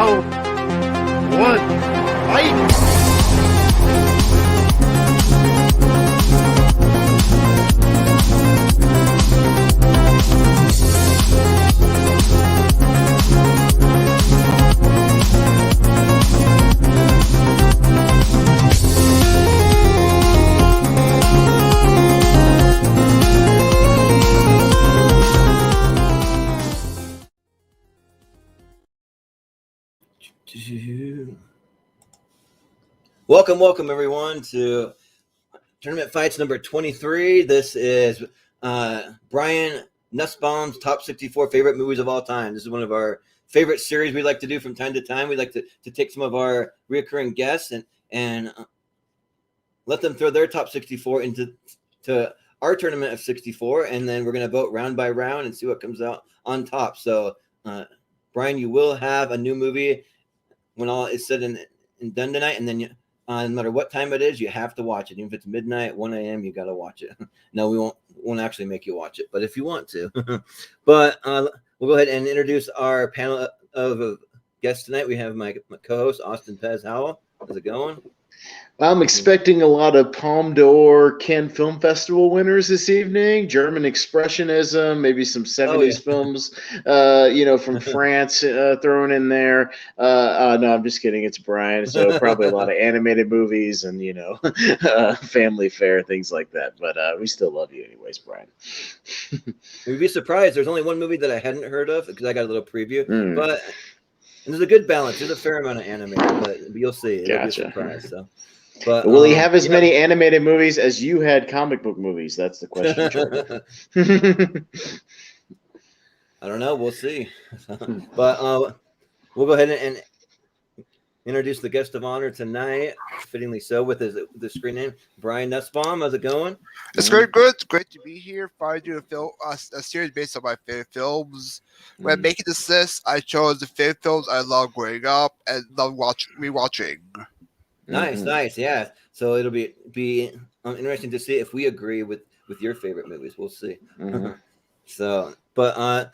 round one, fight! Welcome everyone to Tournament Fights number 23. This is Brian Nussbaum's top 64 favorite movies of all time. This is one of our favorite series we like to do from time to time. We like to take some of our recurring guests and let them throw their top 64 into our tournament of 64, and then we're going to vote round by round and see what comes out on top. So, Brian, you will have a new movie when all is said and done tonight, and then no matter what time it is, you have to watch it. Even if it's midnight, 1 a.m., you got to watch it. No, we won't actually make you watch it, but if you want to. But we'll go ahead and introduce our panel of guests tonight. We have my co-host, Austin Pez Howell. How's it going? I'm expecting a lot of Palme d'Or Cannes Film Festival winners this evening. German Expressionism, maybe some 70s films, from France thrown in there. No, I'm just kidding. It's Brian. So probably a lot of animated movies and, family fare, things like that. But we still love you anyways, Brian. You'd be surprised. There's only one movie that I hadn't heard of because I got a little preview. But there's a good balance. There's a fair amount of anime, but you'll see. It'll be a surprise. So. But will he have as many animated movies as you had comic book movies? That's the question. I don't know. We'll see. But we'll go ahead and introduce the guest of honor tonight, fittingly so, with the screen name, Brian Nussbaum. How's it going? It's good. It's great to be here. Finally doing a series based on my favorite films. When making this list, I chose the favorite films I love growing up and love rewatching. Nice, yeah. So it'll be interesting to see if we agree with your favorite movies. We'll see. So, but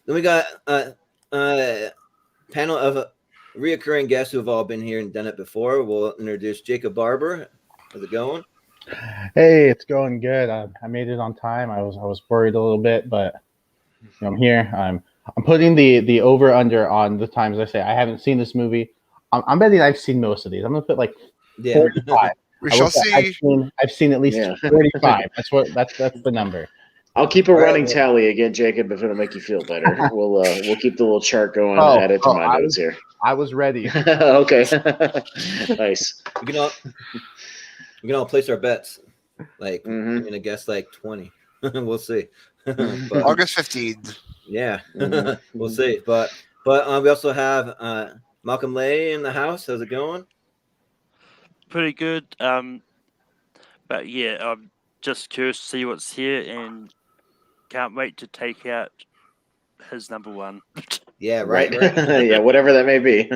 then we got a panel of reoccurring guests who have all been here and done it before. We'll introduce Jacob Barber. How's it going? Hey, it's going good. I made it on time. I was worried a little bit, but I'm here. I'm putting the over under on the times I say I haven't seen this movie. I'm betting I've seen most of these. I'm gonna put 45. We shall see. I've seen at least 45. That's the number. I'll keep a running tally again, Jacob, if it'll make you feel better. We'll keep the little chart going and add it to my notes here. I was ready. Okay. Nice. We can all place our bets. I'm gonna guess 20. We'll see. But, August 15th. Yeah. We'll see. But we also have Malcolm Lay in the house. How's it going? Pretty good. But yeah, I'm just curious to see what's here and can't wait to take out his number one. Yeah, right. Yeah, whatever that may be.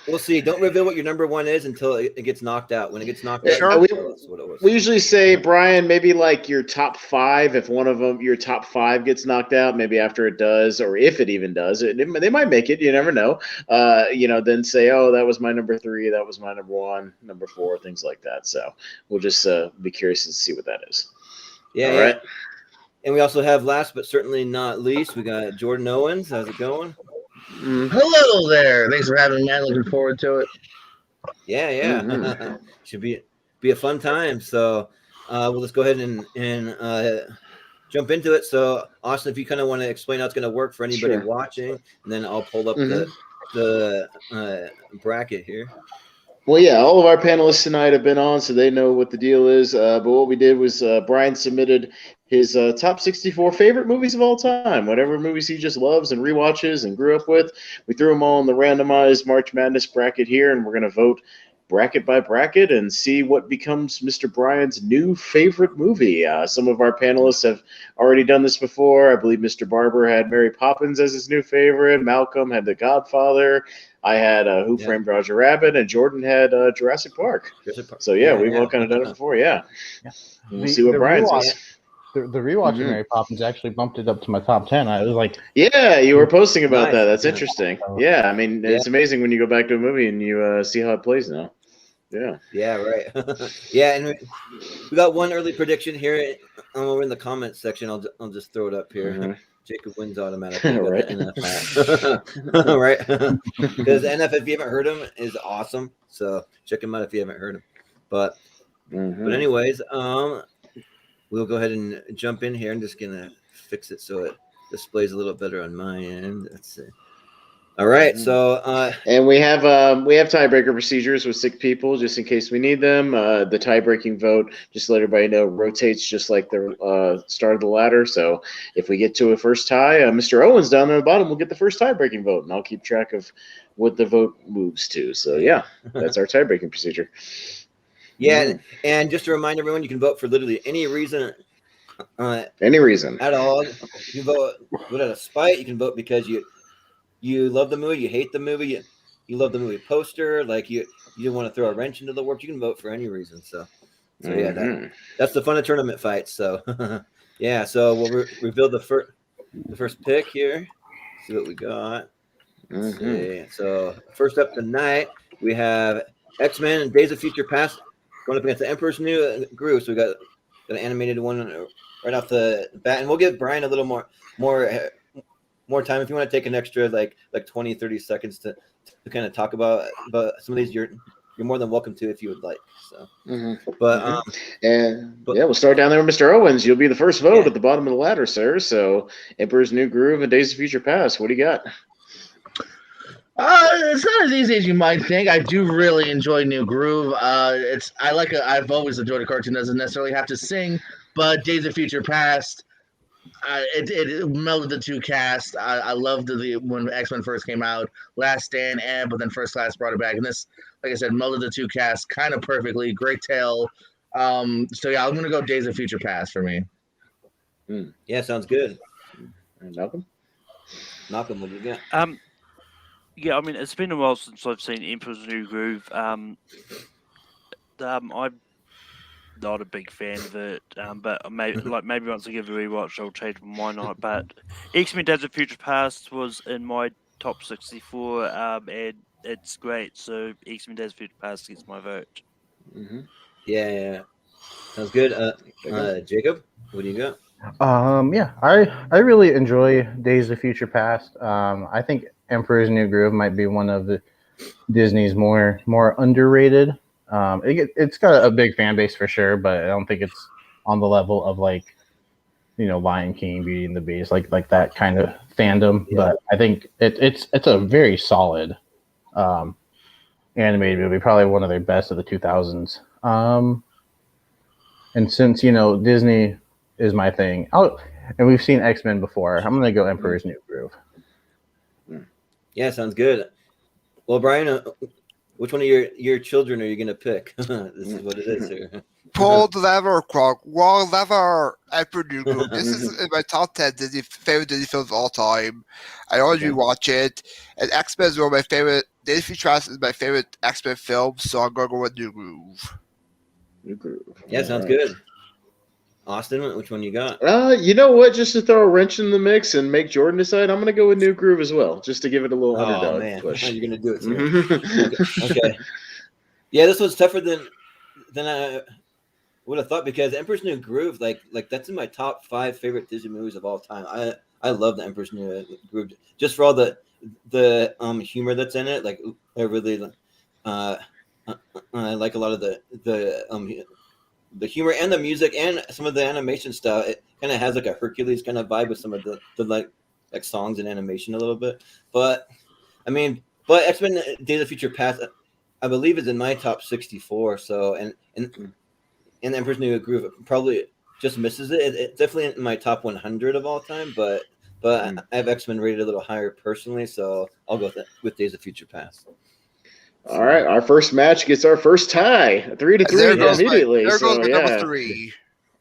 We'll see. Don't reveal what your number one is until it gets knocked out. When it gets knocked out, tell us what it was. We usually say, Brian, maybe your top five. If one of them, your top five gets knocked out, maybe after it does, or if it even does, they might make it. You never know. Then say, oh, that was my number three. That was my number one, number four, things like that. So we'll just be curious to see what that is. Yeah. All right. And we also have, last but certainly not least, we got Jordan Owens. How's it going? Hello there. Thanks for having me. I'm looking forward to it. Yeah. Should be a fun time. So we'll just go ahead and jump into it. So Austin, if you kind of want to explain how it's going to work for anybody watching, and then I'll pull up the bracket here. Well, yeah, all of our panelists tonight have been on, so they know what the deal is. But what we did was Brian submitted his top 64 favorite movies of all time, whatever movies he just loves and rewatches and grew up with. We threw them all in the randomized March Madness bracket here, and we're going to vote bracket by bracket and see what becomes Mr. Brian's new favorite movie. Some of our panelists have already done this before. I believe Mr. Barber had Mary Poppins as his new favorite. Malcolm had The Godfather. I had Who Framed Roger Rabbit, and Jordan had Jurassic Park. So, we've all kind of done it before, We'll see what Brian says. the rewatch of Mhm. Mary Poppins actually bumped it up to my top 10. I was like, Yeah, you were posting about Nice. that. That's Yeah. interesting. Yeah, I mean, Yeah. it's amazing when you go back to a movie and you see how it plays now. Yeah. Yeah, right. Yeah, and we got one early prediction here. Over in the comments section, I'll just throw it up here. Mhm. Jacob wins automatically. Got Right. the NF hat. Right? Because the NF, if you haven't heard him, is awesome. So check him out if you haven't heard him. But Mhm. anyways, we'll go ahead and jump in here. I'm just gonna fix it so it displays a little better on my end. Let's see. All right, so And we have tiebreaker procedures with 6 people just in case we need them. The tie-breaking vote, just to let everybody know, rotates just like the start of the ladder. So if we get to a first tie, Mr. Owens down there at the bottom will get the first tie-breaking vote, and I'll keep track of what the vote moves to. So yeah, that's our tie-breaking procedure. yeah, and just to remind everyone, you can vote for literally any reason Any reason. at all. You can vote out of spite. You can vote because you love the movie, you hate the movie, you love the movie poster, like you want to throw a wrench into the works. You can vote for any reason. So yeah, that's the fun of tournament fights. So yeah, so we'll reveal the first pick here. See what we got. Let's see. So first up tonight we have X-Men and Days of Future Past going up against the Emperor's New Groove. So we got an animated one right off the bat, and we'll give Brian a little more time if you want to take an extra like 20 30 seconds to kind of talk about some of these. You're more than welcome to if you would like. So we'll start down there with Mr. Owens. You'll be the first vote at the bottom of the ladder, sir. So Emperor's New Groove and Days of Future Past, what do you got? It's not as easy as you might think. I do really enjoy New Groove. I've always enjoyed a cartoon that doesn't necessarily have to sing, but Days of Future Past, it melded the two casts. I loved when X-Men first came out, Last Stand, but then First Class brought it back. And this, like I said, melded the two casts kind of perfectly. Great tale. So yeah, I'm gonna go Days of Future Past for me. Yeah, sounds good. And Malcolm, what do you got? Yeah, I mean, it's been a while since I've seen Emperor's New Groove. I'm not a big fan of it, but maybe once I give a rewatch, I'll change my mind on it. But X-Men: Days of Future Past was in my top 64, and it's great. So X-Men: Days of Future Past gets my vote. Yeah, sounds good. Jacob, what do you got? Yeah, I really enjoy Days of Future Past. I think Emperor's New Groove might be one of the Disney's more underrated. It's got a big fan base for sure, but I don't think it's on the level of Lion King, Beauty and the Beast, like that kind of fandom. Yeah. But I think it's a very solid animated movie, probably one of their best of the 2000s. And since Disney is my thing, and we've seen X-Men before, I'm gonna go Emperor's New Groove. Yeah, sounds good. Well, Brian, which one of your children are you gonna pick? This is what it is here. Pull the lever, Croc. Wall lever. Emperor's New Groove. This is in my top 10 favorite Disney films of all time. I always rewatch it. And X-Men is one of my favorite. Days of Future Past is my favorite X-Men film, so I'm gonna go with New Groove. New Groove. Yeah, sounds good. Austin, which one you got? You know what? Just to throw a wrench in the mix and make Jordan decide, I'm going to go with New Groove as well, just to give it a little underdog push. You're going to do it too. Okay. Yeah, this was tougher than I would have thought, because Emperor's New Groove, like that's in my top 5 favorite Disney movies of all time. I love the Emperor's New Groove just for all the humor that's in it. Like I really I like a lot of the humor and the music and some of the animation stuff. It kind of has like a Hercules kind of vibe with some of the like songs and animation a little bit. But I mean, X-Men Days of Future Past, I believe, is in my top 64. So and Emperor's New Groove probably just misses it. It's definitely in my top 100 of all time. But I have X-Men rated a little higher personally, so I'll go with Days of Future Past. All right, our first match gets our first tie, 3-3 immediately. There goes my number 3.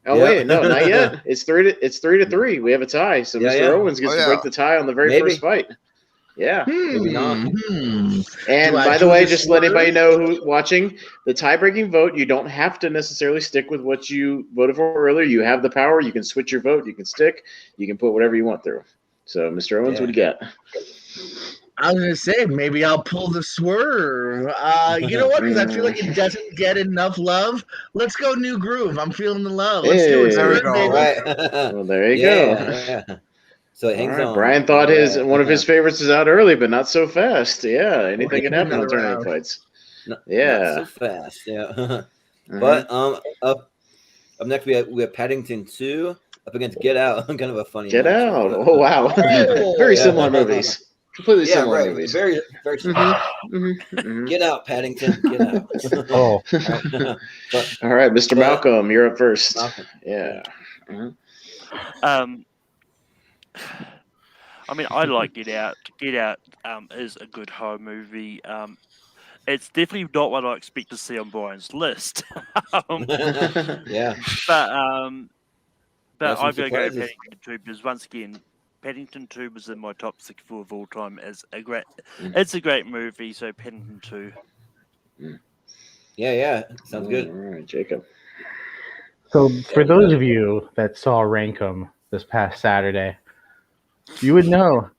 Oh wait, no, not yet. It's 3-3. We have a tie, so Mr. Owens gets to break the tie on the very first fight. Yeah. Maybe not. And Do I by the do way, the just let anybody swerve? know who's watching, the tie-breaking vote, you don't have to necessarily stick with what you voted for earlier. You have the power. You can switch your vote. You can stick. You can put whatever you want through. So, Mr. Owens, what do you got? I was gonna say maybe I'll pull the swerve. You know what? Because I feel like it doesn't get enough love. Let's go new groove. I'm feeling the love. Let's do it. Hey. There we Swerve, go. All baby. right. Well, there you Yeah. go. So it All hangs right. on. Brian thought All his right. one of his favorites is out early, but not so fast. Yeah, anything can happen on Another tournament round. fights. Not Yeah. so fast. Yeah. Mhm. But up next we have Paddington 2 up against Get Out. Kind of a funny Get matchup, Out. but- Oh wow, very Yeah. similar movies. Completely Yeah, similar right. movies. Very, very similar. Mhm. Get out, Paddington. Get out. Oh, But All right, Mr. But- Malcolm, you're up first. Malcolm. Yeah. Mhm. I mean, I like Get Out. Get Out is a good horror movie. It's definitely not what I expect to see on Brian's list. Yeah. But There's some I've got to go surprises. Paddington 2 because once again, Paddington 2 was in my top 64 of all time. As a great, Mm. it's a great movie. So Paddington 2. Yeah. Sounds good. All right, Jacob. so for those of you that saw Rankum this past Saturday, you would know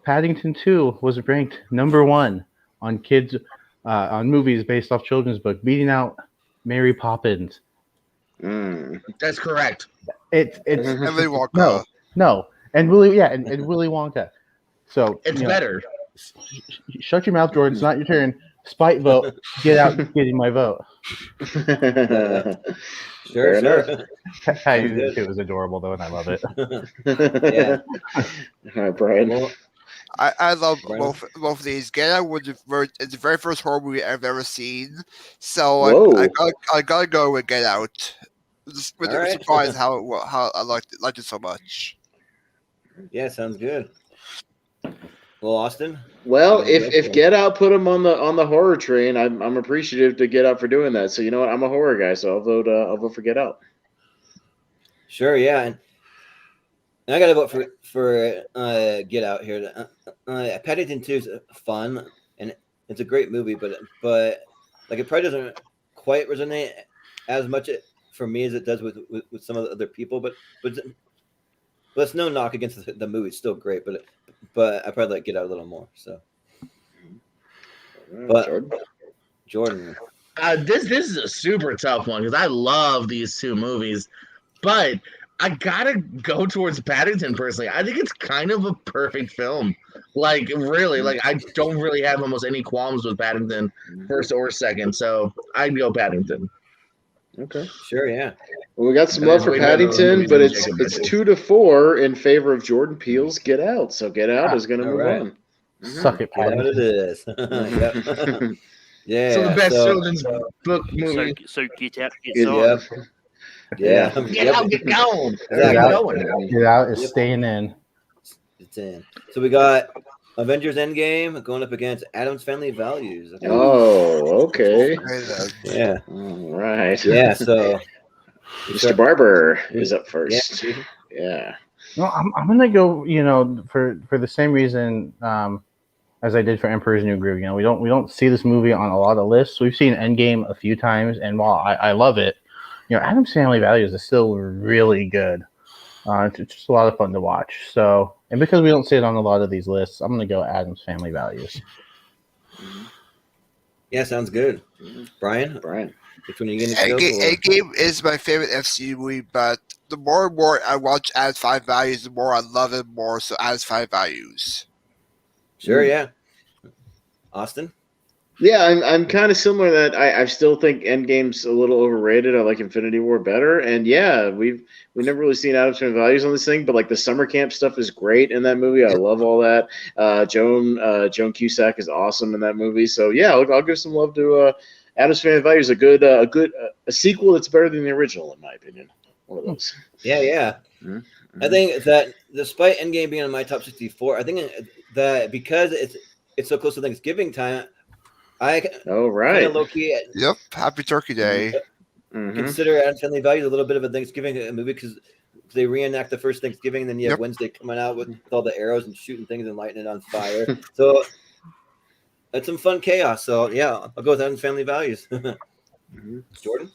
Paddington 2 was ranked #1 on kids on movies based off children's book, beating out Mary Poppins. Mm. That's correct. It's Mhm. And Willy Wonka. no, and Willy and Willy Wonka. So It's you know, better. Shut your mouth, Jordan. It's not your turn. Spite vote. Get out. Getting my vote. Fair Sure. enough. Paddington 2 was adorable though, and I love it. Yeah. All right, Brian. Well, I love Brian? both of these. Get Out was it's the very first horror movie I've ever seen, so Whoa. I gotta go with Get Out. Just with All right. surprised how I liked it so much. yeah, sounds good. Well, Austin. Well, Yeah, if go. Get Out put him on the horror train, I'm appreciative to Get Out for doing that. So you know what? I'm a horror guy, so I'll vote for Get Out. Sure, yeah, and I gotta vote for Get Out here. Paddington 2 is fun and it's a great movie, but like it probably doesn't quite resonate as much for me as it does with some of the other people. But it's no knock against the movie; it's still great. But I probably like Get Out a little more. So, but Jordan. This is a super tough one because I love these two movies, but I gotta go towards Paddington personally. I think it's kind of a perfect film. Like really, like I don't really have almost any qualms with Paddington first or second, so I'd go Paddington. Okay. Sure, yeah. Well, we got some And love then for we got those Paddington, movies but that it's Jacob it's mentioned. 2-4 in favor of Jordan Peele's Get Out. So Get Out is going to All move right. on. Suck it, Get Out Paddington. it is. Yep. Yeah. So the best children's book movie. So Get Out gets Good, on. Yep. Yeah. Get out, get going. Exactly. Get going. Get Out is Yep. staying in. It's in. So we got Avengers Endgame going up against Adam's Family Values. Okay. Oh, okay. Yeah. All right. Yeah. So Mr. Barber is up first. Yeah. Yeah. No, I'm gonna go. You know, for the same reason as I did for Emperor's New Groove. You know, we don't see this movie on a lot of lists. We've seen Endgame a few times, and while I love it, you know, Adam's Family Values is still really good. It's just a lot of fun to watch. So, and because we don't see it on a lot of these lists, I'm gonna go Adam's Family Values. Yeah, sounds good. Brian, which one are you going to go for? Endgame is my favorite FCU movie, but the more and more I watch Adam's Five Values, the more I love it more. So Adam's Five Values. Sure, yeah. Austin? Yeah, I'm kind of similar. That I still think Endgame's a little overrated. I like Infinity War better. And yeah, we've never really seen Adam's Family Values on this thing, but like the summer camp stuff is great in that movie. I love all that. Joan Cusack is awesome in that movie. So yeah, I'll give some love to Adam's Family Values. A sequel that's better than the original, in my opinion. One of those. Yeah. Mm-hmm. I think that despite Endgame being on my top 64, I think that because it's so close to Thanksgiving time, I Oh right. kind of low key Yep. Happy Turkey Day. Mhm. consider Adam's Family Values a little bit of a Thanksgiving movie because they reenact the first Thanksgiving, and then you have Yep. Wednesday coming out with all the arrows and shooting things and lighting it on fire. So that's some fun chaos. So yeah, I'll go with Adam's Family Values. Jordan?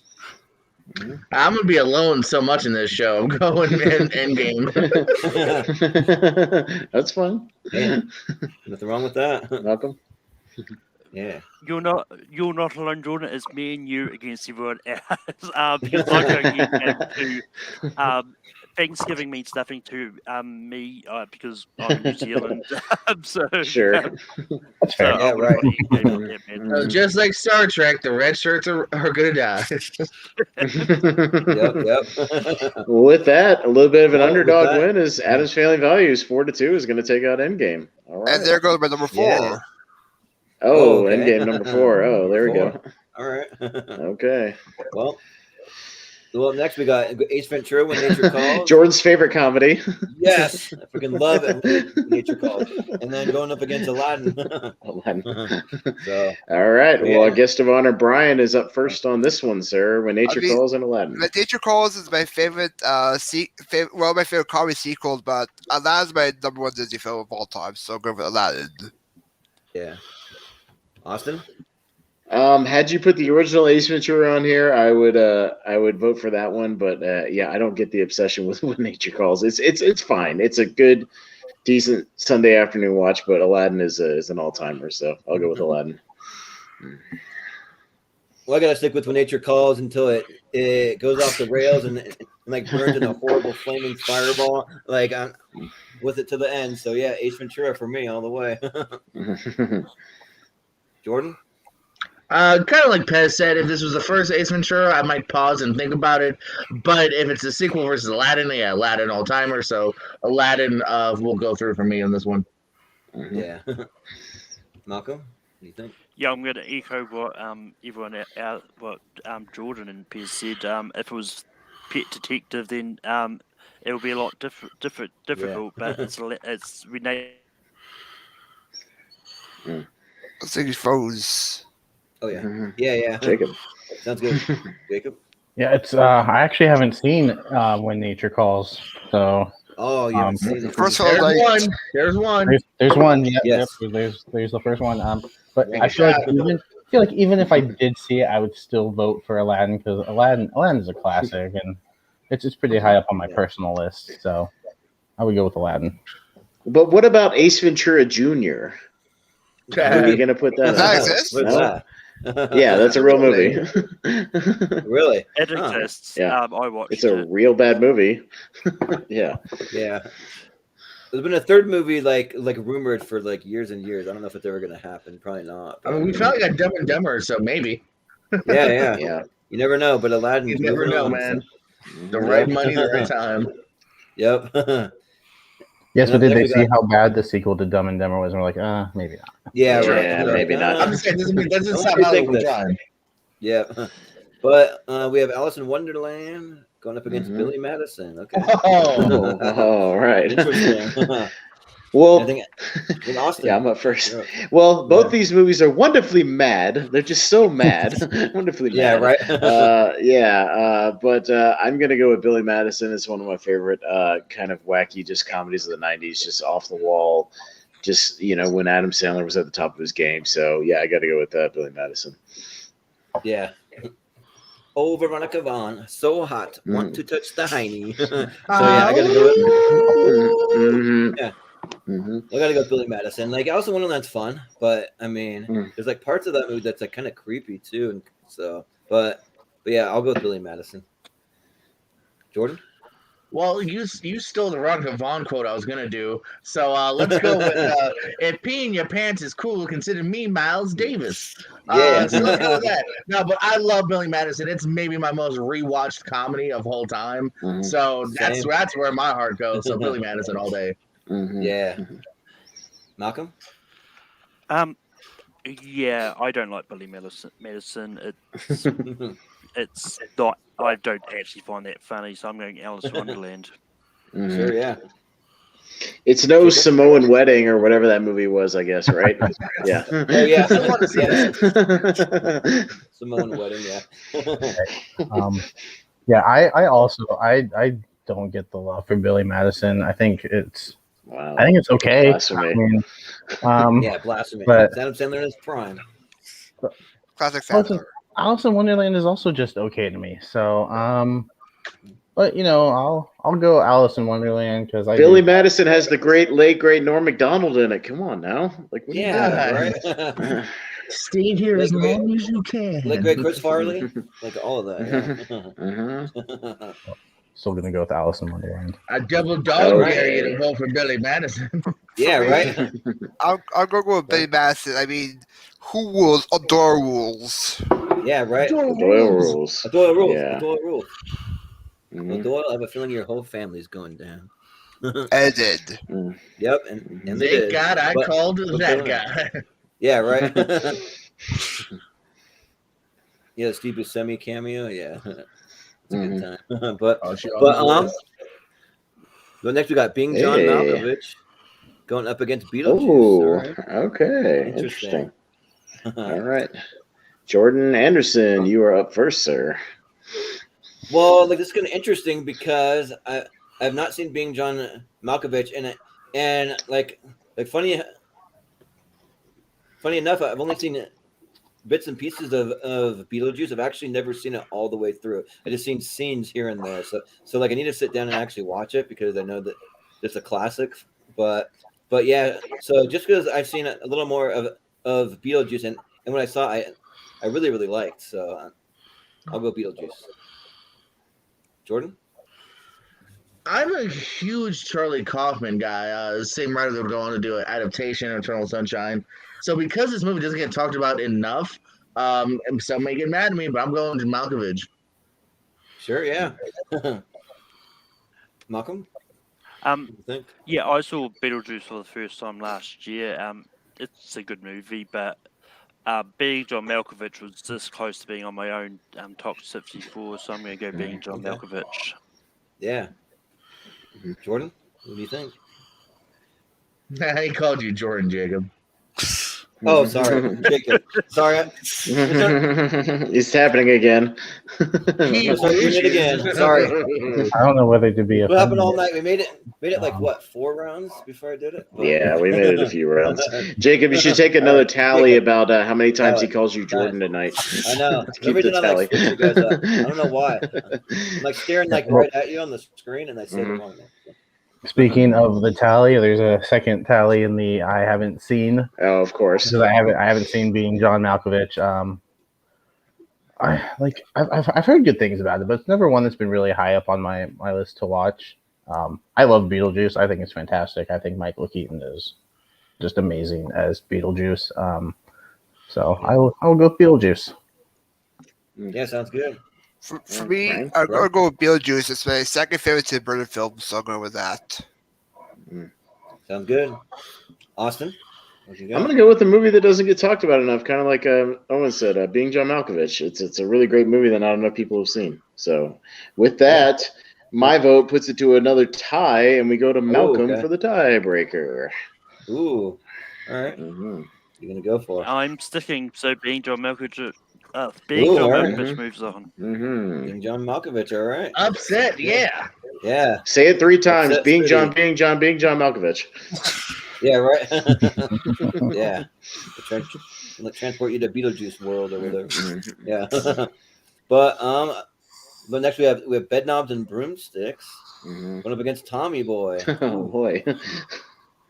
I'm gonna be alone so much in this show. I'm going Endgame. That's fun. Yeah, nothing wrong with that. Malcolm? Yeah. You're not alone, Jordan. It's me and you against everyone else. Because I'm going to Thanksgiving means nothing to me because I'm in New Zealand. So Sure. That's fair. Yeah, right. Just like Star Trek, the red shirts are gonna die. Yep. Well, with that, a little bit of an Well, with underdog that- win is Adam's Family Values 4-2 is going to take out Endgame. All right. And there goes my number 4. Yeah. Oh, Okay. Endgame number 4. Oh, there we go. All right. Okay. Well, next we got Ace Ventura: When Nature Calls. Jordan's favorite comedy. Yes, I freaking love it. When Nature Calls, and then going up against Aladdin. Aladdin. So All right. Well, Yeah. our guest of honor, Brian, is up first on this one, sir. When Nature I mean, Calls and Aladdin. My Nature Calls is my favorite, my favorite comedy sequels, but Aladdin's my number 1 Disney film of all time, so I'll go with Aladdin. yeah, Austin. Had you put the original Ace Ventura on here, I would vote for that one. But yeah, I don't get the obsession with When Nature Calls. It's fine. It's a good, decent Sunday afternoon watch. But Aladdin is an all timer, so I'll go with Aladdin. Well, I gotta stick with When Nature Calls until it goes off the rails and like burns in a horrible flaming fireball. Like I'm with it to the end. So yeah, Ace Ventura for me all the way. Jordan. Kind of like Pez said, if this was the first Ace Ventura, I might pause and think about it. But if it's a sequel versus Aladdin, yeah, Aladdin all timer. So Aladdin will go through for me on this one. Yeah. Malcolm, what do you think? Yeah, I'm going to echo what everyone what Jordan and Pez said. If it was Pet Detective, then it would be a lot difficult. But it's renamed. I think he froze. Oh yeah, yeah. Jacob. Sounds good. Jacob. Yeah, it's I actually haven't seen When Nature Calls, so Oh, you haven't seen it. First of There's all, like, one. There's one. there's one. Yeah, Yes. yep, there's the first one. But Take I a feel shot. like even if I did see it, I would still vote for Aladdin because Aladdin is a classic and it's pretty high up on my personal list. So I would go with Aladdin. But what about Ace Ventura Jr.? Are you gonna put that? Does that on? exist? What's No? that? Yeah, that's a real movie. Really? It Huh. exists. Yeah. I watched It's a it. real bad movie. Yeah. Yeah. There's been a third movie like rumored for like years and years. I don't know if it's ever gonna happen. Probably not. I mean, we finally got Dumb and Dumber, so maybe. Yeah. Yeah. You never know, but Aladdin. You never know, man. The Yep. right money, the right time. Yep. Yes, And but then did they we see got- how bad the sequel to Dumb and Dumber was? And we're like, maybe not. Yeah. Right. Yeah, maybe not. I'm just saying, that doesn't I stop wonder if Hollywood they- trying. Yeah. But we have Alice in Wonderland going up against Mhm. Billy Madison. Okay. Oh, Oh, right. Interesting. Well, I think in Austin. yeah, I'm up first. You're up. Well, both Yeah. these movies are wonderfully mad. They're just so mad. Wonderfully Yeah. mad. Right. But I'm going to go with Billy Madison. It's one of my favorite kind of wacky just comedies of the 90s, just off the wall. Just, when Adam Sandler was at the top of his game. So, yeah, I got to go with Billy Madison. Yeah. Oh, Veronica Vaughn, so hot, want to touch the hiney. So yeah, I gotta go with. Mhm. Yeah. Mhm. I gotta go with Billy Madison. Like Alice in Wonderland's fun, but I mean, Mm. there's like parts of that movie that's like kind of creepy too, and so. But yeah, I'll go with Billy Madison. Jordan. well, you stole the Veronica Vaughn quote I was gonna do. So let's go with if peeing your pants is cool, consider me Miles Davis. Yeah. So let's go with that. No, but I love Billy Madison. It's maybe my most rewatched comedy of all time. Mhm. So Same. that's where my heart goes. So Billy Madison all day. Mhm. Yeah. Malcolm. Yeah, I don't like Billy Madison. It's not. I don't actually find that funny, so I'm going Alice in Wonderland. Mhm. Sure. Yeah. It's no Samoan Wedding or whatever that movie was, I guess, right? Yeah. Oh yeah. I want to see that. Simone Wedding. Yeah. Yeah, I also I don't get the love for Billy Madison. I think it's Wow. okay. Blasphemy. I mean, Yeah, blasphemy. but Adam Sandler in his prime. Classic Alice Sandler. Alice in Wonderland is also just okay to me. So, but I'll go Alice in Wonderland because Billy Madison has the late great Norm Macdonald in it. Come on now, like what are you Yeah, doing? right. Stay here as Like, long as you can. Like great Chris Farley, like all of that. Uh-huh. Yeah. still gonna go with Alice in Wonderland. I double dog Okay. dare you to vote for Billy Madison. Yeah, right. I'll go with Billy Madison. I mean, who rules? Adore rules. Yeah, right. The Doyle rules. Doyle rules. Yeah. Doyle rules. Mhm. Well, Doyle, I have a feeling your whole family's going down. Edited. Yep, and they Thank did. God I But- called but that Billy- guy. Yeah, right. Yeah, the Steve Buscemi cameo. Yeah, it's a good time. but Oh, she but always but next we got Being John Hey. Malkovich going up against Beetlejuice. Oh, All right. okay. Interesting. Interesting. All right. Jordan Anderson, you are up first, sir. Well, like this is kind of interesting because I've not seen Being John Malkovich and like funny enough, I've only seen bits and pieces of Beetlejuice. I've actually never seen it all the way through. I just seen scenes here and there. So like I need to sit down and actually watch it because I know that it's a classic. But yeah, so just because I've seen a little more of Beetlejuice and when I saw it, I really liked. So I'll go Beetlejuice. Jordan? I'm a huge Charlie Kaufman guy. Same writer that would go on to do an adaptation of Eternal Sunshine. So because this movie doesn't get talked about enough, some may get mad at me, but I'm going to Malkovich. Sure, yeah. Malcolm? Um, You think? yeah, I saw Beetlejuice for the first time last year. It's a good movie, but Being John Malkovich was this close to being on my own top 64, so I'm going to go Being John Okay. Malkovich. Yeah. Jordan, what do you think? He called you Jordan, Jacob. Oh, sorry, Jacob. Sorry, It's happening again. I'm sorry, doing it again. Sorry. I don't know whether to be What happened all offended. night? We made it like what 4 rounds before I did it. But- Yeah, we made it a few rounds. Jacob, you should take another tally Jacob. about how many times he Tally. calls you Jordan tonight. I know. To The keep reason the I tally. like switch you guys up. I don't know why. I'm like staring like right at you on the screen, and I say the wrong name. Speaking of the tally, there's a second tally in the I haven't seen Oh, of course. because I haven't seen Being John Malkovich. I've heard good things about it, but it's never one that's been really high up on my list to watch. I love Beetlejuice. I think it's fantastic. I think Michael Keaton is just amazing as Beetlejuice. So I will go with Beetlejuice. Yeah, sounds good. For me, Frank, I'll go with Beetlejuice. It's my second favorite Tim Burton film, so I'll go with that. Sounds good. Austin, what you got? I'm going to go with a movie that doesn't get talked about enough, kind of like Owen said, Being John Malkovich. It's a really great movie that not enough people have seen. So with that, my vote puts it to another tie, and we go to Malcolm okay. for the tiebreaker. Ooh, all right. Mm-hmm. You're gonna go for it. I'm sticking, so Being John Malkovich, Ooh, John alright. Malkovich moves on. Mm-hmm. Being John Malkovich, all right. Upset, yeah. Yeah, Say it 3 times. Upset Being City. John, Being John, Being John Malkovich. yeah, right. Yeah, Let's transport you to Beetlejuice world or whatever. Mhm. Yeah, but next we have Bedknobs and Broomsticks Mhm. going up against Tommy Boy. Oh boy.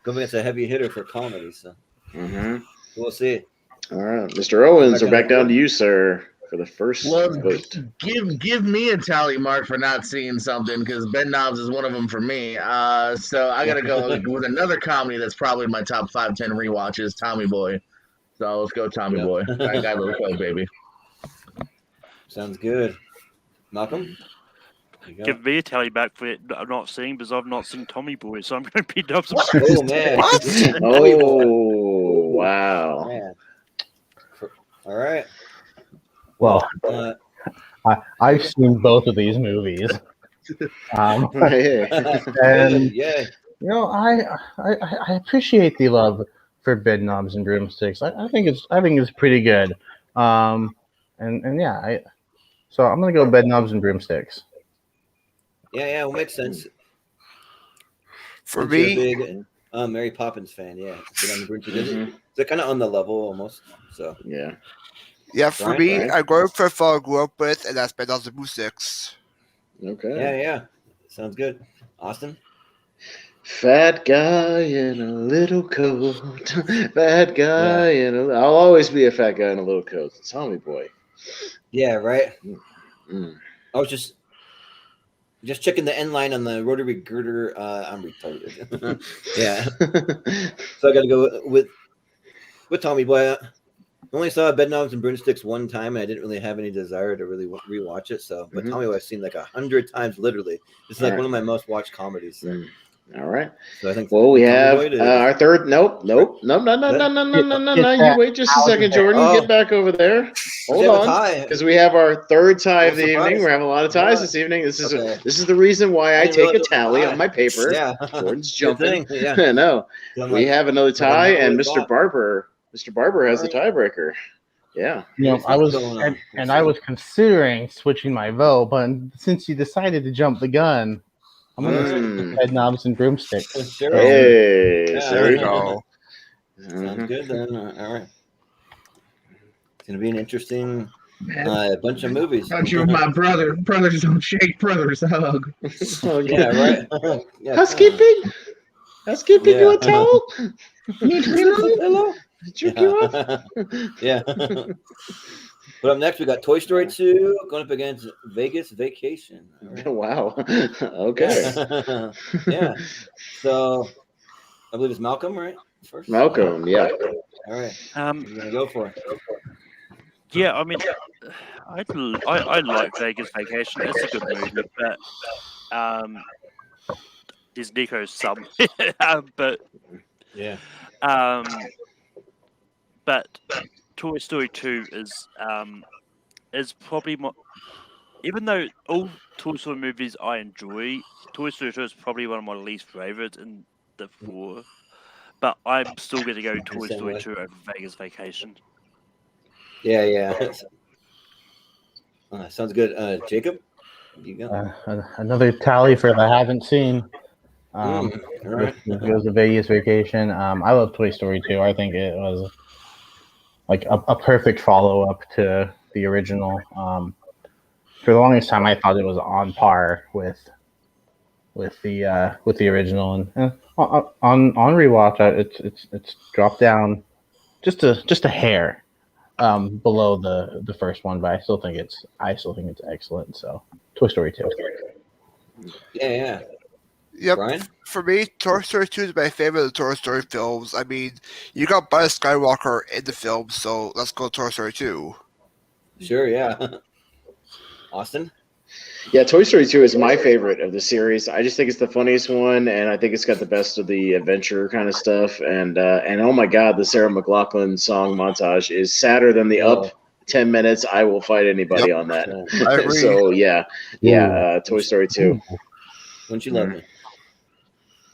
Going against a heavy hitter for comedy, so Mm-hmm. we'll see. All right, Mr. Owens, we're back down to you, sir, for the first Well, vote. give me a tally mark for not seeing something because Ben Knobs is one of them for me. So I gotta go with another comedy that's probably in my top 5-10 rewatches, Tommy Boy. So let's go, Tommy Yeah. Boy. I got a little close, baby. Sounds good. Malcolm, you go. Give me a tally back for it I'm not seeing because I've not seen Tommy Boy, so I'm going to be up. Oh man! What? Tommy Boy. Oh, wow. Man. All right. Well, Uh, I've seen both of these movies. Hey. And yeah. I appreciate the love for Bedknobs and Broomsticks. I think it's pretty good. So I'm gonna go Bedknobs and Broomsticks. Yeah, well, makes sense. For Since you're a me, big Mary Poppins fan, yeah. But I'm Grinch. Mhm. They're kind of on the level almost. So Yeah. for Brian? me, I'm going for a film I grew up with, and that's Beetlejuice 6. Okay. yeah, sounds good. Austin. Fat guy in a little coat. Fat guy in a. I'll always be a fat guy in a little coat. Tommy boy. Yeah, right. Mm. I was just checking the end line on the rotary girder. I'm retarded. Yeah, so I got to go with Tommy Boy. I only saw Bedknobs and Broomsticks one time, and I didn't really have any desire to really rewatch it. So, but Tommy Boy I've seen like 100 times, literally. It's like one of my most watched comedies. So. All right. So I think. Well, we Tommy have Boy to- our third. Nope. No. You wait just a second, Jordan. Oh. Get back over there. Hold We have a on, tie. because we have our third tie of the Surprise. evening. We're having a lot of ties this evening. This is the reason why I didn't take a realize it was a tally tie. on my paper. Yeah, Jordan's Good jumping. thing, Yeah, No, I'm we like, have another but I tie, never and would've Mr. thought. Barber. Mr. Barber has the tiebreaker. Yeah. I was What's going on? I was considering switching my vote, but since you decided to jump the gun, I'm gonna Mm. head knobs and broomsticks. Sure. Hey, Yeah. There we see? go. Sounds good then. All right. It's gonna be an interesting Man, bunch of movies. thought you were my brother. Brothers don't shake, brothers hug. Yeah, right. Yeah, Housekeeping. Housekeeping. You a Yeah. towel? Hello. Jerk you off? Yeah. But up next we got Toy Story 2 going up against Vegas Vacation. All right. Wow. Okay. Yeah. So I believe it's Malcolm, right? First. Malcolm. Yeah. All right. What are you gonna go for? Yeah, I mean, I like Vegas Vacation. It's a good movie, but there's Nico's some, but Yeah. but Toy Story 2 is probably more. Even though all Toy Story movies I enjoy, Toy Story 2 is probably one of my least favorites in the four. But I'm still going to go Toy Same Story way. 2 over Vegas Vacation. Yeah. Sounds good. Jacob, you go. Another tally for the haven't seen. All right. Goes to Vegas Vacation. I love Toy Story 2. I think it was like a perfect follow up to the original. For the longest time, I thought it was on par with the original, and on rewatch, it's dropped down just a hair below the first one, but I still think it's excellent. So Toy Story 2. Yeah. Yep. Brian? For me, Toy Story 2 is my favorite of the Toy Story films. I mean, you got Buzz Skywalker in the film, so let's go Toy Story 2. Sure, yeah. Austin? Yeah, Toy Story 2 is my favorite of the series. I just think it's the funniest one, and I think it's got the best of the adventure kind of stuff. And oh my God, the Sarah McLachlan song montage is sadder than the Up 10 minutes. I will fight anybody on that. I agree. So yeah, Toy Story 2. Don't you love me?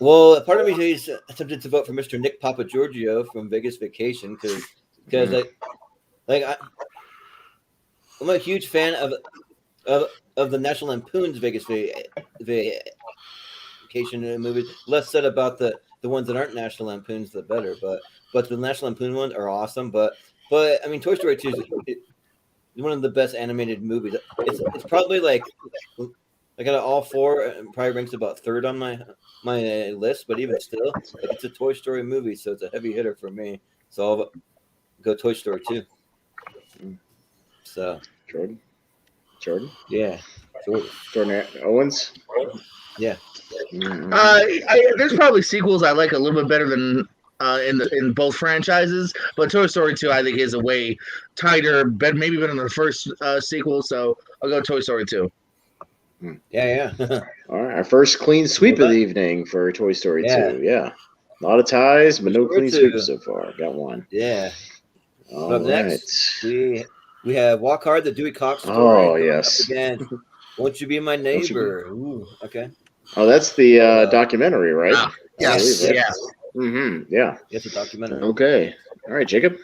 Well, part of me is tempted to vote for Mr. Nick Papagiorgio from Vegas Vacation because I'm a huge fan of the National Lampoon's Vegas Vacation movies. Less said about the ones that aren't National Lampoons, the better. But the National Lampoon ones are awesome. But I mean, Toy Story 2 is one of the best animated movies. It's probably like I got all four. And probably ranks about third on my list. But even still, like, it's a Toy Story movie, so it's a heavy hitter for me. So I'll go Toy Story 2. So Jordan, yeah, Jordan Owens. Yeah. There's probably sequels I like a little bit better than in both franchises, but Toy Story 2 I think is a way tighter, maybe better than the first sequel. So I'll go Toy Story 2. Yeah. All right, our first clean sweep of the evening for Toy Story 2. Yeah, a lot of ties, but no clean sweeps so far. Got one. Yeah. All Up right. next, we have Walk Hard, the Dewey Cox story. Oh yes. Again, Won't You Be My Neighbor? Ooh, okay. Oh, that's the documentary, right? Yes. Yeah. Mm-hmm. Yeah. It's a documentary. Okay. All right, Jacob.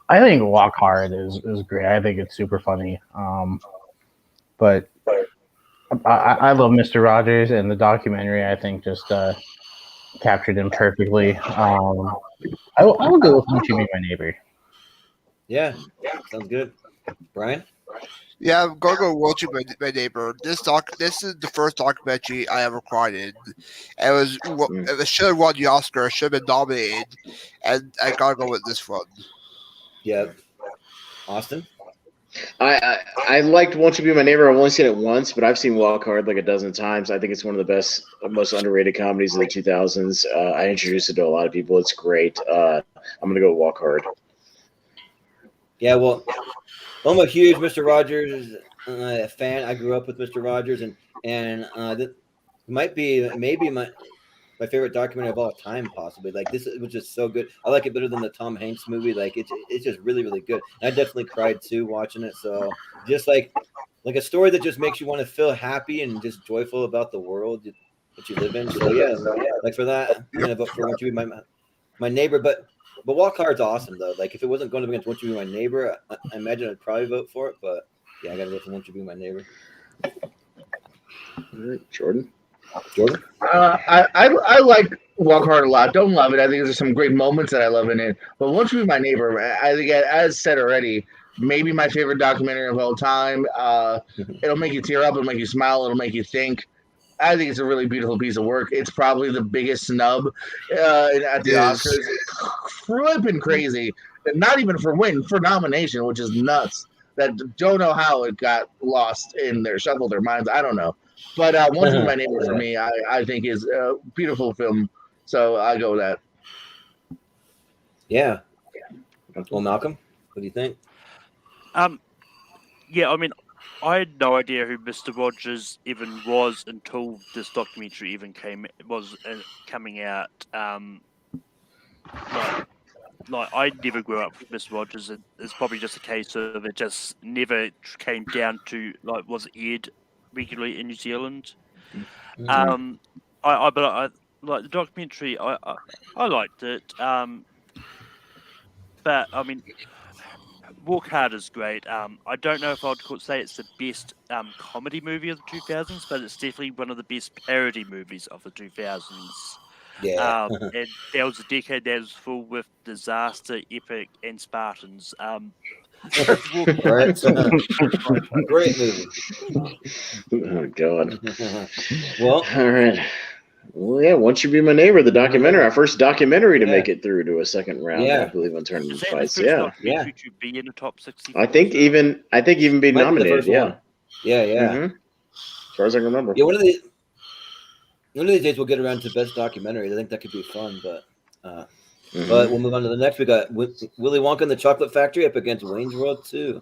I think Walk Hard is great. I think it's super funny. But I love Mr. Rogers, and the documentary I think just captured him perfectly. I will go with Won't You Be My Neighbor. Yeah, sounds good. Brian? Yeah, I'm gonna go Won't You, My Neighbor. This is the first documentary I ever cried in. It should have won the Oscar. It should have been nominated, and I gotta go with this one. Yeah. Austin? I liked Won't You Be My Neighbor. I've only seen it once, but I've seen Wild Card like a dozen times. I think it's one of the best, most underrated comedies of the 2000s. I introduced it to a lot of people. It's great. I'm gonna go with Wild Card. Yeah, well, I'm a huge Mr. Rogers fan. I grew up with Mr. Rogers, and that might be maybe my favorite documentary of all time, possibly. Like this was just so good. I like it better than the Tom Hanks movie. Like it's just really really good. And I definitely cried too watching it. So just like a story that just makes you want to feel happy and just joyful about the world that you live in. So yeah, like for that, I'm gonna vote for Won't You Be My Neighbor. But Walk Hard's awesome though. Like if it wasn't going to be against Won't You Be My Neighbor, I imagine I'd probably vote for it. But yeah, I gotta go for Won't You Be My Neighbor. All right, Jordan. I like Walk Hard a lot. Don't love it. I think there's some great moments that I love in it. But Won't You Be My Neighbor, I think, as said already, maybe my favorite documentary of all time. It'll make you tear up. It'll make you smile. It'll make you think. I think it's a really beautiful piece of work. It's probably the biggest snub at the Oscars. Flipping crazy. Not even for nomination, which is nuts. That don't know how it got lost in their shuffle their minds. I don't know. But Won't You Be My Neighbor for me, I think is a beautiful film. So I go with that. Yeah. Well, Malcolm, what do you think? Yeah, I mean, I had no idea who Mr. Rogers even was until this documentary even coming out. Like I never grew up with Mr. Rogers. It's probably just a case of it just never came down to like was aired regularly in New Zealand. Mm-hmm. But I like the documentary. I liked it. But I mean, Walk Hard is great. I don't know if I'd say it's the best comedy movie of the 2000s, but it's definitely one of the best parody movies of the 2000s. Yeah. And there was a decade that was full with disaster, epic, and Spartans. Right. Great movie. Oh God. Well, all right. Well, yeah. Won't You Be My Neighbor? The documentary, our first documentary to make it through to a second round. I believe on Tournament Fights. Yeah. To be in the top 60. I think even being nominated. Yeah. Yeah. Mm-hmm. As far as I can remember. Yeah. One of these days we'll get around to best documentaries. I think that could be fun, but we'll move on to the next. We got Willy Wonka and the Chocolate Factory up against Wayne's World 2.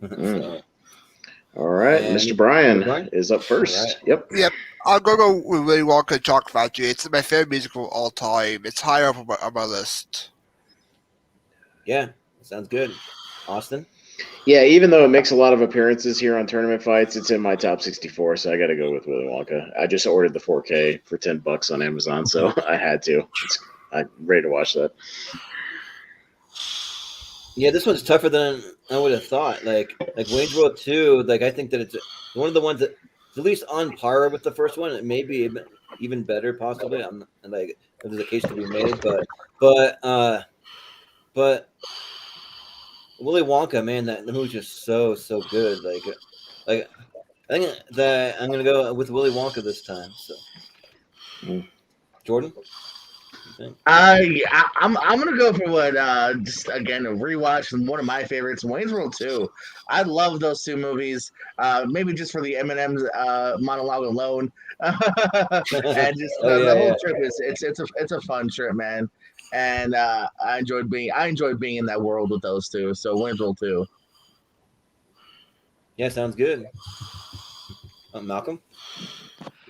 So, all right, Mr. Brian is up first. Right. Yep. I'm gonna go with Willy Wonka and Chocolate Factory. It's my favorite musical of all time. It's higher up on my list. Yeah, sounds good. Austin? Yeah, even though it makes a lot of appearances here on Tournament Fights, it's in my top 64, so I got to go with Willy Wonka. I just ordered the 4K for $10 on Amazon, so I had to. I'm ready to watch that. Yeah, this one's tougher than I would have thought. Like Wayne's World 2, like I think that it's one of the ones that at least on par with the first one. It may be even better, possibly. I'm like, if there's a case to be made, but Willy Wonka, man, that movie's just so good. Like I think that I'm gonna go with Willy Wonka this time. So, Jordan. I'm gonna go for what just again a rewatch and one of my favorites, Wayne's World 2. I love those two movies. Maybe just for the Eminem's monologue alone, and just the whole trip is it's a fun trip, man. And I enjoyed being in that world with those two. So Wayne's World 2. Yeah, sounds good. Malcolm,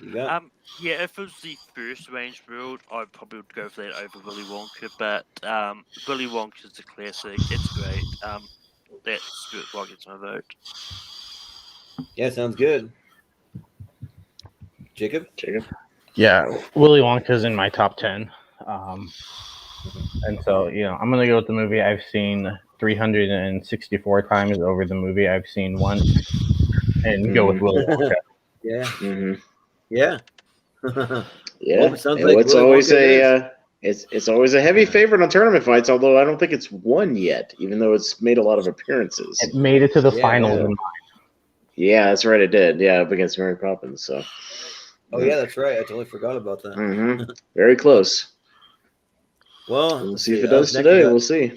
you got? Yeah, if it was the first Wayne's World, I probably would go for that over Willy Wonka. But Willy Wonka is a classic. It's great. That's why gets my vote. Yeah, sounds good. Jacob. Yeah, Willy Wonka's in my top 10. And so, I'm going to go with the movie I've seen 364 times over the movie I've seen once and go with Willy Wonka. Yeah. Mm-hmm. Yeah. Yeah. Well, it sounds And like it's Willy always Wonka it's always a heavy favorite on tournament fights. Although I don't think it's won yet, even though it's made a lot of appearances. It made it to the Yeah, finals. yeah. Yeah, that's right. It did. Yeah, up against Mary Poppins. So. Oh yeah, that's right. I totally forgot about that. Mm-hmm. Very close. Well, We'll let's see if it Up does next, today. We'll see.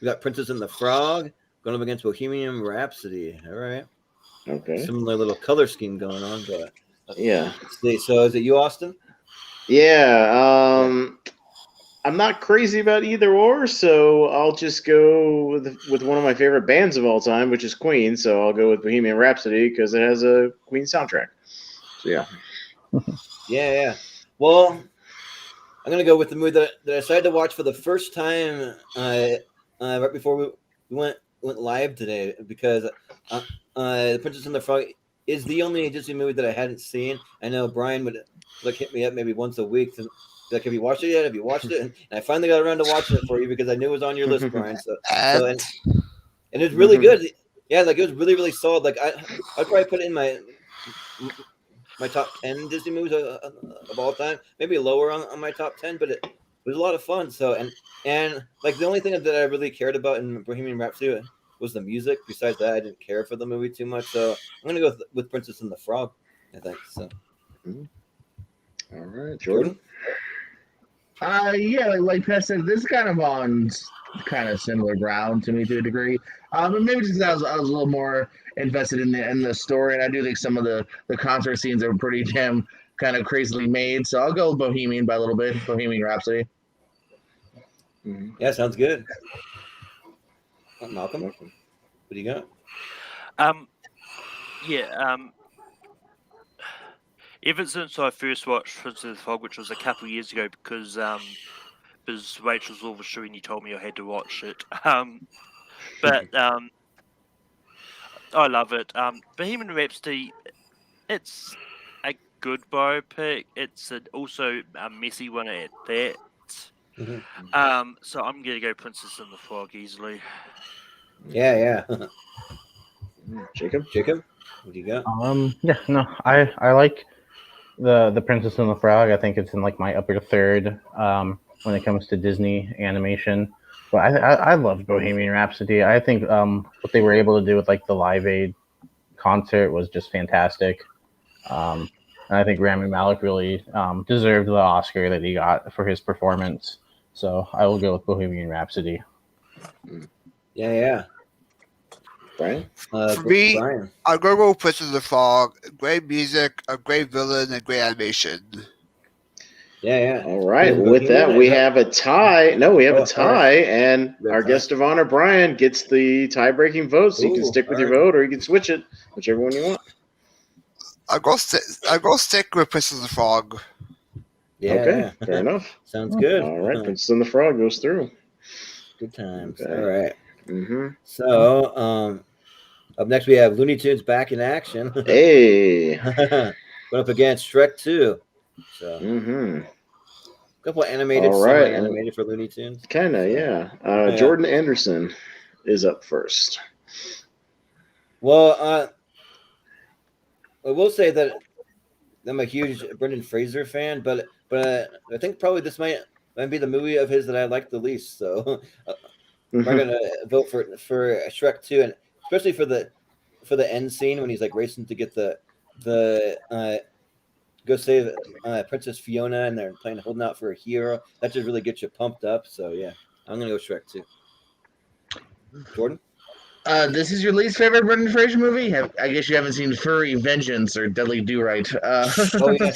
We got Princess and the Frog going up against Bohemian Rhapsody. All right. Okay. Similar little color scheme going on, but Yeah. let's see. So is it you, Austin? Yeah. I'm not crazy about either or, so I'll just go with one of my favorite bands of all time, which is Queen. So I'll go with Bohemian Rhapsody because it has a Queen soundtrack. So yeah. Yeah. Well, I'm gonna go with the movie that I decided to watch for the first time right before we went live today because The Princess and the Frog is the only Disney movie that I hadn't seen. I know Brian would hit me up maybe once a week to have you watched it yet? Have you watched it? And I finally got around to watching it for you because I knew it was on your list, Brian. And it's really good. Yeah, it was really, really solid. I'd probably put it in my top 10 Disney movies of all time, maybe lower on my top 10, but it was a lot of fun. So and the only thing that I really cared about in Bohemian Rhapsody was the music. Besides that, I didn't care for the movie too much. So I'm gonna go with Princess and the Frog, I think. So. All right, Jordan. Yeah, like Pez said, this is kind of on kind of similar ground to me to a degree. But maybe just because I was a little more invested in the story, and I do think some of the concert scenes are pretty damn kind of crazily made. So I'll go with Bohemian by a little bit, Bohemian Rhapsody. Yeah, sounds good. Malcolm, what do you got? Ever since I first watched Princess of the Frog, which was a couple of years ago, because Rachel's always showing you told me I had to watch it. But I love it. Bohemian Rhapsody, it's a good biopic. It's also a messy one at that. So I'm gonna go Princess and the Frog easily. Yeah. Jacob, what do you got? I like the Princess and the Frog. I think it's in my upper third when it comes to Disney animation. But I love Bohemian Rhapsody. I think what they were able to do with the Live Aid concert was just fantastic. And I think Rami Malek really deserved the Oscar that he got for his performance. So I will go with Bohemian Rhapsody. Yeah. Brian? For me, I'll go with Princess of the Frog. Great music, a great villain, and great animation. Yeah. All right. With that, we have a tie. No, we have a tie, and our guest of honor, Brian, gets the tie-breaking vote. So you can stick with your vote, or you can switch it, whichever one you want. I'll go stick with Princess of the Frog. Yeah. Okay. Fair enough. Sounds good. All right. Princess and the Frog goes through. Good times. Okay. All right. Mm-hmm. So, up next we have Looney Tunes back in action. Hey. Going up against Shrek 2. So, a couple of animated, semi-animated for Looney Tunes. Kind of, yeah. Jordan Anderson is up first. Well, I will say that I'm a huge Brendan Fraser fan, but I think probably this might be the movie of his that I like the least. So I'm going to vote for Shrek 2, and especially for the end scene when he's racing to get the go save Princess Fiona, and they're holding out for a hero. That just really gets you pumped up. So yeah, I'm gonna go Shrek 2. Jordan? This is your least favorite Brendan Fraser movie? I guess you haven't seen Furry Vengeance or Deadly Do-Right. Oh yeah,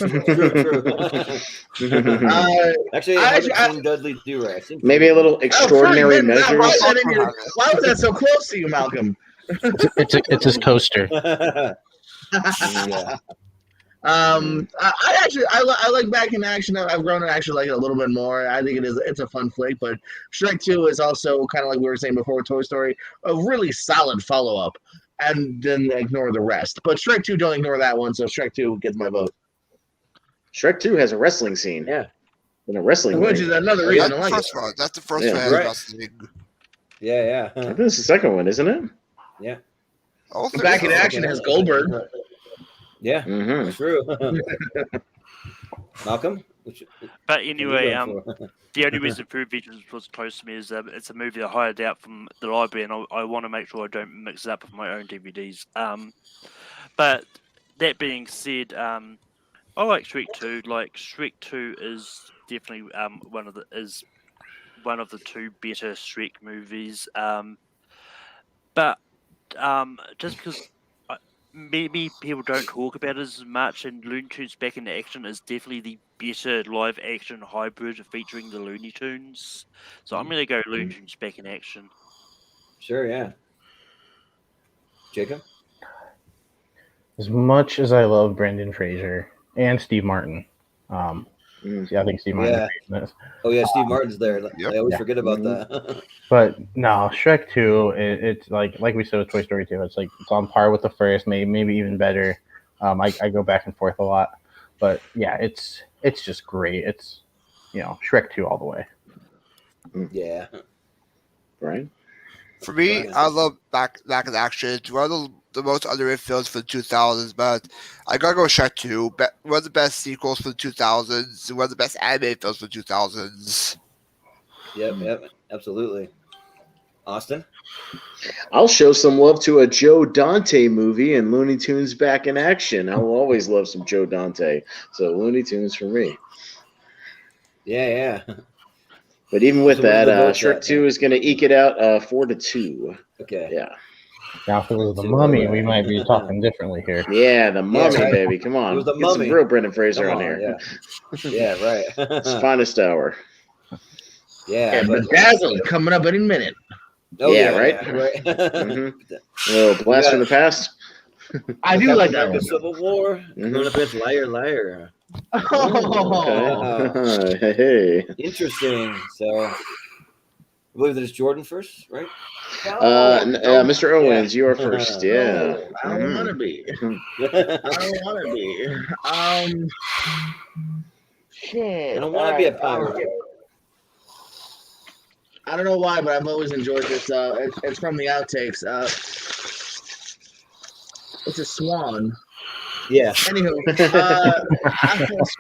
true. Actually, I haven't seen Dudley Do-Right. Maybe a little Extraordinary Measures. Why was that so close to you, Malcolm? It's his coaster. Yeah. I like Back in Action. I've grown to actually like it a little bit more. I think it's a fun flick, but Shrek 2 is also kind of like we were saying before with Toy Story, a really solid follow-up, and then ignore the rest. But Shrek 2, don't ignore that one, so Shrek 2 gets my vote. Shrek 2 has a wrestling scene. Yeah. In a wrestling Which is another reason I like it. That's the first one. Right. Wrestling. Yeah. I think it's the second one, isn't it? Yeah. Back in Action has Goldberg. Yeah, Mhm. true. Malcolm? But What are you anyway, going for? the only reason Food Veterans was close to me is it's a movie I hired out from the library, and I want to make sure I don't mix it up with my own DVDs. But that being said, I like Shrek 2. Like Shrek 2 is definitely one of the two better Shrek movies. But just because maybe people don't talk about it as much, and Looney Tunes Back in Action is definitely the better live action hybrid featuring the Looney Tunes. So I'm gonna go Looney Tunes Back in Action. Sure, yeah. Jacob? As much as I love Brendan Fraser and Steve Martin, Mm. I think Steve Martin. Yeah. Oh yeah, Steve Martin's there. Yep. I always Yeah. forget about that. But no, Shrek 2, it's like we said with Toy Story 2, it's on par with the first, maybe even better. I go back and forth a lot, but yeah, it's just great. It's Shrek 2 all the way. Yeah. Brian? For me, Brian. I love Back in Action. It's one of the most underrated films for the 2000s, but I gotta go with Shrek 2. One of the best sequels for the 2000s, one of the best animated films for the 2000s. Yep, absolutely. Austin? I'll show some love to a Joe Dante movie and Looney Tunes Back in Action. I'll always love some Joe Dante. So Looney Tunes for me. Yeah. But even with So what are that, the votes Shrek at? 2 is going to eke it out 4-2. Okay. Yeah. Now, if it was the Two, Mummy, right. we might be talking differently here. Yeah, the Mummy, right. baby. Come on. It was the Get some Mummy. real Brendan Fraser Come on on, here. yeah, right. It's finest hour. Yeah, And but Bedazzled coming up any minute. Yeah, right? right. Mhm. A little blast from the past. I do like that one. Civil War. Mhm. Going up against Liar. Oh, Okay. Hey. Interesting. So, I believe that it's Jordan first, right? Mr. Owens, you are first. Yeah. No, I don't want to be. I don't want to be. Shit. I don't want to be a pirate. I don't know why, but I've always enjoyed this. It's from the outtakes. It's a swan. Yeah. Anywho,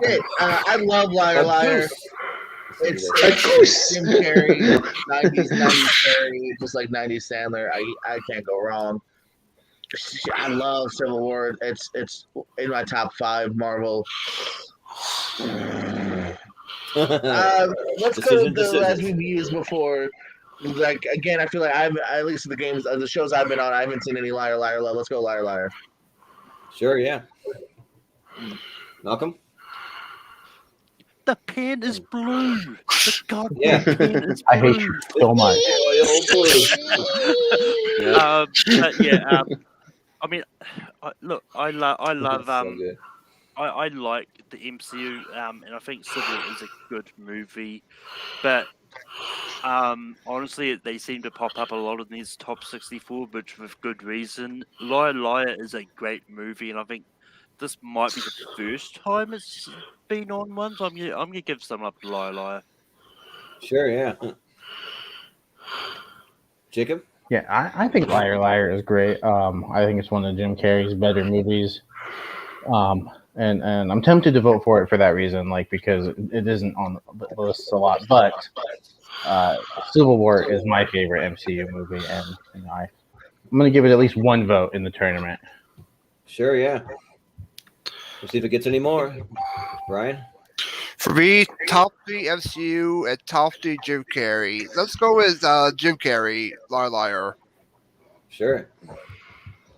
shit. I love Liar Liar. It's A goose. Jim Carrey, 90s Carrey, just like 90s Sandler. I can't go wrong. I love Civil War. It's in my top 5 Marvel. Let's go to the as we've used before. Like again, I feel like I've at least the games, the shows I've been on, I haven't seen any Liar Liar Love. Let's go Liar Liar. Sure, yeah. Malcolm? The pen is blue. The goddamn Yeah. pen is blue. I hate you so much. But yeah, I mean, look, I love So good. I like the MCU, and I think Civil is a good movie, but honestly, they seem to pop up a lot in these top 64, which with good reason. Liar Liar is a great movie, and I think this might be the first time it's been on one, so I'm gonna give some up to Liar Liar. Sure, yeah. Jacob? Yeah, I think Liar Liar is great. I think it's one of Jim Carrey's better movies. And I'm tempted to vote for it for that reason, like because it isn't on the list a lot. But Civil War is my favorite MCU movie, and I'm going to give it at least one vote in the tournament. Sure, yeah. We'll see if it gets any more. Brian? For me, top 3 MCU and top 3 Jim Carrey. Let's go with Jim Carrey, Liar Liar. Sure.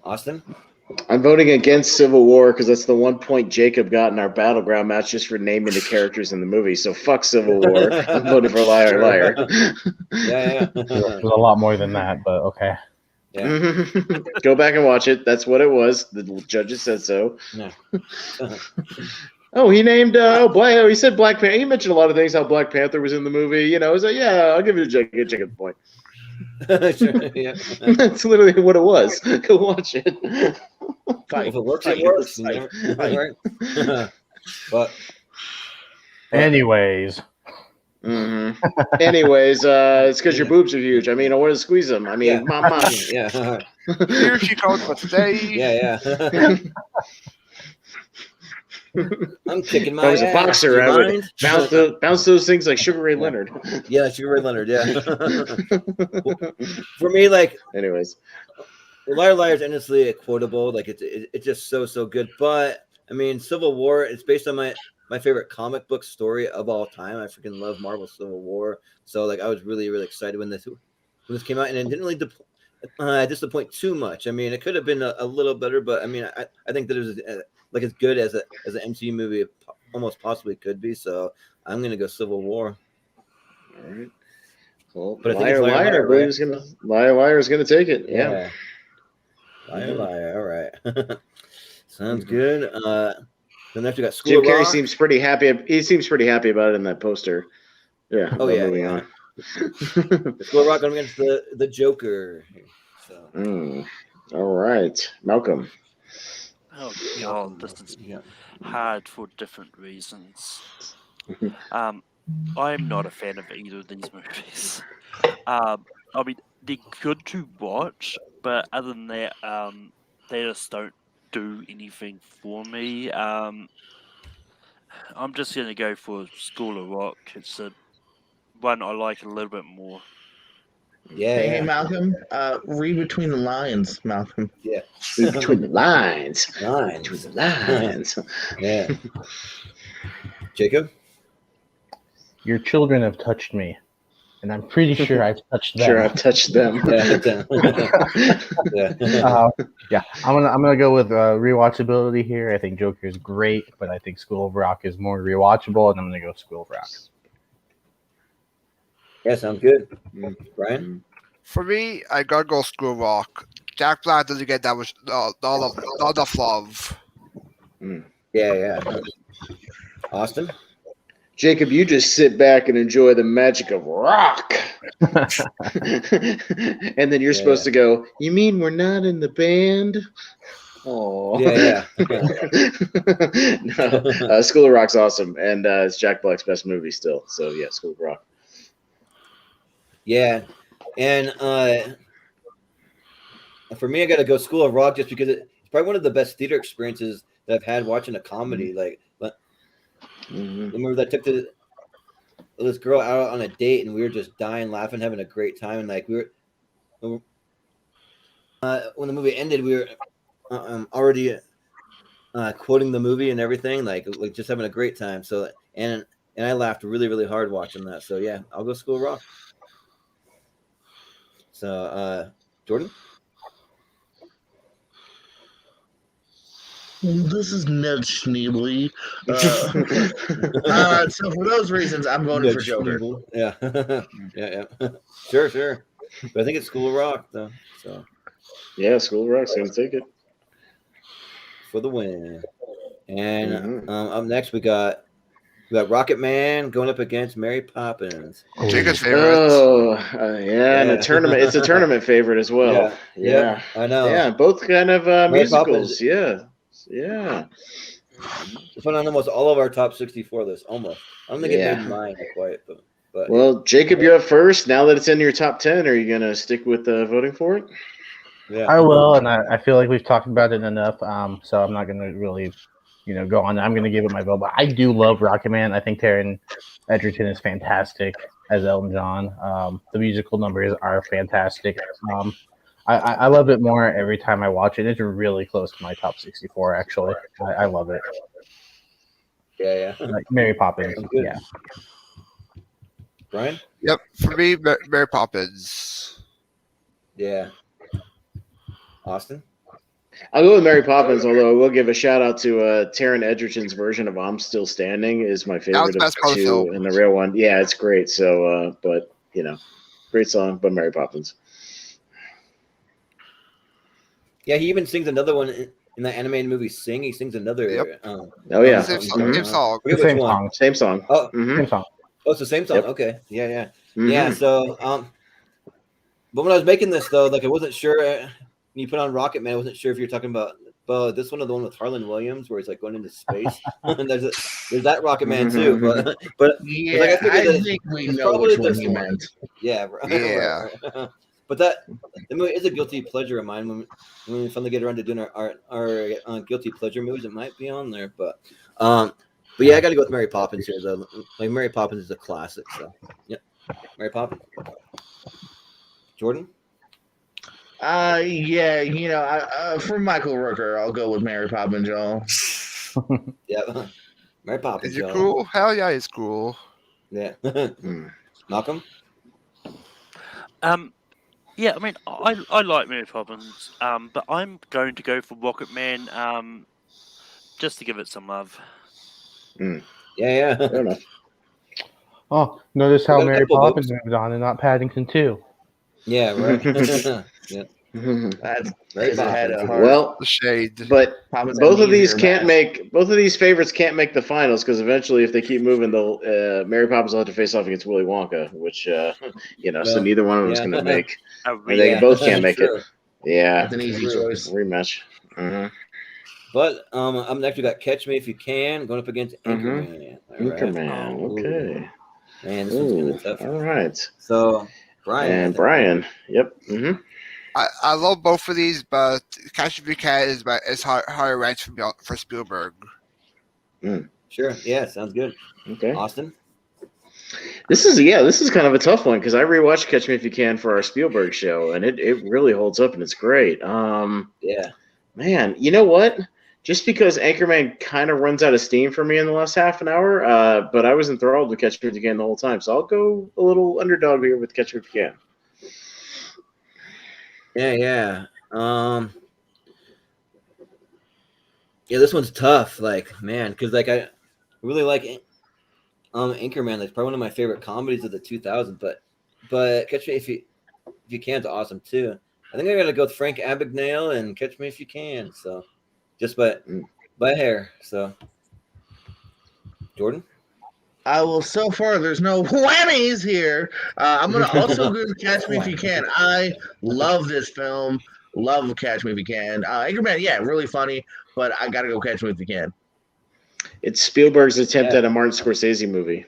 Austin? I'm voting against Civil War because that's the 1 point Jacob got in our battleground match just for naming the characters in the movie. So fuck Civil War. I'm voting for Liar Liar. Yeah. There's a lot more than that, but okay. Yeah. Go back and watch it. That's what it was. The judges said so. No. Oh, he named he said Black Panther. He mentioned a lot of things. How Black Panther was in the movie. You know, I was like, yeah, I'll give you a Jacob the point. Sure, yeah. That's literally what it was. Go watch it. Fight. If it works, Fight. it works. You Fight. never- Fight. right? But Anyways, Anyways, it's because your boobs are huge. I mean, I want to squeeze them. I mean, Yeah. mama. yeah. Here she comes for today. Yeah. I'm kicking my If I was a ass. boxer, Do you I would mind? bounce those things like Sugar Ray Leonard. Yeah, Sugar Ray Leonard. Yeah. For me, like, Anyways, Liar Liar is endlessly quotable. Like it's just so good. But I mean, Civil War. It's based on my favorite comic book story of all time. I freaking love Marvel Civil War. So like, I was really excited when this came out, and it didn't really disappoint too much. I mean, it could have been a little better, but I mean, I think that it was like as good as an MCU movie almost possibly could be. So I'm gonna go Civil War. all right. Well, But I think Liar it's Liar, Liar, I Liar, believe right? is gonna Liar is gonna take it. Yeah. Liar Liar. All right. Sounds good. Then next we got School Jim of Carrey Rock. seems pretty happy. He seems pretty happy about it in that poster. Yeah. Oh, but yeah, moving yeah. on. School of Rock going against the Joker. So. All right, Malcolm. Oh god, this is hard for different reasons. I'm not a fan of either of these movies. I mean, they're good to watch, but other than that, they just don't do anything for me. I'm just gonna go for School of Rock. It's the one I like a little bit more. Yeah, Hey, yeah. Malcolm, read between the lines, Malcolm. Yeah. Read between the lines. Lines. Between the lines. Yeah. Jacob? Your children have touched me, and I'm pretty sure I've touched them. Sure, I've touched them. Yeah. I'm gonna go with rewatchability here. I think Joker is great, but I think School of Rock is more rewatchable, and I'm gonna go School of Rock. Yeah, sounds good. Brian? For me, I gotta go School of Rock. Jack Black doesn't get that much not enough love. Yeah. Austin? Jacob, you just sit back and enjoy the magic of rock. And then you're supposed to go, you mean we're not in the band? Oh. Yeah. No, School of Rock's awesome. And it's Jack Black's best movie still. So, yeah, School of Rock. Yeah. And for me, I got to go School of Rock just because it's probably one of the best theater experiences that I've had watching a comedy. Like, remember that I took this girl out on a date and we were just dying, laughing, having a great time. And like when the movie ended, we were already quoting the movie and everything, like just having a great time. So and I laughed really hard watching that. So yeah, I'll go School of Rock. So Jordan? This is Ned Schneebly. So for those reasons, I'm voting for Joker. Yeah. Yeah. Sure. But I think it's School of Rock though. So Yeah, School of Rock's going to take it. for the win. And up next we got Rocket Man going up against Mary Poppins. Jacob's favorite. Oh, and a tournament. It's a tournament favorite as well. Yeah. I know. Yeah, both kind of musicals. Poppins. Yeah. It's on almost all of our top 64 lists. Almost. I'm gonna get maybe mine quite, but Well, Jacob, you're up first. Now that it's in your top 10, are you gonna stick with voting for it? yeah. I will, and I feel like we've talked about it enough. So I'm not gonna really, go on. I'm gonna give it my vote, but I do love Rocket Man. I think Taron Egerton is fantastic as Elton John. The musical numbers are fantastic. I love it more every time I watch it. It's really close to my top 64, actually. I love it. Yeah. Like Mary Poppins. Yeah. Brian? Yep, for me, Mary Poppins. Yeah. Austin? I'll go with Mary Poppins, although I will give a shout out to Taron Egerton's version of "I'm Still Standing" is my favorite of the best part of the two, film. and the real one. Yeah, it's great. So, but great song, but Mary Poppins. Yeah, he even sings another one in the animated movie Sing. He sings another. Yep. Oh yeah, Same Mhm. song. Forget Same which one. song. Same song. Oh, Mhm. Same song. it's the same song. Yep. Okay. Yeah. Mhm. Yeah. So, but when I was making this though, like I wasn't sure. When you put on Rocket Man, I wasn't sure if you're talking about this one or the one with Harlan Williams, where he's like going into space. And there's that Rocket Man too, but Yeah, like, I figured I that think we it's know probably which one this he one. meant. Yeah. Yeah. Right. But the movie is a guilty pleasure of mine. When we finally get around to doing our guilty pleasure movies, it might be on there. But yeah, I got to go with Mary Poppins here. Though, like Mary Poppins is a classic. So yeah, Mary Poppins. Jordan. Yeah, for Michael Rooker, I'll go with Mary Poppins, y'all. Yeah, Mary Poppins. Is it y'all. cool? Hell yeah, it's cool. Yeah. Malcolm. Yeah, I mean, I like Mary Poppins, but I'm going to go for Rocket Man, just to give it some love. Yeah. Fair enough. Oh, notice how We got a Mary couple Poppins votes. moved on and not Paddington too. Yeah, right. Yeah. That's Mary ahead of Poppins. heart. Well, The shade. but Poppins both had of these easier can't match. make both of these favorites can't make the finals because eventually, if they keep moving, they'll Mary Poppins will have to face off against Willy Wonka, which so Well, neither one of them is yeah. going to make. Oh, And they really? both can't make True. it. Yeah, That's an easy True. choice. rematch. Mhm. But I'm next. We got Catch Me If You Can going up against Mhm. Anchorman. All right. Anchorman. Oh. Okay. Man, this one's gonna Ooh, be tough. all right. So Brian. I And think. Brian. Yep. hmm I love both of these, but Catch Me If You Can is higher ranked for Spielberg. Sure. Yeah. Sounds good. Okay. Austin. This is kind of a tough one because I rewatched Catch Me If You Can for our Spielberg show, and it really holds up and it's great. Yeah. Man, you know what? Just because Anchorman kind of runs out of steam for me in the last half an hour, but I was enthralled with Catch Me If You Can the whole time, so I'll go a little underdog here with Catch Me If You Can. Yeah. Yeah. This one's tough. Like, man, because like I really like Anchorman. That's probably one of my favorite comedies of the 2000s. But Catch Me If You Can's awesome too. I think I gotta go with Frank Abagnale and Catch Me If You Can. So just by hair. So Jordan. I will. So far, there's no whammies here. I'm gonna also go with Catch Me If You Can. I love this film. Love Catch Me If You Can. Anchorman, yeah, really funny, but I gotta go Catch Me If You Can. It's Spielberg's attempt Yeah. at a Martin Scorsese movie.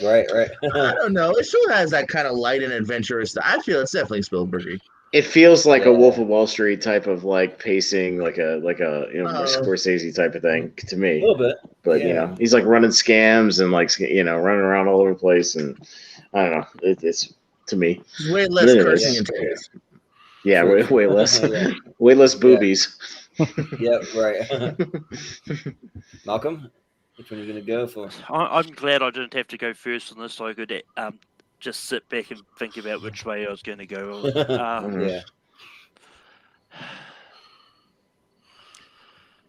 Right. I don't know. It still has that kind of light and adventurous stuff. I feel it's definitely Spielberg-y. It feels like Yeah. a Wolf of Wall Street type of like pacing, like a Scorsese type of thing to A me. little bit. But Yeah. he's like running scams and like running around all over the place, and I don't know. It's to me, There's way less Anyways. cursing and titties. yeah, way less, Yeah. way less boobies. Yeah. Right. Malcolm, which one are you gonna go for? I'm glad I didn't have to go first on this, so I could just sit back and think about which way I was going to go. Mhm. Yeah.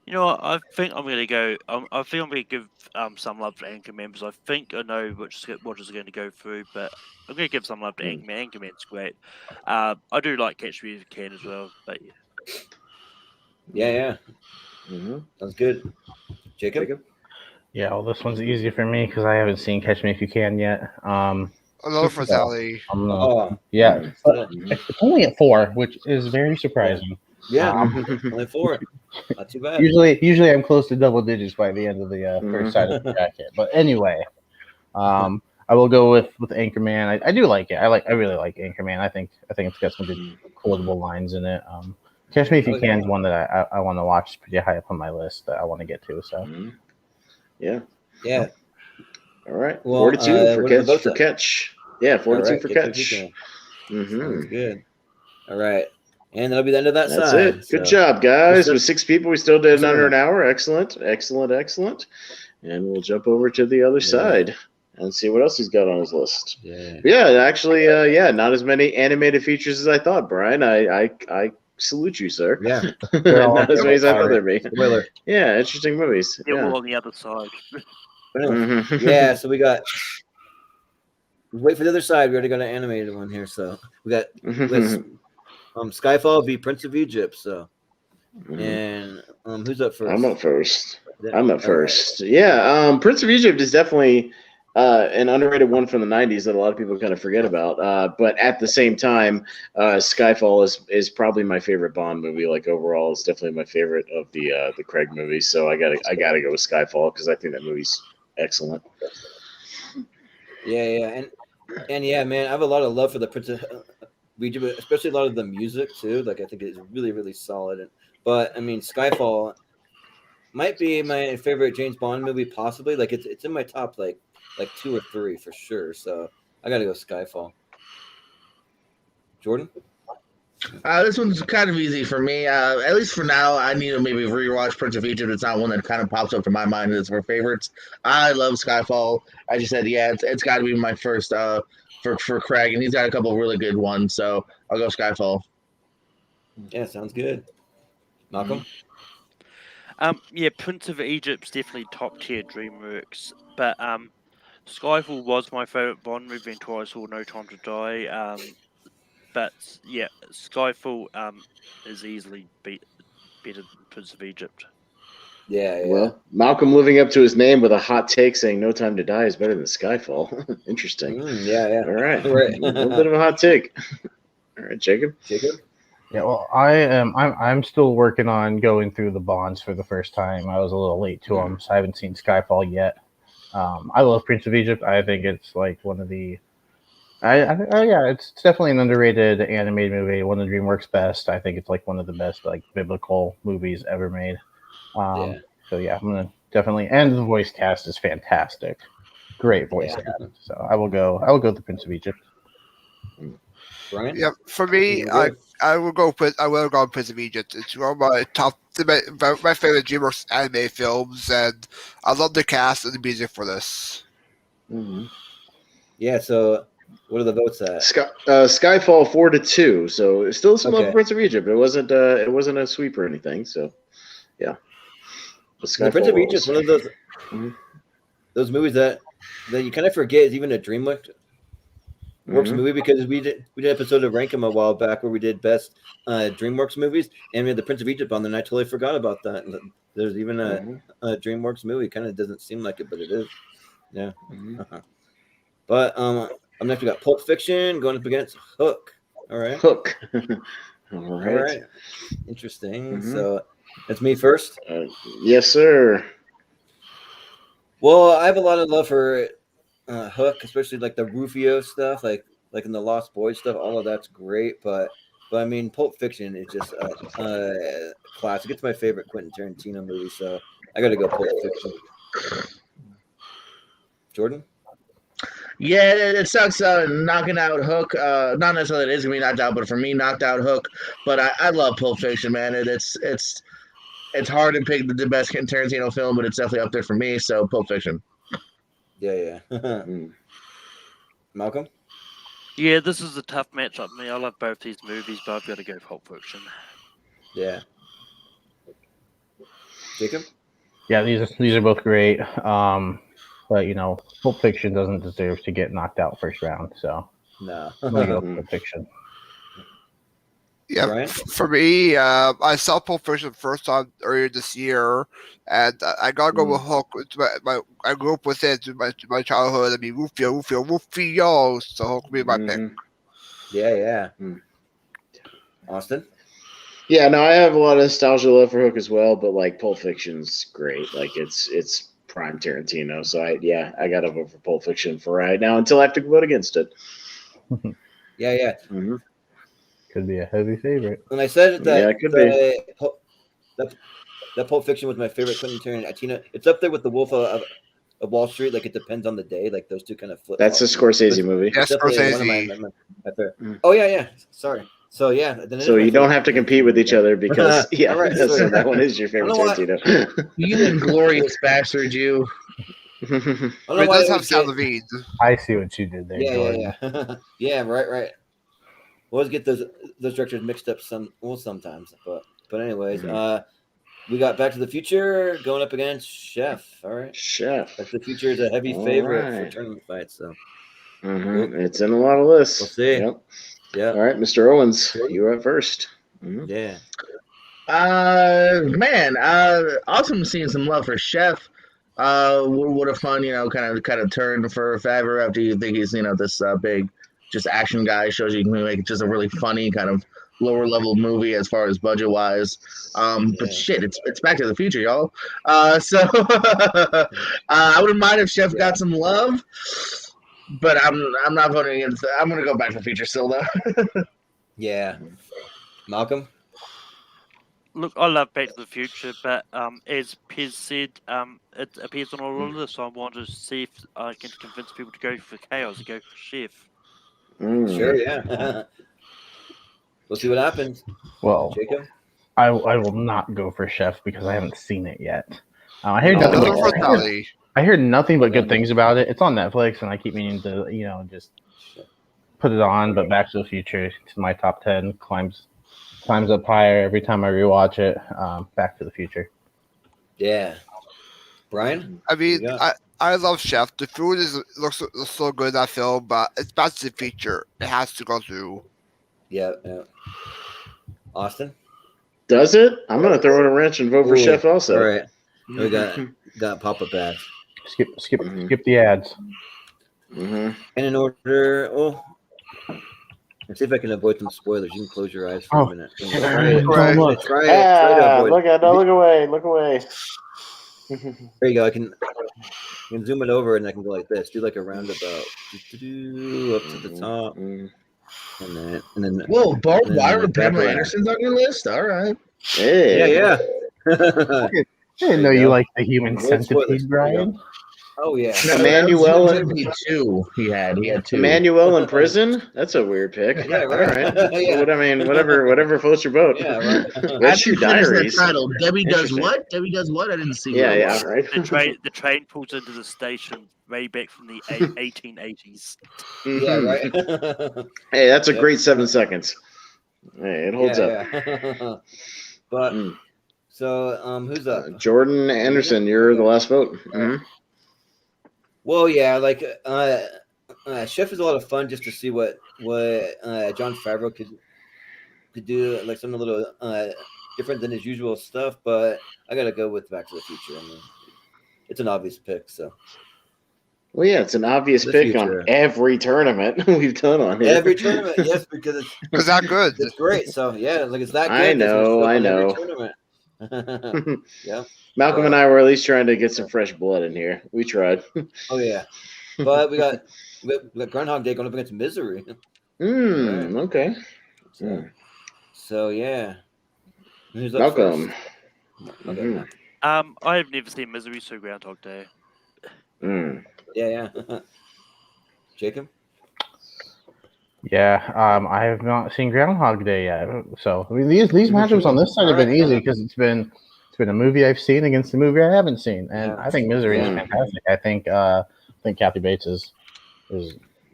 You know what? I think I'm going to go. I think I'm going to give some love to Anchorman because I think I know what is going to go through, but I'm going to give some love to Anchorman. Anchorman's great. I do like Catch Me If You Can as well, but yeah. Yeah. Mhm. Sounds good. Jacob. Yeah, well, this one's easy for me because I haven't seen Catch Me If You Can yet. Another for Sally. I'm gonna, Oh. yeah, but it's only at 4, which is very surprising. Yeah. Mhm. Only 4. Not too bad. Usually I'm close to double digits by the end of the first side of the Mhm. bracket. But anyway, I will go with Anchorman. I do like it. I really like Anchorman. I think it's got some good quotable lines in it. Catch Me If You Okay. Can is one that I want to watch. It's pretty high up on my list that I want to get to. So Yeah. Yeah. All right. Well, 42 for what are the catch. votes For at? catch. Yeah, 42 All right, for Catch Me If catch. You Can. hmm Sounds good. All right. And that'll be the end of that That's side. it. Good so- job, guys. Still- With 6 people, we still did in still under in an hour. Excellent. And we'll jump over to the other side and see what else he's got on his list. Yeah. Yeah, actually, not as many animated features as I thought, Brian. I salute you, sir. Yeah. Not as many as I thought there'd be. Spoiler. Yeah, interesting movies. They're Yeah. all on the other side. But anyway, Mhm. yeah. So we got. Wait for the other side. We already got an animated one here. So we got Skyfall v Prince of Egypt. So and who's up first? I'm up first. Yeah. I'm up first. Yeah, Prince of Egypt is definitely an underrated one from the 90s that a lot of people kind of forget about. But at the same time, Skyfall is probably my favorite Bond movie. Like overall, it's definitely my favorite of the Craig movies. So I gotta go with Skyfall because I think that movie's excellent. Yeah, and yeah, man, I have a lot of love for the Egypt, especially a lot of the music too. Like I think it's really, really solid. But I mean, Skyfall might be my favorite James Bond movie, possibly. Like it's in my top like 2 or 3 for sure. So I got to go Skyfall. Jordan. This one's kind of easy for me. At least for now, I need to maybe rewatch Prince of Egypt. It's not one that kind of pops up to my mind as for favorites. I love Skyfall. I just said, yeah, it's got to be my first for Craig, and he's got a couple of really good ones. So I'll go Skyfall. Yeah, sounds good. Malcolm. Yeah, Prince of Egypt's definitely top tier DreamWorks, but Skyfall was my favorite Bond movie until I saw No Time to Die. But yeah, Skyfall is easily better than Prince of Egypt. Yeah. Well, Malcolm living up to his name with a hot take saying No Time to Die is better than Skyfall. Interesting. Yeah. All right. Right. A little bit of a hot take. All right, Jacob. Yeah, well, I'm still working on going through the Bonds for the first time. I was a little late to them, so I haven't seen Skyfall yet. I love Prince of Egypt. I think it's like one of the it's definitely an underrated animated movie, one of DreamWorks' best. I think it's like one of the best like biblical movies ever made. So yeah, I'm gonna definitely, and the voice cast is fantastic, great voice cast. So I will go the Prince of Egypt. Brian? Yeah, for me, I will go Prince of Egypt. It's one of my my favorite DreamWorks anime films, and I love the cast and the music for this. Mm-hmm. Yeah. So, what are the votes at? Skyfall 4-2. So it's still some love for Prince of Egypt. It wasn't a sweep or anything. So yeah. The Prince of Egypt is one of those movies that you kind of forget is even a DreamWorks movie, because we did an episode of Rank 'em a while back where we did best DreamWorks movies, and we had the Prince of Egypt on there, and I totally forgot about that. And there's even a DreamWorks movie. Kind of doesn't seem like it, but it is. Yeah. But next we got Pulp Fiction going up against Hook. All right. Hook. All right. Interesting. So that's me first. Yes, sir. Well, I have a lot of love for Hook, especially like the Rufio stuff, like in the Lost Boys stuff. All of that's great, but I mean, Pulp Fiction is just a classic. It's my favorite Quentin Tarantino movie, so I got to go Pulp Fiction. Jordan? Yeah, it sucks knocking out Hook. Not necessarily that it is gonna be knocked out, but for me, knocked out Hook. But I love Pulp Fiction, man. It's hard to pick the best Tarantino film, but it's definitely up there for me. So Pulp Fiction. Yeah. Malcolm? Yeah, this is a tough matchup. Me, I love both these movies, but I've got to go Pulp Fiction. Yeah. Jacob? Yeah, these are both great. But Pulp Fiction doesn't deserve to get knocked out first round. So no, I'm gonna go Pulp Fiction. Yeah, Brian? For me, I saw Pulp Fiction first time earlier this year, and I gotta go with Hook. I grew up with it in my childhood. I mean, Rufio. So Hook will be my pick. Yeah. Austin? Yeah, no, I have a lot of nostalgia love for Hook as well, but like Pulp Fiction's great. Like it's prime Tarantino. So I gotta vote for Pulp Fiction for right now until I have to vote against it. Yeah. Could be a heavy favorite. When I said that, it could be. That Pulp Fiction was my favorite Quentin Tarantino. It's up there with The Wolf of Wall Street. Like it depends on the day. Like those two kind of flip. That's a Scorsese movie. Yes, Scorsese. One of my Oh yeah. Sorry. So yeah. So you don't have to compete with each other because Right, so that one is your favorite Tarantino. You inglorious bastard, you. It does have Sam Levine. I see what you did there. Yeah. Yeah. Right. We always get those directors mixed up sometimes, but anyways, we got Back to the Future going up against Chef. All right, Chef. Back to the Future is a heavy favorite for tournament fights. So it's in a lot of lists. We'll see. Yep. Yeah. All right, Mr. Owens, you're up first. Yeah. Awesome seeing some love for Chef. What a fun, kind of turn for Favreau after you think he's, this big, just action guy. Shows you can make just a really funny kind of lower level movie as far as budget wise. But shit, it's Back to the Future, y'all. So I wouldn't mind if Chef got some love, but I'm not voting against. I'm gonna go Back to the Future still though. Yeah. Malcolm? Look, I love Back to the Future, but as Pez said, it appears on all of this, so I want to see if I can convince people to go for chaos and go for chef. Sure, yeah. We'll see what happens. Well, Jacob? I will not go for Chef because I haven't seen it yet. I heard Oh, nothing. no. But, I heard nothing but good Yeah. things about it. It's on Netflix, and I keep meaning to, just put it on. But Back to the Future to my top 10 climbs up higher every time I rewatch it. Back to the Future. Yeah. Brian? I mean, Yeah. I love Chef. The food looks so good in that film, but it's Back to the Future. It has to go through. Yeah. Austin? Does it? I'm gonna throw in a wrench and vote for Ooh, Chef also. All right. We got pop-up ads. Skip the ads. Mm-hmm. And in order, let's see if I can avoid some spoilers. You can close your eyes for a minute. Right. Try to avoid. Look away. There you go. I can zoom it over and I can go like this. Do like a roundabout. Up to the top. And then Whoa, barbed and then wire with back Pamela around. Anderson's on your list? All right. Hey. Yeah. I didn't know you like the human Avoid spoilers. centipede, There you go. Brian. Oh yeah. No, Emmanuel that and- was two. He had two. Emmanuel in prison? That's a weird pick. Yeah, right. All right. Yeah. What I mean, whatever floats your boat. Yeah, right. That's I your didn't finish that diaries. title. Debbie does Interesting. what? Debbie does what? I didn't see. Yeah, what it yeah, was. right. The train pulls into the station way back from the 1880s. Yeah, right. Hey, that's a Yep. great 7 seconds. Hey, it holds up. Yeah. But so who's up? Jordan Anderson, you're the last vote. Mhm. Well, yeah, like Chef is a lot of fun just to see what Jon Favreau could do, like something a little different than his usual stuff. But I gotta go with Back to the Future. I mean, it's an obvious pick. So Well, yeah, it's an obvious The pick future. on every tournament we've done on here. every tournament, yes, because It's that good. it's great. So yeah, like it's that good. I that's gonna know, show up I on every know. tournament. Yeah. Malcolm and I were at least trying to get some fresh blood in here. We tried. Oh yeah. But we got Groundhog Day going up against Misery. Okay. So yeah. Who's up Malcolm. first? Okay, Mhm. I have never seen Misery, so Groundhog Day. Yeah. Jacob? Yeah, I have not seen Groundhog Day yet. So I mean, these matchups on this side have been easy because it's been a movie I've seen against a movie I haven't seen, and Yeah. I think Misery is fantastic. I think Kathy Bates is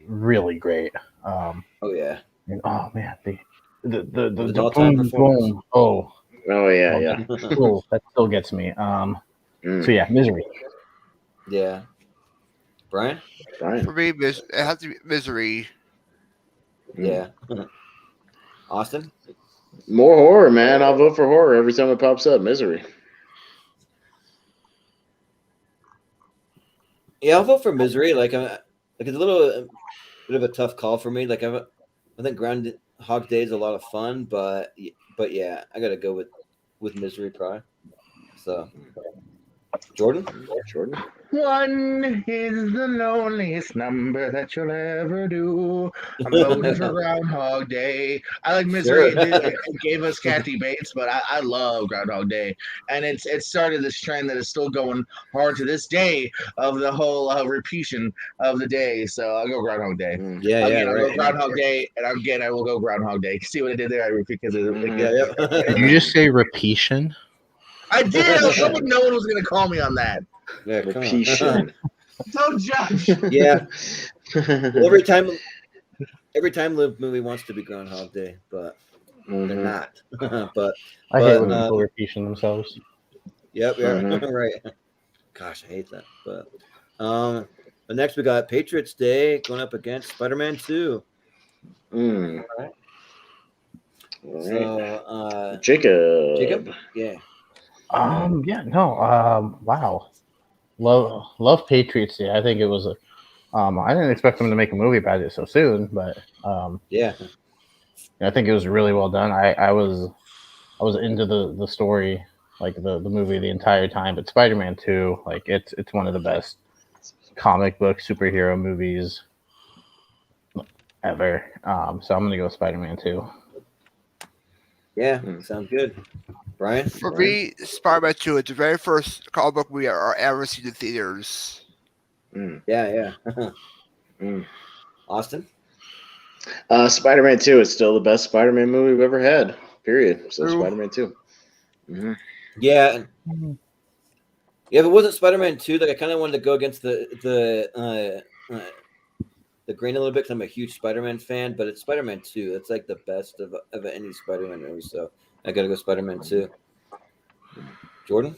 really great. Oh yeah. And, oh man, the His all-time boom, performance. boom. Oh Yeah. cool. That still gets me. So yeah, Misery. Yeah. Brian? Fine. For me, it has to be Misery. Yeah. Austin? More horror, man. I'll vote for horror every time it pops up. Misery. Yeah, I'll vote for Misery. Like it's a little bit of a tough call for me. Like I think Groundhog Day is a lot of fun, but yeah, I gotta go with Misery probably. So Jordan? One is the loneliest number that you'll ever do. I'm voting for Groundhog Day. I like Misery. Sure. It gave us Kathy Bates, but I love Groundhog Day. And it started this trend that is still going hard to this day of the whole repetition of the day. So I'll go Groundhog Day. Yeah, Again, I'll right. go Groundhog Day, and again, I will go Groundhog Day. See what I did there? I repeat because Did you just say repetition? I did. I was hoping no one was going to call me on that. Yeah, come on. Repetition. Don't judge. Yeah. Well, every time the movie wants to be Groundhog Day, but they're not. but I hate when But, people repetition themselves. yep, right. Gosh, I hate that. But next we got Patriots Day going up against Spider-Man 2. All right. So Jacob. Yeah. Wow. Love Patriots Day. I think it was I didn't expect them to make a movie about it so soon, but Yeah. I think it was really well done. I was into the story, like the movie the entire time, but Spider-Man 2, like it's one of the best comic book superhero movies ever. So I'm gonna go Spider-Man 2. Yeah, sounds good. Brian? For me, Spider-Man 2 is the very first comic book we are ever seen in theaters. Yeah. Mm. Austin? Spider-Man 2 is still the best Spider-Man movie we've ever had. Period. So True. Spider-Man 2. Yeah. If it wasn't Spider-Man 2, like I kind of wanted to go against the grain a little bit because I'm a huge Spider-Man fan, but it's Spider-Man 2. It's like the best of any Spider-Man movie, so I got to go Spider-Man 2. Jordan?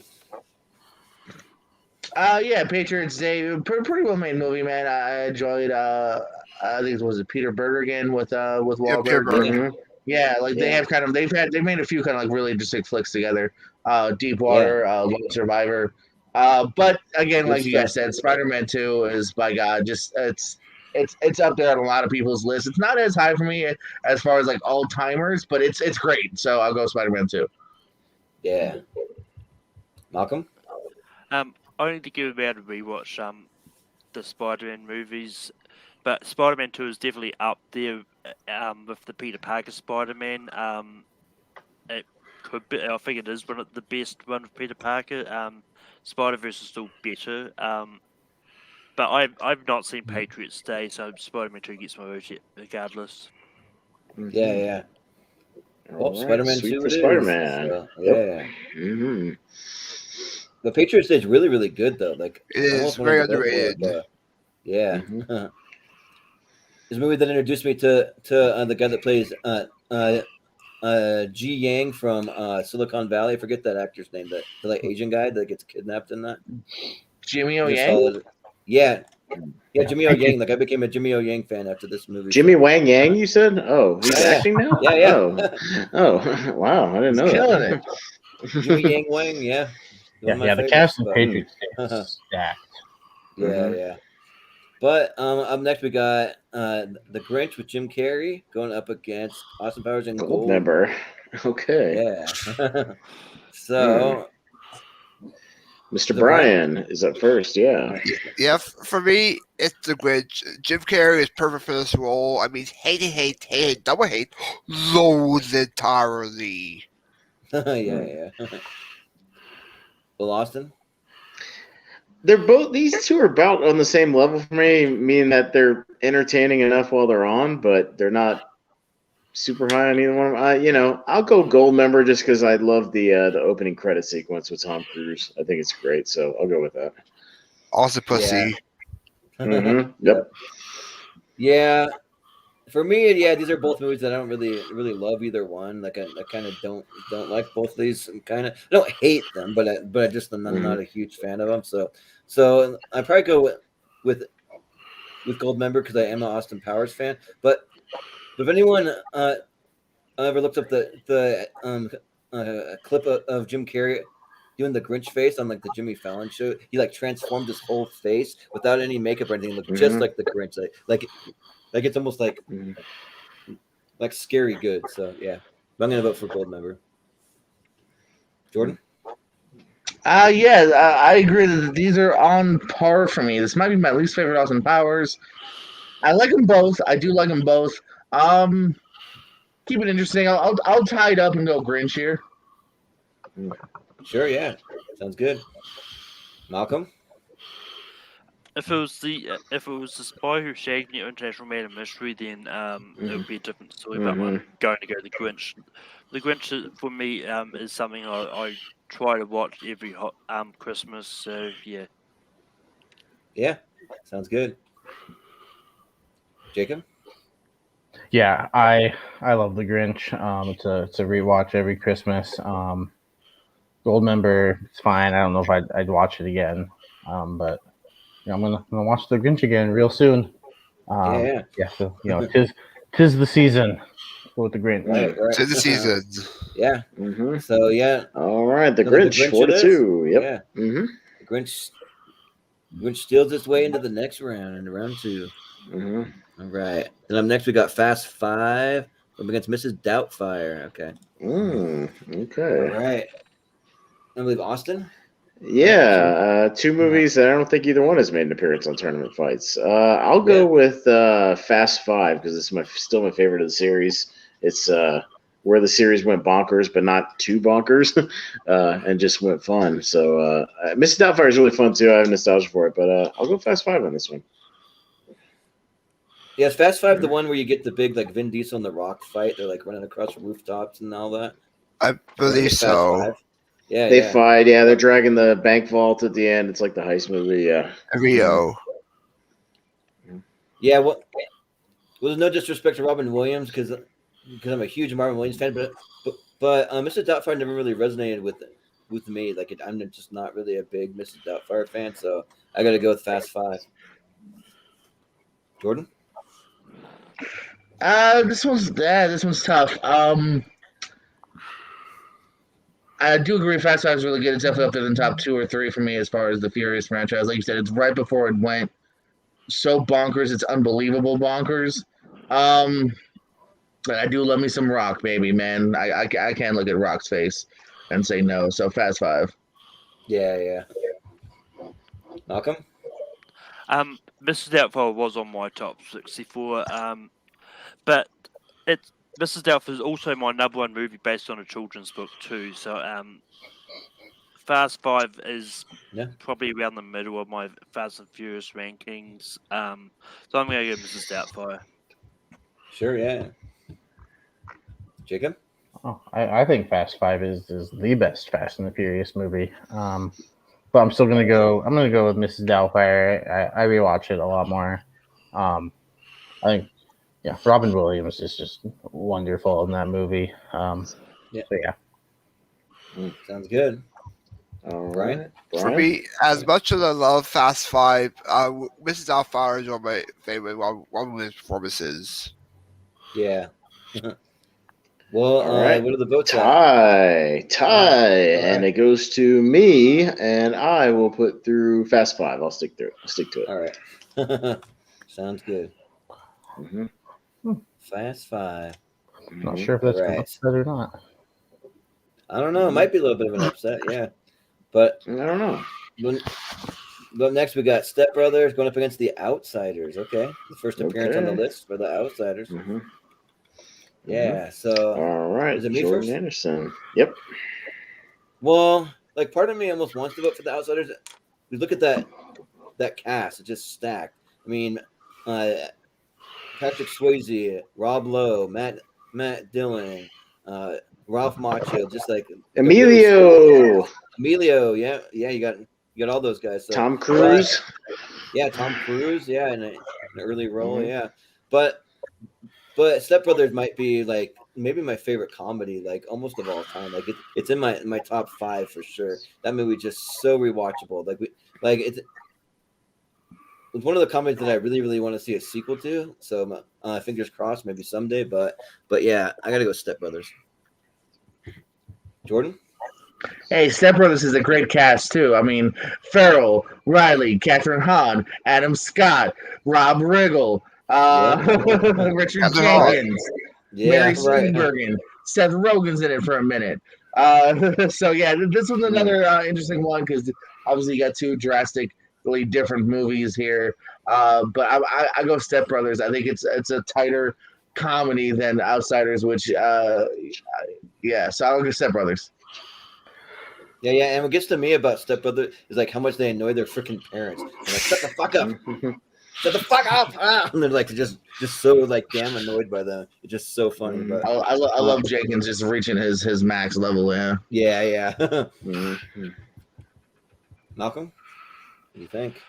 Yeah, Patriots Day, pretty well made movie, man. I enjoyed. I think it was Peter Bergen with Peter Wahlberg. Bergen. Yeah, like they Yeah. have they've made a few kind of like really interesting flicks together. Deep Yeah. Water, Lone Survivor. But again, Good like you guys stuff. said, Spider-Man 2 is by God, just it's up there on a lot of people's lists. It's not as high for me as far as like all timers, but it's great. So I'll go Spider-Man 2. Yeah. Malcolm? I need to give about a rewatch the Spider-Man movies, but Spider-Man 2 is definitely up there with the Peter Parker Spider-Man. It could be, I think it is one of the best one of Peter Parker. Spider-Verse is still better. But I've not seen Patriots Day, so Spider-Man 2 gets my vote regardless. Yeah. Well, All right, Spider-Man sweet 2 for it is. Spider-Man. So, Yep. yeah. The Patriots Day is really, really good, though. Like, It is almost one very of the best underrated. of, yeah. This movie that introduced me to the guy that plays Ji Yang from Silicon Valley. I forget that actor's name. The like Asian guy that gets kidnapped in that. Jimmy O Just Yang. solid. Yeah, Jimmy O Yang. Like I became a Jimmy O Yang fan after this movie. Jimmy so. Wang Yang, you said? Oh, he's Yeah. acting now? Yeah. Oh, wow. I didn't He's know killing that. it. Jimmy Yang Wang. Yeah. One of my Yeah. The favorites, cast in but- Patriots is stacked. Yeah. But up next we got the Grinch with Jim Carrey going up against Austin Powers and Gold member. Okay. Yeah. So Mr. The Brian is up first. Yeah. Yeah, for me, it's the Grinch. Jim Carrey is perfect for this role. I mean, hate, double hate, loathe entirely. yeah. Well, Austin. These two are about on the same level for me, meaning that they're entertaining enough while they're on, but they're not super high on either one of them. I'll go gold member just because I love the opening credit sequence with Tom Cruise. I think it's great, so I'll go with that. Also, pussy. Yep. Yeah. For me, these are both movies that I don't really love either one. Like I kind of don't like both of these. I don't hate them, but I just I'm not a huge fan of them. So I probably go with gold member because I am an Austin Powers fan. But if anyone ever looked up the clip of Jim Carrey doing the Grinch face on like the Jimmy Fallon show, he like transformed his whole face without any makeup or anything, looked just like the Grinch, like it's almost like scary good. So yeah, I'm gonna vote for gold member. Jordan. I agree that these are on par for me. This might be my least favorite Austin Powers. I like them both. I do like them both. Keep it interesting. I'll tie it up and go Grinch here. Sure, yeah, sounds good. Malcolm. If it was the spy who shagged me International Man of Mystery, then it would be a different story. But I'm going to go the Grinch. The Grinch for me is something I try to watch every Christmas. So yeah. Yeah, sounds good. Jacob. Yeah, I love the Grinch. It's a rewatch every Christmas. Gold member, it's fine. I don't know if I'd watch it again. But I'm gonna watch the Grinch again real soon. Yeah. So tis the season with the Grinch. Right. To the season. Yeah. So yeah. All right, the So Grinch, 4-2. Yep. Yeah. The Grinch steals its way into the next round, into round 2. All right. And up next we got Fast 5 up against Mrs. Doubtfire. Okay. Okay. All right. I believe Austin. Yeah, two movies that I don't think either one has made an appearance on Tournament Fights. I'll go with Fast 5 because it's still my favorite of the series. It's where the series went bonkers, but not too bonkers, and just went fun. So Mrs. Doubtfire is really fun too. I have nostalgia for it, but I'll go Fast Five on this one. Yeah, is Fast Five the one where you get the big like Vin Diesel and the Rock fight? They're like running across rooftops and all that. I believe Fast so. Five? Yeah, They yeah. fight. Yeah, they're dragging the bank vault at the end. It's like the heist movie. Yeah. Rio. Yeah, well, no disrespect to Robin Williams because I'm a huge Robin Williams fan, but Mrs. Doubtfire never really resonated with me. Like I'm just not really a big Mrs. Doubtfire fan, so I got to go with Fast Five. Jordan? This one's tough. I do agree Fast Five is really good. It's definitely up there in the top 2 or 3 for me as far as the Furious franchise. Like you said, it's right before it went so bonkers. It's unbelievable bonkers. But I do love me some Rock, baby, man. I can't look at Rock's face and say no. So Fast Five. Yeah. Malcolm? Mrs. Doubtfire was on my top 64, but Mrs. Doubtfire is also my number 1 movie based on a children's book too. So Fast Five is probably around the middle of my Fast and Furious rankings. So I'm gonna go Mrs. Doubtfire. Sure, yeah. Jacob? Oh, I think Fast Five is the best Fast and the Furious movie. But I'm still gonna go. I'm gonna go with Mrs. Doubtfire. I rewatch it a lot more. I think, yeah, Robin Williams is just wonderful in that movie. Yeah. So yeah. Sounds good. All Brian? right. For me, as much as I love Fast Five, Mrs. Doubtfire is one of my favorite one performances. Yeah. Well, All right. what are the votes at? Tie, and it goes to me, and I will put through Fast Five. I'll stick to it. All right. Sounds good. Mm-hmm. Fast Five. Not sure if that's Right. an upset or not. I don't know. It might be a little bit of an upset, yeah. But I don't know. But next we got Step Brothers going up against The Outsiders. Okay, the first appearance on the Okay. list for The Outsiders. Mm-hmm. Yeah. So All right. is it me Jordan first? Anderson. Yep. Well, like part of me almost wants to vote for The Outsiders. We look at that cast; it's just stacked. I mean, Patrick Swayze, Rob Lowe, Matt Dillon, Ralph Macchio, just like Emilio. yeah, you got all those guys. So, Tom Cruise. yeah, Tom Cruise, yeah, in an early role, yeah. But Step Brothers might be like maybe my favorite comedy, like almost of all time. Like it's in my top 5 for sure. That movie just so rewatchable. It's one of the comedies that I really, really want to see a sequel to. So fingers crossed, maybe someday. But yeah, I gotta go Step Brothers. Jordan? Hey, Step Brothers is a great cast too. I mean, Farrell, Riley, Catherine Hahn, Adam Scott, Rob Riggle, Richard Catherine Hahn. Jenkins, Yeah, Mary right. Steenburgen, Seth Rogen's in it for a minute. So yeah, this was another interesting one because obviously you got 2 drastically different movies here. But I go Step Brothers. I think it's a tighter comedy than Outsiders, which yeah. So I'll go Step Brothers. Yeah, and what gets to me about Step Brothers is like how much they annoy their freaking parents. They're like, shut the fuck up. Shut the fuck up! Ah! And they're like just so like damn annoyed by them. It's just so funny. But I love Jenkins just reaching his max level. Yeah. yeah. Mm-hmm. Malcolm, what do you think?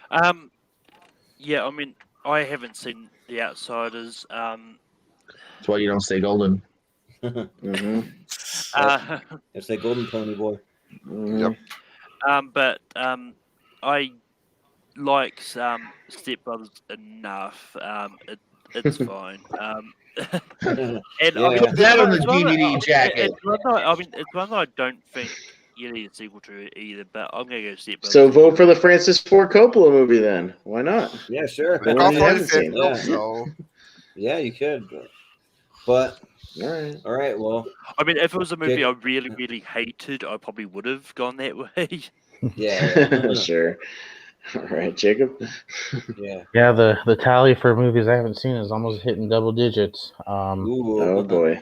Yeah, I mean, I haven't seen The Outsiders. That's why you don't stay golden. Mm-hmm. It's like Golden Pony Boy. Mm-hmm. But I like Step Brothers enough. It's fine. And Yeah. Put that on the it's one that- DVD jacket. It's one that it's one that I don't think you need a sequel to either. But I'm gonna go Step Brothers. So vote for the Francis Ford Coppola movie then. Why not? Yeah, sure. The one I'll you probably haven't say seen. no, Yeah. so Yeah, you could. But All right. all right, well, I mean, if it was a movie Okay. I really, really hated, I probably would have gone that way. yeah. Sure. All right, Jacob. Yeah. Yeah, the tally for movies I haven't seen is almost hitting double digits. Ooh. Oh boy.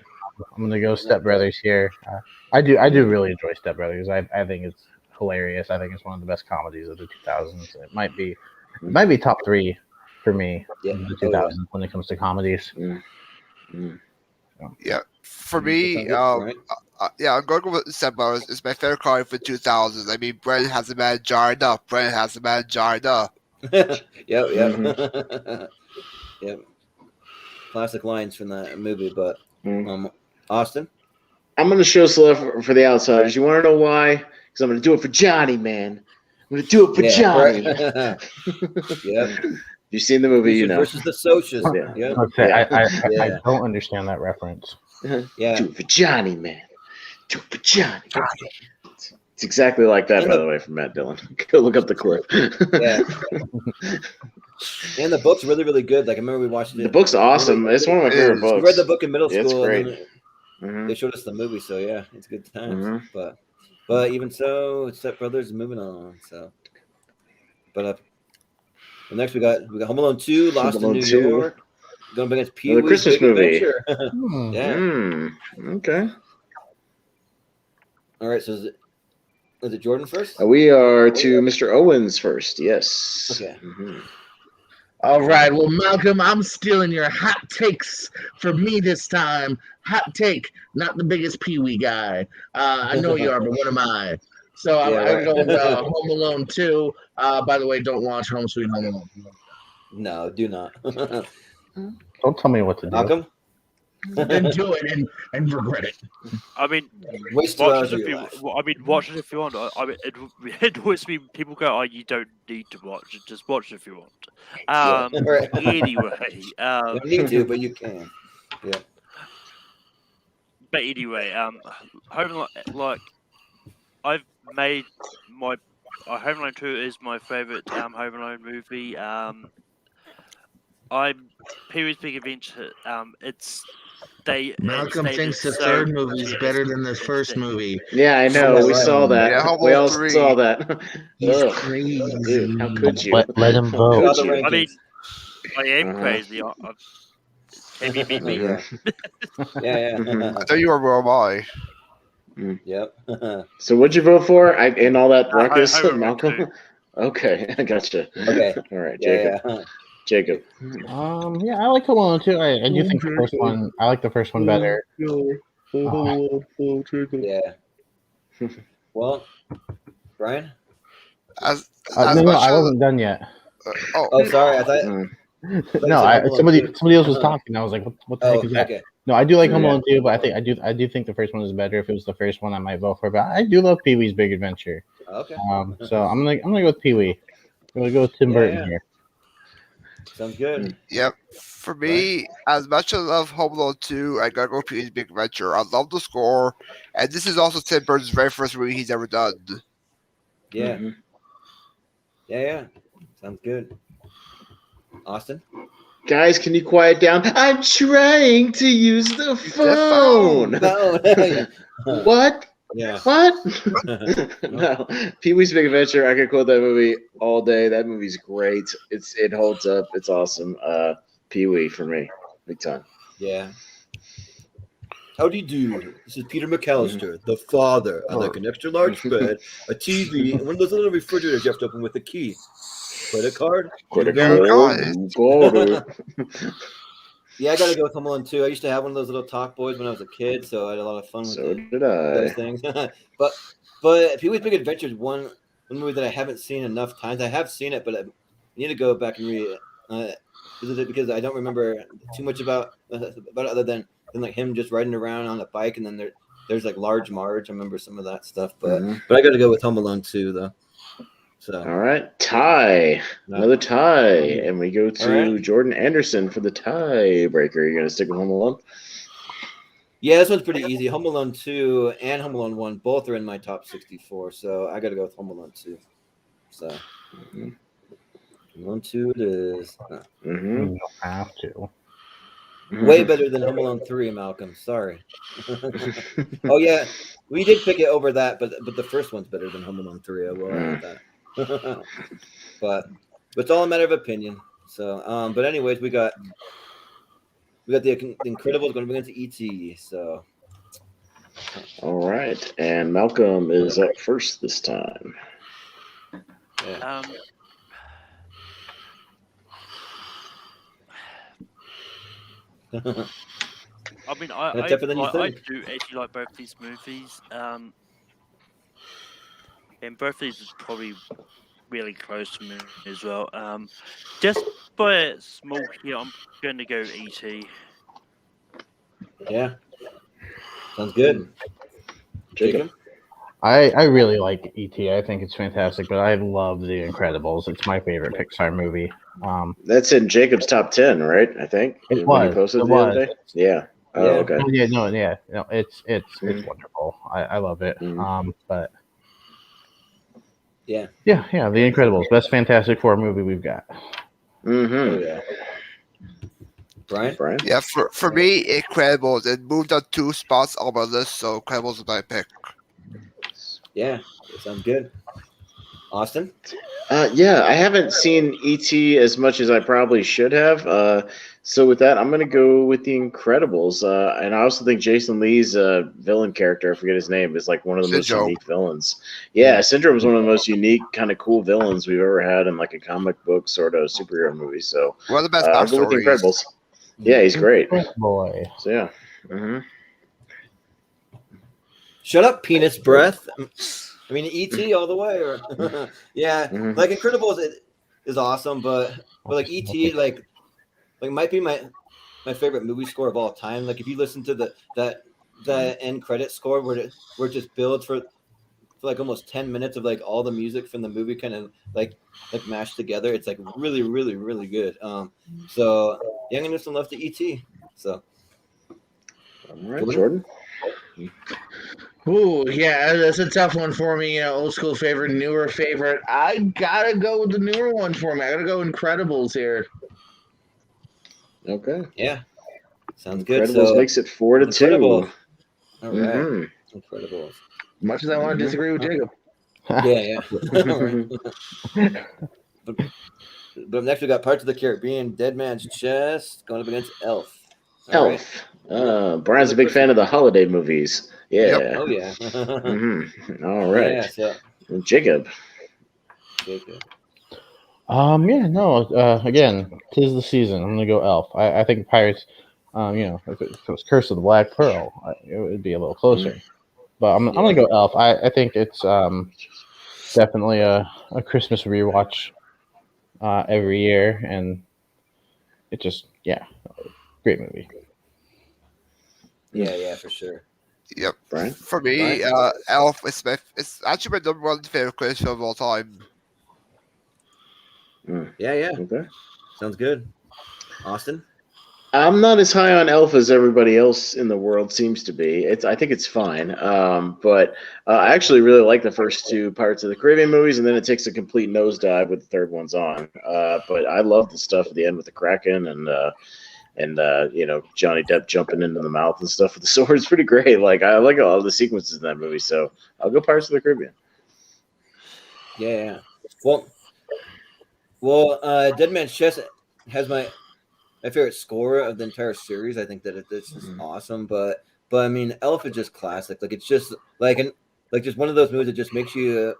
I'm gonna go Step Brothers here. I do really enjoy Step Brothers. I think it's hilarious. I think it's one of the best comedies of the 2000s. It might be top 3 for me in the 2000s when it comes to comedies. Yeah, for me, Right? yeah, I'm going to go with Step Brothers. It's my favorite comedy for 2000s. I mean, Brent has a man jarred up. Brent has a man jarred up. Yep. Yep. Classic lines from that movie, but Austin? I'm going to show some love for the Outsiders. You want to know why? Because I'm going to do it for Johnny, man. I'm going to do it for Johnny. Right. Yep. You've seen the movie, you know. Versus the Socials. Yeah. Okay, I don't understand that reference. Yeah. Do it for Johnny, man. Do it for Johnny. It's exactly like that, by the way, from Matt Dillon. Go look up the clip. Yeah. And the book's really, really good. Like I remember we watched it. The book's awesome. It's one of my favorite books. We read the book in middle school. It's great. And then they showed us the movie, so yeah, it's a good time. But even so, Step Brothers is moving on. So, but next we got Home Alone 2, Lost in New York. Going against Pee Wee's Christmas Big movie. Adventure. Okay. All right. So is it Jordan first? We are to Mr. Owens first. Yes. Okay. All right. Well, Malcolm, I'm stealing your hot takes for me this time. Hot take, not the biggest Pee Wee guy. I know you are, but what am I? So I'm going with Home Alone 2. By the way, don't watch Home Sweet Home Alone. No, do not. Don't tell me what to do. Malcolm? Then do it and regret it. I mean, Waste watch 2 hours it of if your you. life. Well, I mean, watch it if you want. I mean, it always mean people go, "Oh, you don't need to watch it. Just watch it if you want." Right. Anyway, You don't need to, but you can. Yeah. But anyway, Home Alone, like I've made my Home Alone 2 is my favorite Home Alone movie. I'm Pee Wee's Big Adventure. Malcolm thinks the third movie is better than the first movie. Yeah, I know. We saw that. Yeah, we all 3. saw that. He's Ugh, crazy. dude, how could you? Let him vote. Got the I mean, rankings. I am crazy. Have you beat me? Yeah. Yeah. I tell you where am I? Yep. So what'd you vote for? In all that ruckus, I voted Malcolm? 2. Okay, I gotcha. Okay. All right, Yeah. Jacob. Jacob. Yeah, I like Home Alone too. I do think the first one. I like the first one better. Yeah. Well, Brian? As No, much I as- wasn't done yet. Oh, sorry. I thought. No, somebody else was talking. I was like, what the heck is that? Okay. No, I do like Home Alone too, but I do think the first one is better. If it was the first one, I might vote for it. But I do love Pee Wee's Big Adventure. Okay. So I'm gonna go with Pee Wee. I'm gonna go with Tim Burton here. Sounds good. Yep. For me, as much as I love Home Alone 2, I gotta go Pee Wee's Big Adventure. I love the score, and this is also Tim Burton's very first movie he's ever done. Yeah. Yeah. Sounds good. Austin? Guys, can you quiet down? I'm trying to use the phone. No. What? Yeah. What? No. Pee Wee's Big Adventure. I could quote that movie all day. That movie's great. It holds up. It's awesome. Pee Wee for me, big time. Yeah. How do you do? This is Peter McAllister, the father. I like an extra large bed, a TV, and one of those little refrigerators you have to open with a key. Credit card? Yeah, I gotta go with Home Alone 2. I used to have one of those little talk boys when I was a kid, so I had a lot of fun with So did I. those things. but Pee Wee's Big Adventure is one movie that I haven't seen enough times. I have seen it, but I need to go back and read it. Because I don't remember too much about it other than like him just riding around on a bike, and then there's like Large Marge. I remember some of that stuff, but I got to go with Home Alone 2 though. So All right, tie. Another tie, and we go to Jordan Anderson for the tiebreaker. You're gonna stick with Home Alone? Yeah, this one's pretty easy. Home Alone 2 and Home Alone 1 both are in my top 64, so I got to go with Home Alone 2. So Home Alone 2 it is. You don't have to. Way better than Home Alone 3, Malcolm. Sorry. Oh yeah, we did pick it over that, but the first one's better than Home Alone 3. I will add that. but it's all a matter of opinion. So, but anyways, we got we got the Incredibles going to be into E.T. So All right, and Malcolm is up first this time. yeah. I mean, I tougher than you I think. do actually like both these movies. And both these are probably really close to me as well. Just by a small here, I'm going to go E.T. Yeah, sounds good. Jacob? I really like E.T. I think it's fantastic, but I love The Incredibles. It's my favorite Pixar movie. That's in Jacob's top 10, right? I think It when he was. posted It the other was. day. Yeah. Oh, Yeah. okay. No, it's Mhm. wonderful. I love it. Mhm. But Yeah. yeah, The Incredibles, best Fantastic Four movie we've got. Mm-hmm. Oh yeah. Brian? Brian? Yeah, for me, Incredibles. It moved on 2 spots on my list, so Incredibles is my pick. Yeah, that sounds good. Austin? Yeah, I haven't seen E.T. as much as I probably should have. So with that, I'm going to go with The Incredibles. And I also think Jason Lee's villain character, I forget his name, is like one of the most Syndrome. unique villains. Yeah, Syndrome is one of the most unique, kind of cool villains we've ever had in like a comic book sort of superhero movie. So One of the best I'll go with The backstories. Incredibles. Yeah, he's great. Boy. So yeah. Mm-hmm. Shut up, penis breath. I mean, E.T. all the way, or yeah, Mhm. like Incredibles is awesome, but like E.T. like might be my favorite movie score of all time. Like if you listen to that end credit score where it just builds for like almost 10 minutes of like all the music from the movie kind of like mashed together, it's like really really really good. So yeah, I'm gonna give some love to E.T. So All right, Jordan. Ooh, yeah, that's a tough one for me. Old school favorite, newer favorite. I gotta go with the newer one for me. I gotta go Incredibles here. Okay. yeah, sounds good. Incredibles So makes it 4-2. Incredible. All right, Mhm. Incredibles. Much as I want to disagree with Jacob. Yeah. All right. But next we got Parts of the Caribbean, Dead Man's Chest, going up against Elf. All right. Elf. Brian's a big fan of the holiday movies. Yeah. Yep. Oh yeah. All right. Yeah. So Jacob. Jacob. Again, 'tis the season. I'm gonna go Elf. I think Pirates. If it was Curse of the Black Pearl, it would be a little closer. But I'm gonna go Elf. I think it's definitely a Christmas rewatch every year, and it just great movie. Yeah, for sure. Yep. Brian? For me, Brian? Elf is it's actually my number 1 favorite Christmas film of all time. Yeah. Okay. Sounds good. Austin? I'm not as high on Elf as everybody else in the world seems to be. I think it's fine. But I actually really like the first 2 Pirates of the Caribbean movies, and then it takes a complete nosedive with the third one's on. But I love the stuff at the end with the Kraken and Johnny Depp jumping into the mouth and stuff with the sword. It's pretty great. Like I like a lot of the sequences in that movie. So I'll go Pirates of the Caribbean. Yeah. Well, Dead Man's Chest has my favorite score of the entire series. I think that it's just awesome. But I mean, Elf is just classic. Like it's just just one of those movies that just makes you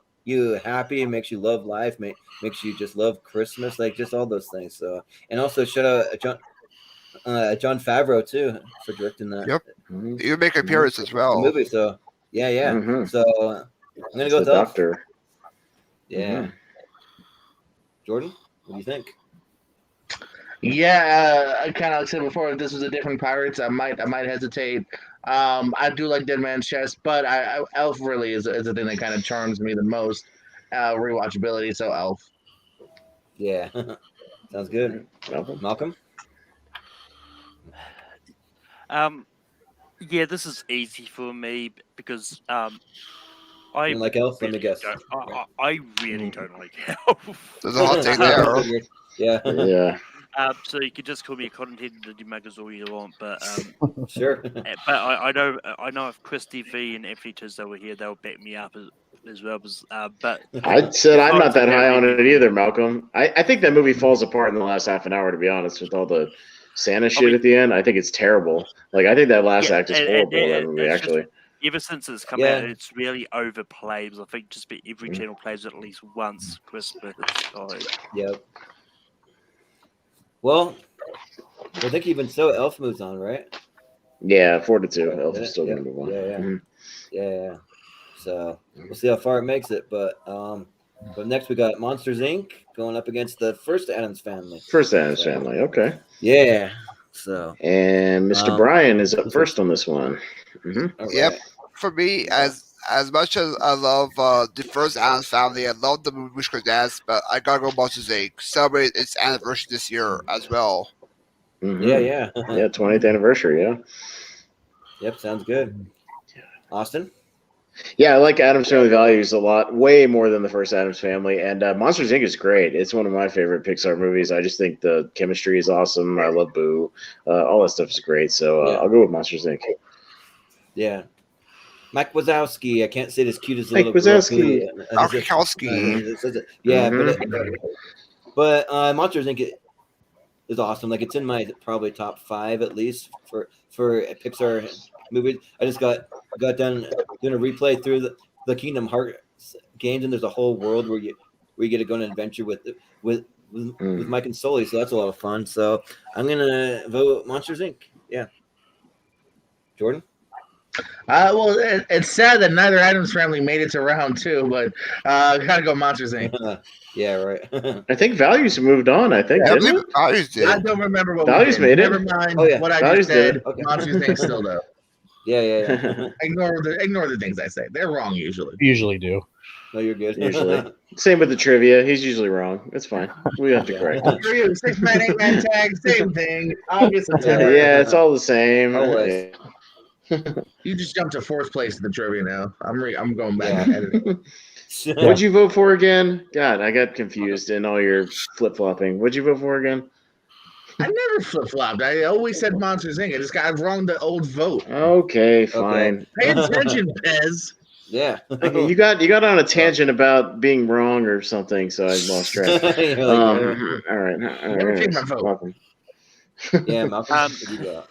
happy and makes you love life, makes you just love Christmas, like just all those things. So and also shout out John Favreau too for directing that. Yep. You make an appearance as well. Movie. So yeah. Mhm. So I'm gonna go with the Elf. Doctor. Yeah. Jordan, what do you think? Yeah, I kind of like said before, if this was a different Pirates, I might hesitate. I do like Dead Man's Chest, but Elf really is the thing that kind of charms me the most. Rewatchability, so Elf. Yeah, sounds good. Malcolm? Yeah, this is easy for me because I You don't like Elf? Let me really guess. I really don't like Elf. There's a hot take there. Yeah. So you could just call me a content that you make us all you want, but Sure. but I know if Christy V and Effie Tisdale were here, they'll back me up as well. But I said I'm not that high on it either, Malcolm. I think that movie falls apart in the last half an hour, to be honest, with all the Santa shit at the end. I think it's terrible. Like, I think that last act is horrible in that movie, it's actually. just, ever since it's come out, it's really overplayed. I think just every channel plays it at least once Christmas. Yep. Well, I think even so, Elf moves on, right? Yeah, 4-2. Elf is still going to move on. Yeah. So we'll see how far it makes it. But next we got Monsters Inc. going up against the first Addams Family. Family. Okay. Yeah. So. And Mr. Brian is up first on this one. Yep. For me, as much as I love the first Addams Family, I love the movie Wish Could Dance, but I gotta go Monsters Inc. Celebrate its anniversary this year as well. Yeah. 20th anniversary. Yeah. Yep. Sounds good. Austin. Yeah, I like Addams Family Values a lot, way more than the first Addams Family. And Monsters Inc. is great. It's one of my favorite Pixar movies. I just think the chemistry is awesome. I love Boo. All that stuff is great. So I'll go with Monsters Inc. Yeah. Mike Wazowski. I can't say it as cute as the Mike little Wazowski. Yeah, but Monsters Inc. is awesome. Like, it's in my probably top 5 at least for a Pixar movie. I just got done doing a replay through the Kingdom Hearts games, and there's a whole world where you get to go on an adventure with Mike and Sully. So that's a lot of fun. So I'm gonna vote Monsters Inc. Yeah. Jordan. Well, it's sad that neither Addams Family made it to round 2, but gotta go Monsters Inc. Yeah, right. I think Values moved on. I think didn't it? Values did. I don't remember what Values we did. made it. Never mind what I Values just said. did. Okay. Monsters Inc. still though. Yeah. Ignore the things I say. They're wrong usually. Usually do. No, you're good. Usually. Same with the trivia. He's usually wrong. It's fine. We have to correct him. For you, 6-man, 8-man tag, same thing. August, September. Yeah, it's all the same. Always. You just jumped to 4th place in the trivia now. I'm going back and editing. What'd you vote for again? God, I got confused in all your flip-flopping. What'd you vote for again? I never flip-flopped. I always said Monsters Inc. I just got wrong the old vote. Okay, fine. Pay attention, Pez. Yeah. Okay, you got on a tangent about being wrong or something, so I lost track. All right. Never take my vote. Welcome. Yeah, Malcolm. What do you got?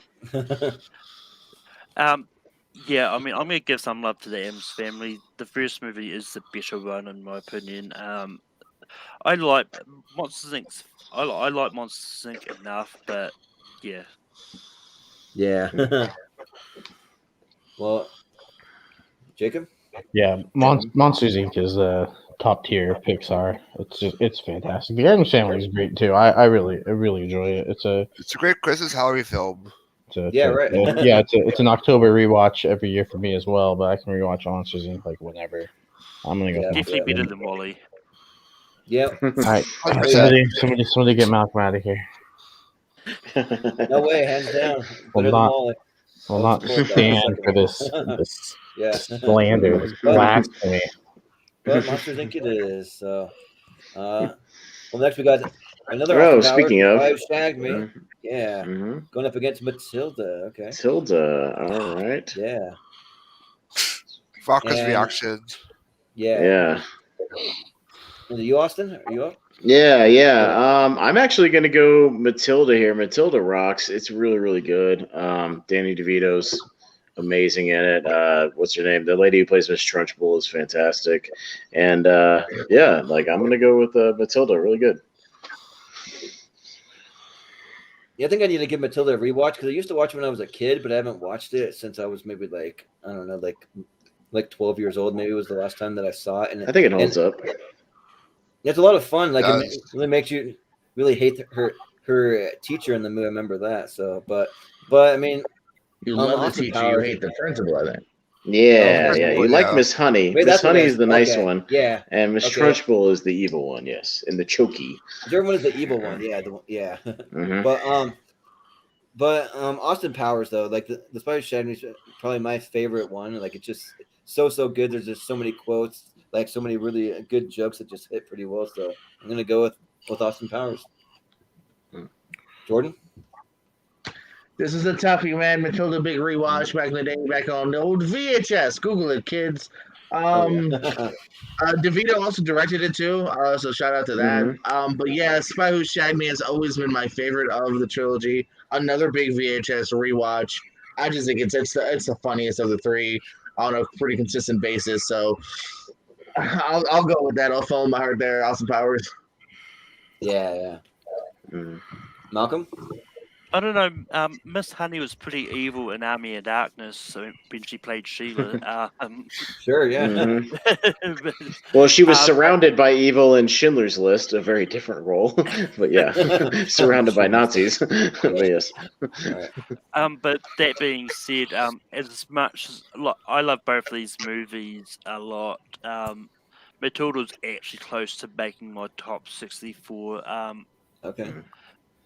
Yeah, I mean, I'm gonna give some love to the Addams Family. The first movie is the better one, in my opinion. I like Monsters Inc. I like Monsters Inc. enough, but yeah. Yeah. Well, Jacob. Yeah, Monsters Inc. is a top tier Pixar. It's fantastic. The Addams Family is great too. I really enjoy it. It's a great Christmas Halloween film. It's an October rewatch every year for me as well. But I can rewatch Monsters Inc. like whenever. I'm gonna go. Definitely better than Wally. Yep. All right, somebody get Malcolm out of here. No way, hands down. Will not stand for this slander, this blasphemy. But Monsters Inc. it is. So, well, next we got another. Speaking of, Wife Shagged Me. Yeah, going up against Matilda. Okay. Matilda. All right. Yeah. Vodka's reaction. Yeah. Are you Austin? Are you up? Yeah. I'm actually gonna go Matilda here. Matilda rocks. It's really, really good. Danny DeVito's amazing in it. What's her name? The lady who plays Miss Trunchbull is fantastic. And I'm gonna go with Matilda. Really good. Yeah, I think I need to give Matilda a rewatch because I used to watch it when I was a kid, but I haven't watched it since I was maybe like 12 years old. Maybe it was the last time that I saw it. And I think it holds up. It's a lot of fun. Like it really makes you really hate her teacher in the movie. I remember that. So, but I mean, you love the teacher, you hate the principal. I think. Yeah. You like Miss Honey. Miss Honey is the nice one. Yeah. And Miss Trunchbull is the evil one. Yes, and the Chokey. Everyone is the evil one. Yeah. But Austin Powers though, like the Spider Shadow is probably my favorite one. Like it's just so good. There's just so many quotes, like so many really good jokes that just hit pretty well. So I'm gonna go with Austin Powers. Jordan. This is a toughie, man. Matilda big rewatch back in the day, back on the old VHS. Google it, kids. DeVito also directed it too, so shout out to that. But yeah, Spy Who Shagged Me has always been my favorite of the trilogy. another big VHS rewatch. I just think it's the funniest of the three on a pretty consistent basis. So I'll go with that. I'll follow my heart there. Austin Powers. Yeah. Mm. Malcolm? I don't know. Miss Honey was pretty evil in Army of Darkness, so when she played Sheila. Sure, yeah. Mhm. But, Well, she was but- surrounded by evil in Schindler's List, a very different role. But yeah, surrounded by Nazis. But yes. But that being said, as much as I love both of these movies a lot, Matilda's actually close to making my top 64. Okay.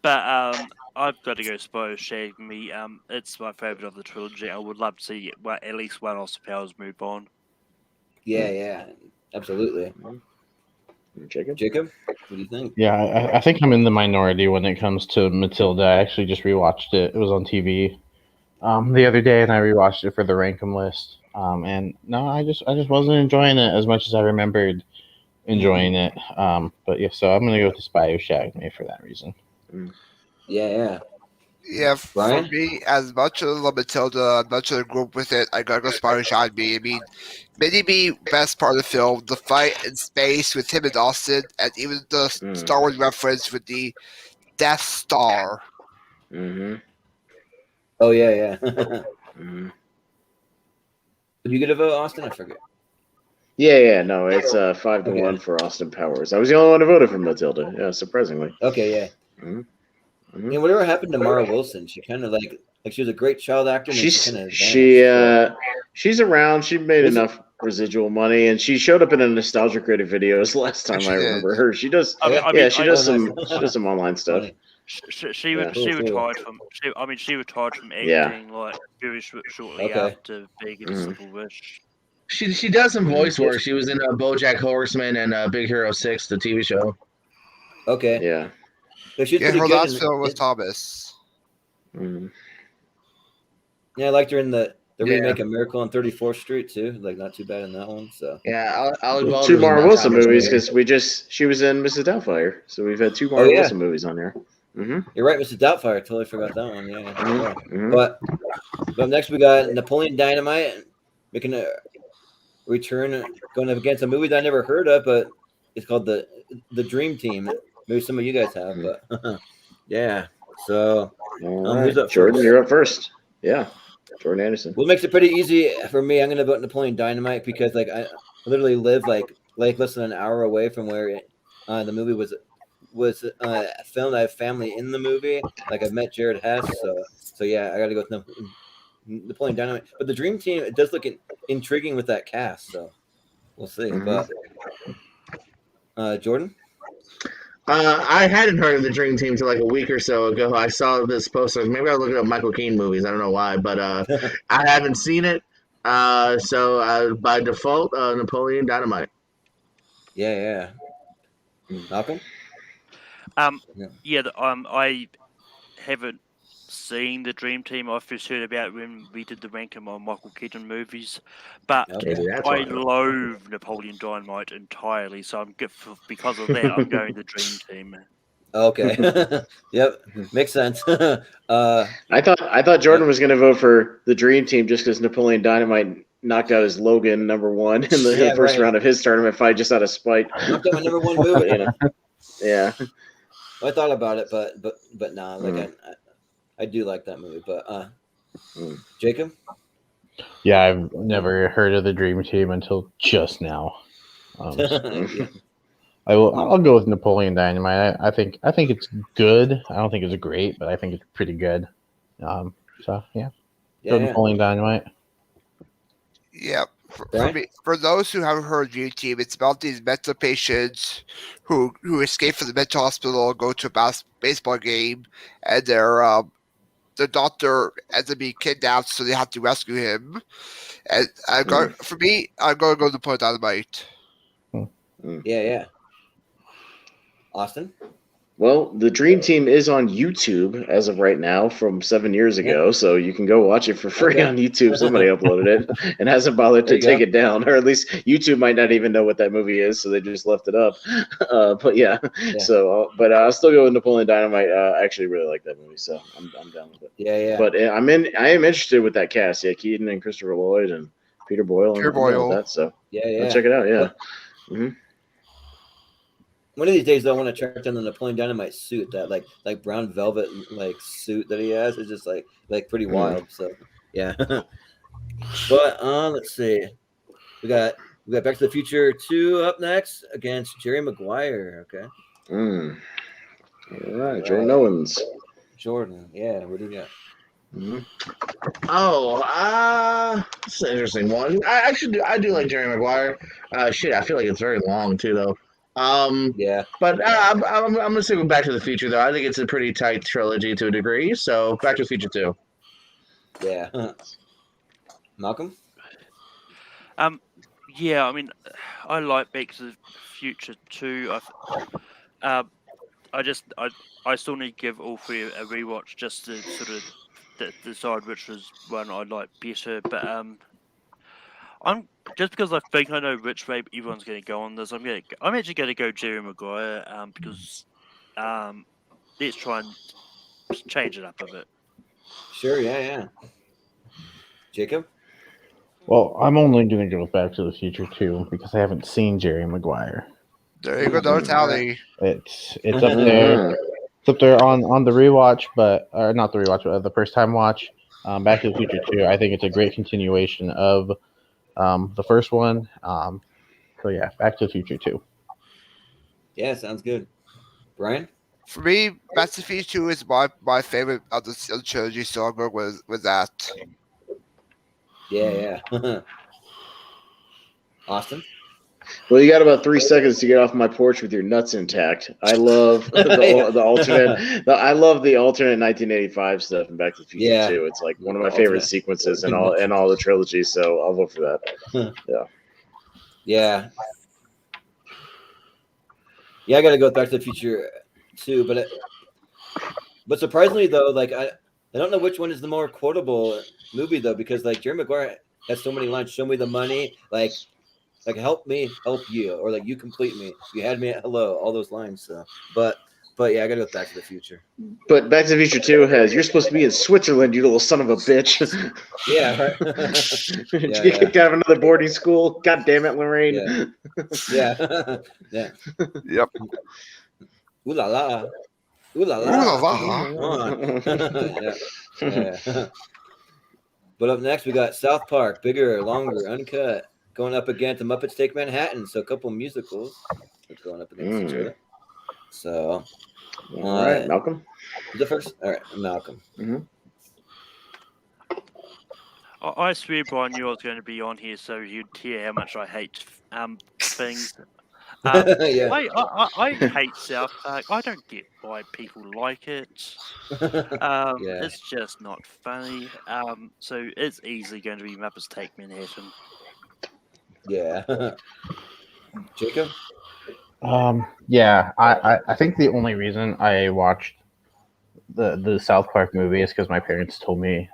But I've got to go Spy Who Shagged Me. It's my favorite of the trilogy. I would love to see at least one Austin Powers move on. Yeah, absolutely. Jacob, what do you think? Yeah, I think I'm in the minority when it comes to Matilda. I actually just rewatched it. It was on TV the other day, and I rewatched it for the Rankum list. And no, I just wasn't enjoying it as much as I remembered enjoying it. But yeah, so I'm gonna go with the Spy Who Shagged Me for that reason. Yeah. Yeah, for Brian? me, as much as I love Matilda, as much as I grew up with it, I gotta go Spy Who Shagged Me. I mean, maybe best part of the film, the fight in space with him and Austin, and even the Star Wars reference with the Death Star. Mm-hmm. Oh, yeah. Mm-hmm. Did you get a vote, Austin? I forget. Yeah. No, it's 5-1 for Austin Powers. I was the only one who voted for Matilda. Yeah, surprisingly. Okay, yeah. Mm-hmm. And whatever happened to Mara Wilson? She kind of like she was a great child actor. And She's around. She made enough residual money, and she showed up in a nostalgia critic videos last time She I did. remember her. She does. She does some online stuff. She Yeah. retired from. She retired from acting Yeah. like very shortly Okay. after being a Simple Wish. She does some voice work. She was in BoJack Horseman and Big Hero 6, the TV show. Okay. Yeah. So she's Yeah, pretty her good last film was Thomas. Mhm. Yeah, I liked her in the Yeah. remake of Miracle on 34th Street too. Like not too bad in that one. So Yeah, Alec Baldwin. Two was Mara in that Wilson Thomas movies movie. because she was in Mrs. Doubtfire, so we've had two Mara yeah. Wilson movies on here. Mm-hmm. you're right, Mr. Doubtfire. I totally forgot that one. Yeah. Mhm. But next we got Napoleon Dynamite making a return, going up against a movie that I never heard of, but it's called the Dream Team. Maybe some of you guys have, but yeah. So All who's right. up Jordan, first? you're up first. Yeah, Jordan Anderson. Well, it makes it pretty easy for me. I'm gonna vote Napoleon Dynamite because I literally live like less than an hour away from where the movie was filmed. I have family in the movie. Like I've met Jared Hess, so yeah, I got to go with Napoleon Dynamite. But the Dream Team, it does look intriguing with that cast. So we'll see. Mhm. But Jordan, I hadn't heard of the Dream Team until like a week or so ago. I saw this poster. Maybe I'll look up Michael Caine movies. I don't know why, but I haven't seen it. So by default, Napoleon Dynamite. yeah. Malcolm, I haven't seen the Dream Team. I first heard about it when we did the ranking on Michael Keaton movies, but Okay. That's I right. loathe Napoleon Dynamite entirely. So I'm good because of that. I'm going the Dream Team. Okay. Yep. Makes sense. I thought Jordan was going to vote for the Dream Team just because Napoleon Dynamite knocked out his Logan #1 in the first round of his tournament fight just out of spite. Knocked out my #1 movie. Yeah. I thought about it, but nah. Like I do like that movie, but Jacob. Yeah, I've never heard of the Dream Team until just now. Yeah. I'll go with Napoleon Dynamite. I think it's good. I don't think it's great, but I think it's pretty good. So yeah, go Napoleon Dynamite. Yeah, for those who haven't heard of Dream Team, it's about these mental patients who escape from the mental hospital, go to a baseball game, and their doctor ends up being kidnapped, so they have to rescue him. And for me, I'm going to go Napoleon Dynamite. Yeah. Austin. Well, the Dream Team is on YouTube as of right now from 7 years ago, so you can go watch it for free Okay. on YouTube. Somebody uploaded it and hasn't bothered There to you take go. it down, or at least YouTube might not even know what that movie is, so they just left it up. But yeah, Yeah. so but I'll still go with Napoleon Dynamite. I actually really like that movie, so I'm down with it. Yeah. But I am interested with that cast. Yeah, Keaton and Christopher Lloyd and Peter Boyle. Peter I'm down with Boyle. that. So Yeah. I'll check it out. Yeah. Well, one of these days, though, I want to track down the Napoleon Dynamite suit, that like brown velvet like suit that he has. It's just like pretty wild. So yeah. But let's see. We got Back to the Future 2 up next against Jerry Maguire. Okay. All right, Jordan Owens. Jordan. Yeah. What do you got? It's an interesting one. I do like Jerry Maguire. Shit, I feel like it's very long too, though. Yeah. But I'm gonna stick with Back to the Future, though. I think it's a pretty tight trilogy to a degree. So Back to the Future 2. Yeah. Malcolm? Yeah, I mean, I like Back to the Future too. I still need to give all three a rewatch just to sort of decide which was one I like better. But I'm just because I think I know which way everyone's going to go on this. I'm actually going to go Jerry Maguire because let's try and change it up a bit. Sure. Yeah. Jacob? Well, I'm only going to go with Back to the Future 2 because I haven't seen Jerry Maguire. There you go, another tally. It's up there. It's up there on the rewatch, but or not the rewatch, but the first time watch. Back to the Future 2. I think it's a great continuation of the first one. So yeah, Back to the Future 2. Yeah, sounds good. Brian? For me, Back to the Future 2 is my favorite of the trilogy, so I'll go with that. Yeah. Austin? Well, you got about 3 seconds to get off my porch with your nuts intact. I love the alternate. I love the alternate 1985 stuff in Back to the Future too. It's like one of my favorite sequences in all the trilogy. So I'll vote for that. Yeah. I got to go with Back to the Future too, but surprisingly though, like I don't know which one is the more quotable movie though, because like Jerry Maguire has so many lines. Show me the money, like help me help you, or like you complete me. You had me at hello. All those lines. So, but yeah, I gotta go with Back to the Future. But Back to the Future 2 has you're supposed to be in Switzerland, you little son of a bitch. Yeah, right. Did you get kicked out of another boarding school? God damn it, Lorraine. Yeah. Yep. Ooh la la. Ooh la la. Yeah. But up next, we got South Park, bigger, longer, uncut, going up against the Muppets Take Manhattan. So a couple musicals going up against each other. So, all right, Malcolm. The first, all right, Malcolm. I swear Brian knew I was going to be on here, so you'd hear how much I hate things. Yeah. I hate South Park. I don't get why people like it. It's just not funny. So it's easily going to be Muppets Take Manhattan. Yeah. Jacob? Yeah, I think the only reason I watched the South Park movie is because my parents told me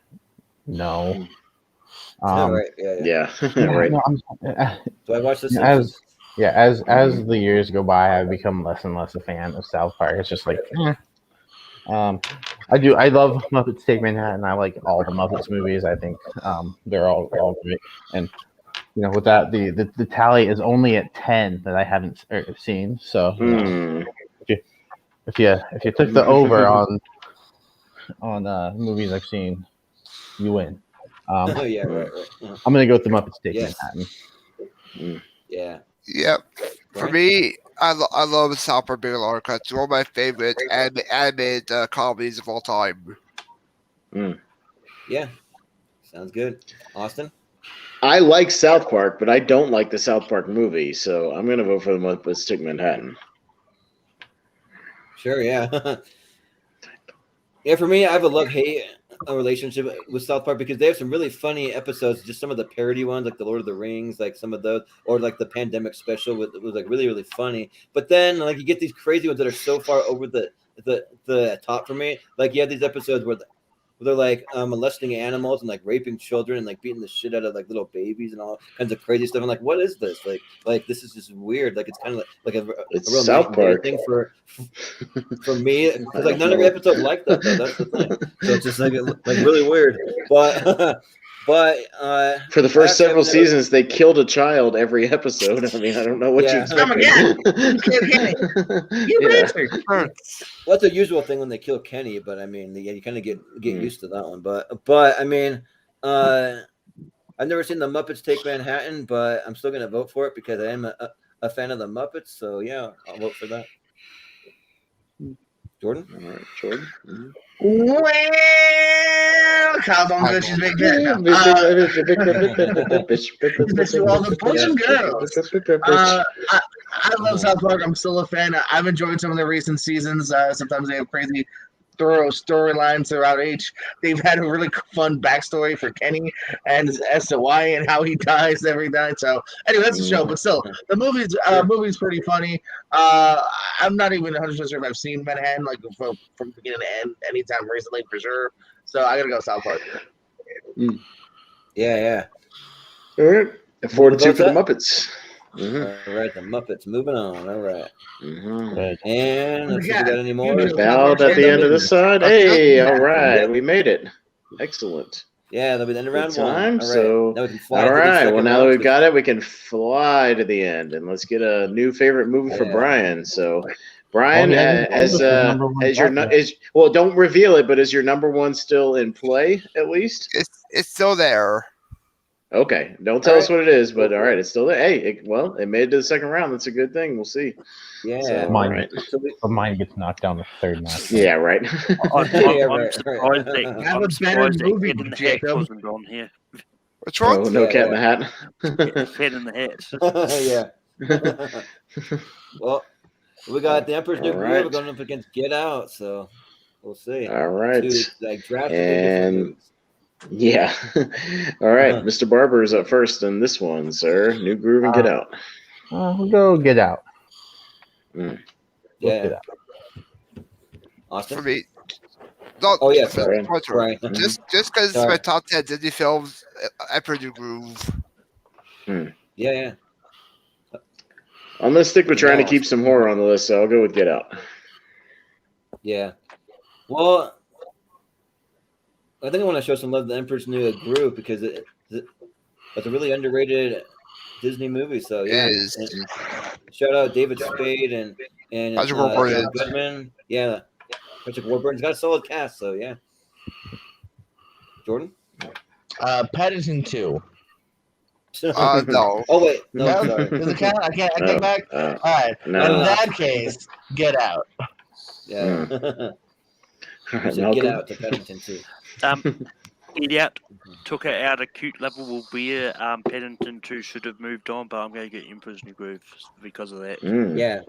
no. Right. Yeah. Right. No, Do I watch this? as the years go by, I've become less and less a fan of South Park. It's just like, I love Muppets Take Manhattan. I like all the Muppets movies. I think they're all great. And with that, the tally is only at 10 that I haven't seen. So if you took the over on movies I've seen, you win. Yeah, right. I'm gonna go with the Muppets Take Manhattan. Yeah. Yep. For me, I love South Park Big Large Cuts. It's one of my favorite animated comedies of all time. Yeah. Sounds good. Austin? I like South Park, but I don't like the South Park movie, so I'm gonna vote for the Muppets Take Manhattan. Sure, yeah. Yeah, for me, I have a love-hate a relationship with South Park because they have some really funny episodes. Just some of the parody ones, like the Lord of the Rings, like some of those, or like the pandemic special, was like really really funny. But then like you get these crazy ones that are so far over the top for me. Like you have these episodes where they're like molesting animals and like raping children and like beating the shit out of like little babies and all kinds of crazy stuff. I'm like, what is this? Like this is just weird. Like it's kind of like a It's real South Park thing for me because like none of the episodes like that though. That's the thing. So it's just like really weird. But for the first actually, several seasons, they killed a child every episode. I mean, I don't know what you Yeah. expect. Come again. You Yeah. bastard. well, that's a usual thing when they kill Kenny, but I mean, yeah, you kind of get used to that one. But I mean, I've never seen the Muppets Take Manhattan, but I'm still gonna vote for it because I am a fan of the Muppets. So yeah, I'll vote for that. Jordan? All right, Jordan. Well, Kyle's on good. She's big dead. All the boys and girls. I love South Park. I'm still a fan. I've enjoyed some of the recent seasons. Sometimes they have crazy, thorough storylines throughout each. They've had a really fun backstory for Kenny and as to why and how he dies every night. So anyway, that's the show. But still, the movie's pretty funny. I'm not even 100% sure if I've seen Manhattan like from beginning to end anytime recently for sure. So I gotta go South Park. Yeah. All right. And 4-2 for the Vote Muppets. Mm-hmm. All right, the Muppets. Moving on. All right. Mm-hmm. Good. And let's see if we got any more. Ballad at the end of this side. Hey, all right. We made it. Excellent. Yeah, that'll be the end of Good round time. one. All right. So, Now we can fly all to the right. second Well, now that round. we've got it, we can fly to the end. And let's get a new favorite movie for Yeah. Brian. So, Brian, yeah, as number one your bracket. well, don't reveal it, but is your number one still in play at least? It's still there. Okay, don't tell us what it is, but all right, it's still there. Hey, it made it to the second round. That's a good thing. We'll see. Yeah. So, Mine, all right. but mine gets knocked down the third match. Yeah, right. I'm right. surprised that Have a I'm better surprised that movie, Head in the Hat Jacob. wasn't on here. Which one? Oh, no Yeah, cat in yeah. the hat. Head in the Hat. Yeah. Well, we got the Emperor's New All Groove. right. We're going up against Get Out, so we'll see. All right. Two, like drastically And- different movies. Yeah. All right, Mr. Barber is up first in this one, sir. New Groove and Get Out. We'll go Get Out. Mm. We'll Yeah. Get Out. For Austin? me. No, Oh, yeah, for- sorry. for- Right. Just because it's Sorry. my top 10 Disney films, I pretty groove. Yeah. I'm going to stick with trying to No. keep some horror on the list, so I'll go with Get Out. Yeah. Well, I think I want to show some love to the Emperor's New Groove because it's a really underrated Disney movie. So yeah, It is. And shout out David Spade and Patrick Warburton. John Goodman. Yeah, Patrick Warburton's got a solid cast. So yeah, Jordan. Paddington 2. No. Oh wait, no, No? sorry. Does it count? I get back. All right. No. In that case, Get Out. Yeah. All right, So get Malcolm. out to Paddington too. Get Out took it out a cute level, albeit Paddington 2 should have moved on, but I'm going to get Emperor's New Groove because of that. Mm. Yeah.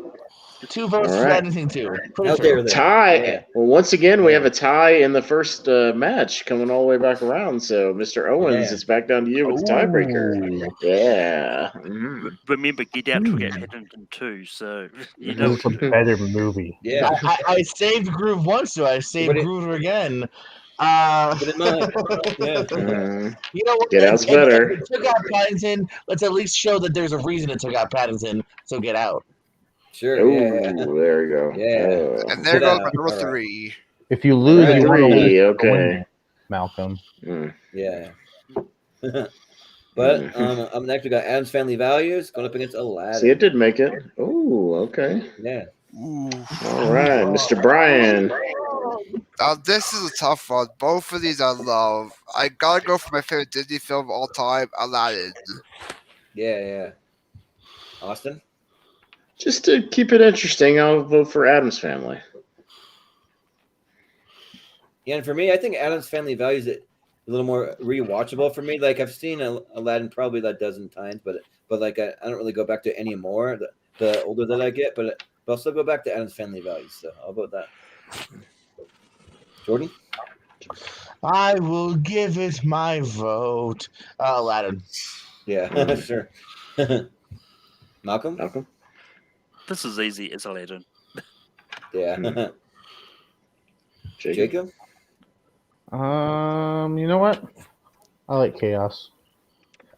2 votes All for right. Paddington 2. Pretty Out fair. there. Tie. Yeah. Well, once again, we have a tie in the first match coming all the way back around. So, Mr. Owens, Yeah. it's back down to you with the tiebreaker. Yeah. Mhm. Remember, Get Out took out Paddington 2, so you know It's a what to do. better movie. Yeah. I saved Groove once, so I saved But it- Groove again. But in mind. Yeah. Mhm. You know what? Get Out's better. If it took out Paddington, let's at least show that there's a reason it took out Paddington. So Get Out. Sure. Oh, Yeah. there you go. Yeah. Oh. And there Get goes Out. my number All right. 3. If you lose, Right. you want to Three, win. okay. Malcolm. Mm. Yeah. But up next we got Adam's Family Values going up against Aladdin. See, it did make it. Oh, okay. Yeah. Ooh. All right, Mr. Brian. This is a tough one. Both of these I love. I gotta go for my favorite Disney film of all time, Aladdin. Yeah. Austin? Just to keep it interesting, I'll vote for Adam's Family. Yeah, and for me, I think Adam's Family Values it a little more rewatchable for me. Like I've seen Aladdin probably a dozen times, but like I don't really go back to it anymore. The older that I get, but I'll still go back to Adam's Family Values. So I'll vote that. Jordan? I will give it my vote. Aladdin. Yeah, sure. Malcolm? Malcolm? This is easy. It's Aladdin. Yeah. Jacob? Jacob? You know what? I like Chaos.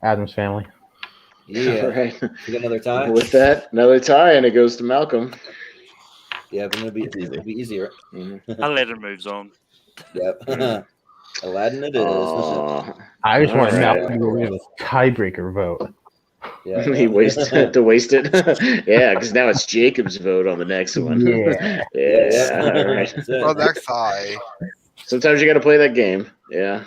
Adam's Family. Yeah. All right. You got another tie? With that, another tie, and it goes to Malcolm. Yeah, but it'll be easier. Aladdin moves on. Yep. Aladdin it is. I just want All right. Malcolm to give a tiebreaker vote. Yeah. He wasted to waste it. Yeah, because now it's Jacob's vote on the next one. Yeah. Yeah. All right. That's it. Well, next tie. Sometimes you got to play that game. Yeah.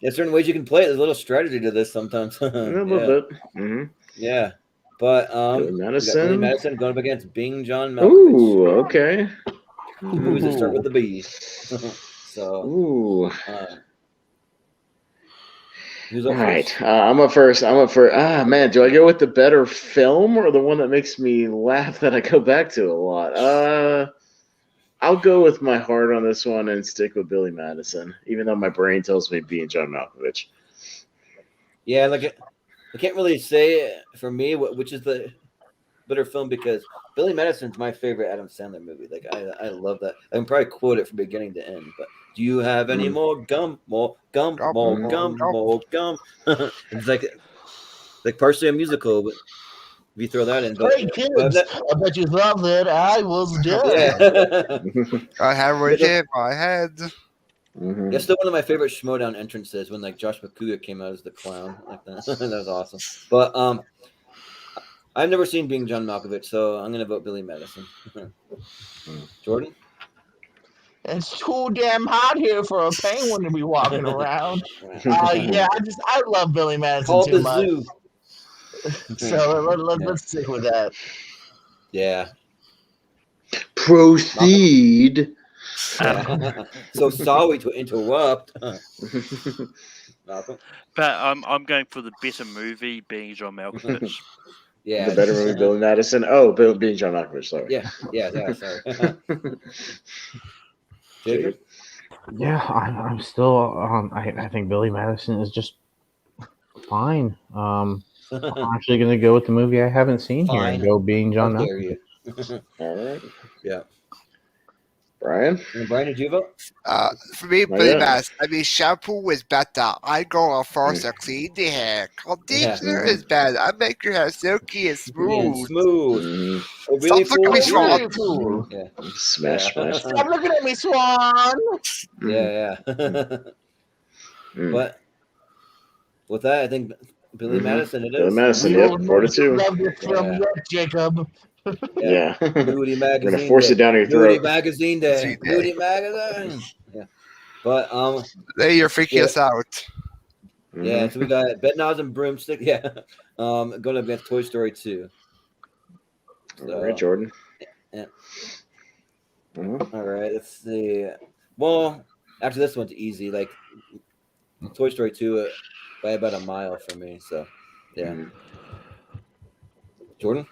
There's certain ways you can play it. There's a little strategy to this sometimes. A little bit. Mm-hmm. Yeah. But Billy we got Madison. Billy Madison going up against Bing John Malkovich. Ooh, okay. Two movies that start with the B. So Ooh. who's All up right. first? I'm up first. Man, do I go with the better film or the one that makes me laugh that I go back to a lot? I'll go with my heart on this one and stick with Billy Madison, even though my brain tells me being John Malkovich. Yeah, like I can't really say for me which is the better film because Billy Madison's my favorite Adam Sandler movie. Like I love that. I can probably quote it from beginning to end. But do you have any more gum? More gum? More gum? More gum? It's like partially a musical, but if you throw that in, but, Hey kids, I bet you thought that I was dead. yeah. I have right in my head. Mhm. That's still one of my favorite Schmodown entrances when like Josh McCouga came out as the clown like that. That was awesome. But I've never seen Being John Malkovich, so I'm gonna vote Billy Madison. Jordan? It's too damn hot here for a penguin to be walking around. Yeah, I love Billy Madison Call too the much. zoo. So let's stick with that. Yeah. Proceed. Yeah. So sorry to interrupt. Malcolm? But I'm going for the better movie, being John Malkovich. Yeah. The better movie, Billy Madison. Oh, being John Malkovich. Sorry. Yeah. Sorry. Jacob? Yeah, I'm still. I think Billy Madison is just fine. I'm actually gonna go with the movie I haven't seen here and Fine. go Being John How dare Malkovich. you? All right. Yeah. Brian? And Brian, did you vote? For me, Not Billy yet. Madison. I mean, shampoo is better. I go for sexy in the hair. Conditioner is bad. I make your hair silky and And smooth. smooth. Mhm. Oh, really Stop looking at me, cool? Swan. Really cool. Yeah. Smash. Stop looking at me, Swan. Yeah. Mm. But with that, I think Billy Madison it Billy is. Madison. You Yep. don't 4-2. love this film Yeah. yet, Jacob. Yeah. Nudie We're magazine. gonna force day. it down your Nudie throat. magazine day. Sweet day. Nudie magazine. Yeah. But Hey, you're freaking Yeah. us out. yeah, Mhm. so we got Bedknobs and Broomstick. Yeah. Going up against Toy Story 2. All right, Jordan. Yeah. Mhm. All right, let's see. Well, after this one's easy. Like Toy Story 2 by about a mile for me. So, yeah. Mhm. Jordan?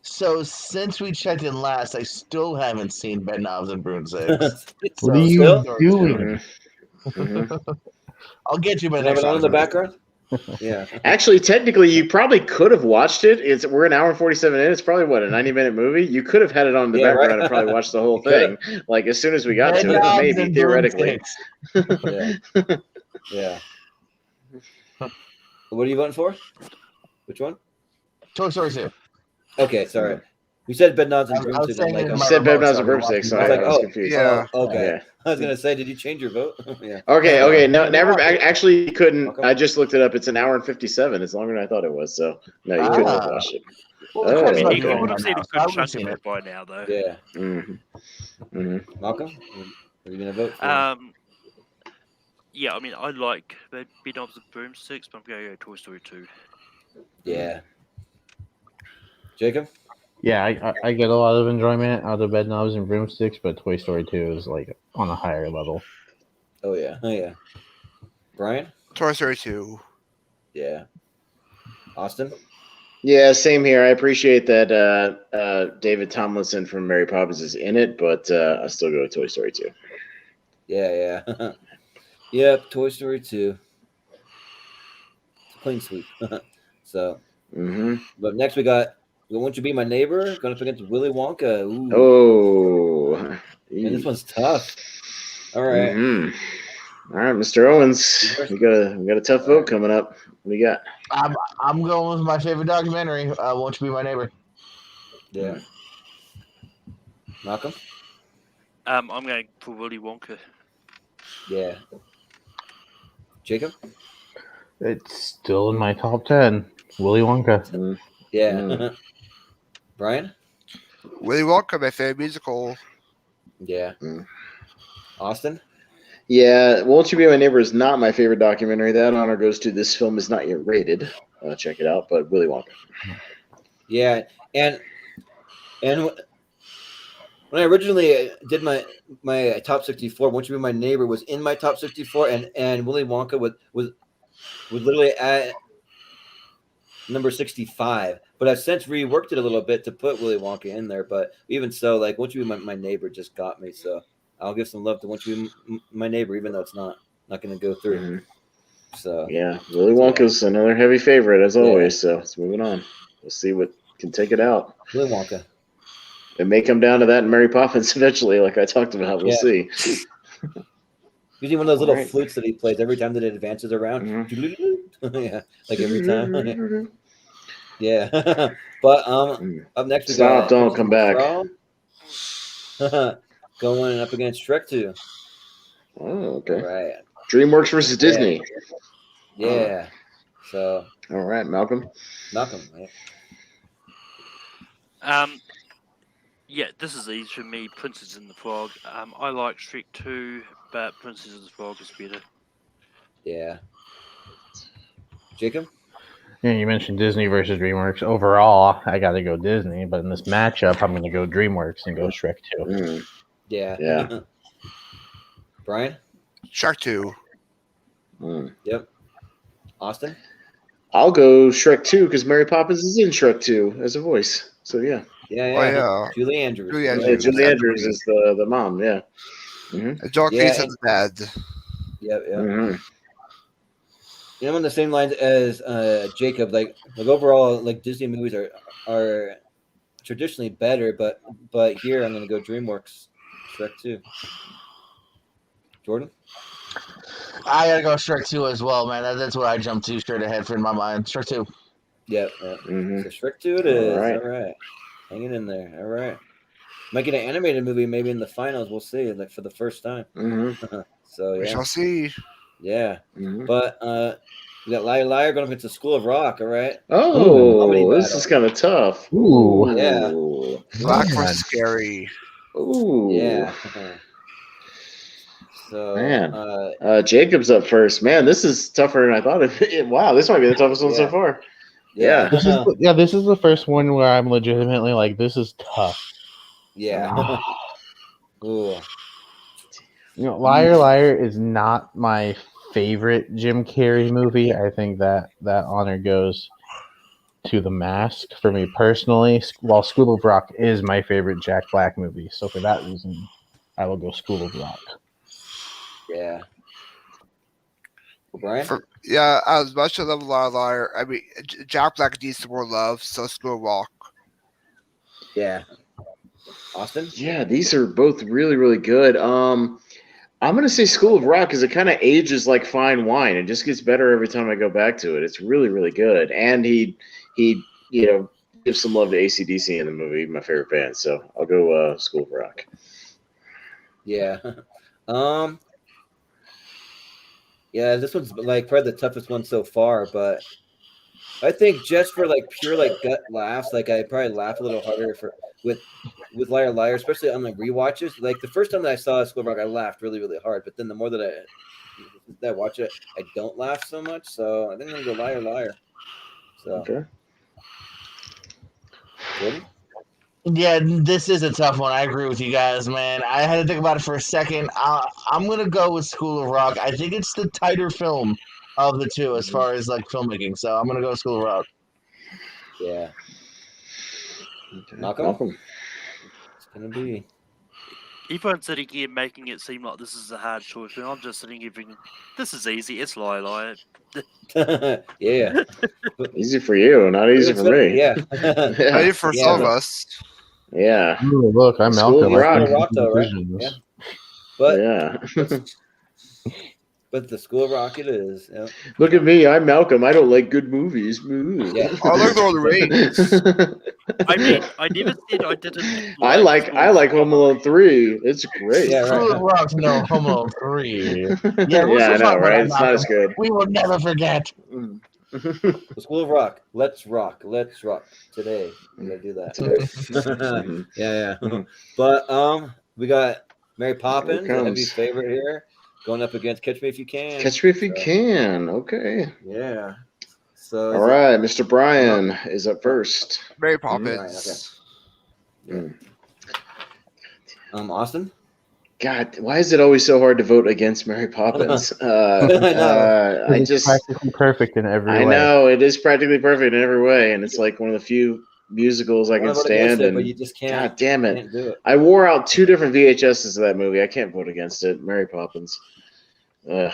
So since we checked in last, I still haven't seen Bedknobs and Broomsticks. What are you Still? doing? Mhm. I'll get you by You have next it on in the time. background? Yeah. Actually, technically, you probably could have watched it. We're an hour and 47 minutes. Probably what, a 90-minute movie. You could have had it on in the Yeah, background right. and probably watched the whole You could thing. Like as soon as we got to it, Bedknobs maybe and theoretically. Broomsticks. Yeah. Yeah. What are you voting for? Which one? Toy Story 2. Okay, sorry. You said Bedknobs and I was Broomsticks. I'm saying like, it in You my said remote, Bedknobs so and Broomsticks. I Sorry, like, I was oh, confused. Yeah. okay. Yeah. I was gonna say, did you change your vote? Yeah. Okay. No, never. Okay. Actually, you couldn't. Okay. I just looked it up. It's an hour and 57. It's longer than I thought it was. So no, you couldn't have watched it. Well, Oh, the credits I mean, might he be okay. wrong would by have seen now, a so I good would have chunk of seen it. it by now, though. Yeah. Mm-hmm. Malcolm, are you gonna vote for? Yeah, I mean, I like Bedknobs and Broomsticks, but I'm going to go Toy Story 2. Yeah. Jacob? Yeah, I get a lot of enjoyment out of Bedknobs and Broomsticks, but Toy Story 2 is like on a higher level. Oh yeah. Brian? Toy Story 2. Yeah. Austin? Yeah, same here. I appreciate that David Tomlinson from Mary Poppins is in it, but I still go with Toy Story 2. Yeah. Yep, Toy Story 2. It's a clean sweep. So, Mm-hmm. but next we got Won't You Be My Neighbor going up against Willy Wonka. Ooh, Oh. and this one's tough. All right. Mm-hmm. All right, Mr. Owens, we got a tough vote coming up. What do you got? I'm going with my favorite documentary. Won't You Be My Neighbor? Yeah. Malcolm? I'm going for Willy Wonka. Yeah. Jacob? It's still in my top 10. Willy Wonka. Mm. Yeah. Mm. Brian? Willy Wonka, my favorite musical. Yeah. Mm. Austin? Yeah, Won't You Be My Neighbor is not my favorite documentary. That honor goes to This Film Is Not Yet Rated. Check it out, but Willy Wonka. Yeah. And when I originally did my top 64, Won't You Be My Neighbor was in my top 64, and Willy Wonka was literally at number 65. But I've since reworked it a little bit to put Willy Wonka in there. But even so, like, Won't You Be My Neighbor just got me. So I'll give some love to Won't You Be My Neighbor, even though it's not going to go through. Mm-hmm. So yeah, Willy Wonka's another heavy favorite as always. So it's moving on. We'll see what can take it out. Willy Wonka. It may come down to that and Mary Poppins eventually, like I talked about. We'll see. Using one of those little flutes that he plays every time that it advances around. Mm-hmm. Yeah, like every time. Yeah. But up next we Stop, got don't come back. Going up against Shrek 2. Oh, okay. All right. DreamWorks versus Disney. Yeah. So. All right, Malcolm. Right? Yeah, this is easy for me. Princess and the Frog. I like Shrek 2, but Princess and the Frog is better. Yeah. Jacob? Yeah, you mentioned Disney versus DreamWorks. Overall, I got to go Disney, but in this matchup, I'm going to go DreamWorks and go Shrek 2. Mm. Yeah. Brian? Shrek 2. Mm. Yep. Austin? I'll go Shrek 2 because Mary Poppins is in Shrek 2 as a voice. So, yeah. Yeah. Oh, yeah. Julie Andrews. Julie Yeah, Andrews. Julie Andrews is the mom, yeah. Mm-hmm. John Cleese is dad. Yep. Mm-hmm. I'm on the same lines as Jacob. Like overall, like Disney movies are traditionally better, but here I'm gonna go DreamWorks, Shrek 2. Jordan? I gotta go Shrek 2 as well, man. That's what I jumped to straight ahead for in my mind. Shrek 2. Yep. Mm-hmm. So Shrek 2 it is. All right. All right. Hanging in there. All right. Might get an animated movie maybe in the finals. We'll see. Like for the first time. Mm-hmm. So yeah. We shall see. Yeah. Mm-hmm. But we got Liar Liar going up against the School of Rock. All right. Oh, this is kind of tough. Ooh. Yeah. Black versus Scary. Ooh. Yeah. So man, Jacob's up first. Man, this is tougher than I thought. Wow, this might be the toughest one so far. Yeah. This is the first one where I'm legitimately like, this is tough. Yeah. Ooh. You know, Liar Liar is not my favorite Jim Carrey movie. I think that honor goes to The Mask for me personally, while School of Rock is my favorite Jack Black movie. So for that reason, I will go School of Rock. Yeah. Brian? As much as I love Liar Liar, I mean, Jack Black needs some more love, so School of Rock. Yeah. Austin? Yeah, these are both really, really good. I'm going to say School of Rock because it kind of ages like fine wine. It just gets better every time I go back to it. It's really, really good. And he gives some love to AC/DC in the movie, my favorite band. So I'll go School of Rock. Yeah. Yeah, this one's like probably the toughest one so far, but I think just for like pure like gut laughs, like I probably laugh a little harder with Liar Liar, especially on like rewatches. Like the first time that I saw School of Rock, I laughed really, really hard, but then the more that I watch it, I don't laugh so much. So I think I'm gonna go Liar Liar. So Okay. Jordan? Yeah, this is a tough one. I agree with you guys, man. I had to think about it for a second. I'm gonna go with School of Rock. I think it's the tighter film of the two as far as like filmmaking. So I'm gonna go School of Rock. Yeah. Okay. Malcolm? It's gonna be. Everyone's sitting here making it seem like this is a hard choice, and I'm just sitting here thinking, this is easy. It's Lyle. Yeah. Easy for you, not easy for me. Yeah. Ready Yeah. for Yeah, some of but- us. Yeah. Ooh, look, I'm School Malcolm. of I Rock. can make Rock, though, right? decisions. Yeah. But Yeah. but the School of Rock it is. Yeah. Look at me. I'm Malcolm. I don't like good movies. Yeah. I like Lord of the Rings. I mean, I never said I didn't. I like Home Alone 3. It's great. Yeah, School right. of Rock, no, Home Alone 3. Yeah, we'll I talk know, about right? that, It's not as good. We will never forget. The School of Rock. Let's rock. Let's rock today. We gotta do that. Yeah. But we got Mary Poppins, a heavy comes. favorite here, going up against Catch Me If You Can. Catch me if you So, can. Okay. Yeah. So All right, Mr. Brian is up first. Mary Right, Poppins. Austin. God, why is it always so hard to vote against Mary Poppins? I know. I It's just, practically perfect in every I way. know it is practically perfect in every way, and it's like one of the few musicals I wanna can vote against stand. it, And but you just can't. God damn it, Can't do it. I wore out 2 different VHSs of that movie. I can't vote against it. Mary Poppins. Ugh.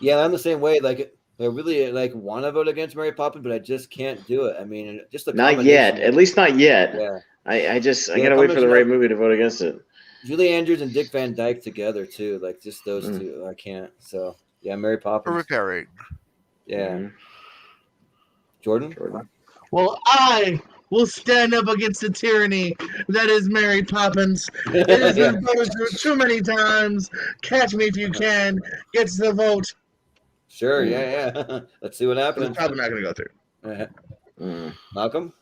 Yeah, I'm the same way. Like, I really want to vote against Mary Poppins, but I just can't do it. I mean, just the Not yet. combination- At least not yet. Yeah, I Yeah, gotta wait for the combination right of- movie to vote against it. Julie Andrews and Dick Van Dyke together too. Like just those Mm. two, I can't. So yeah, Mary Poppins. Perfect pairing. Yeah, Mhm. Jordan. Jordan. Well, I will stand up against the tyranny that is Mary Poppins. It has Yeah. been voted through too many times. Catch Me If You Can gets the vote. Sure. Yeah. Let's see what It's happens. probably not going to go through. Mm. Malcolm.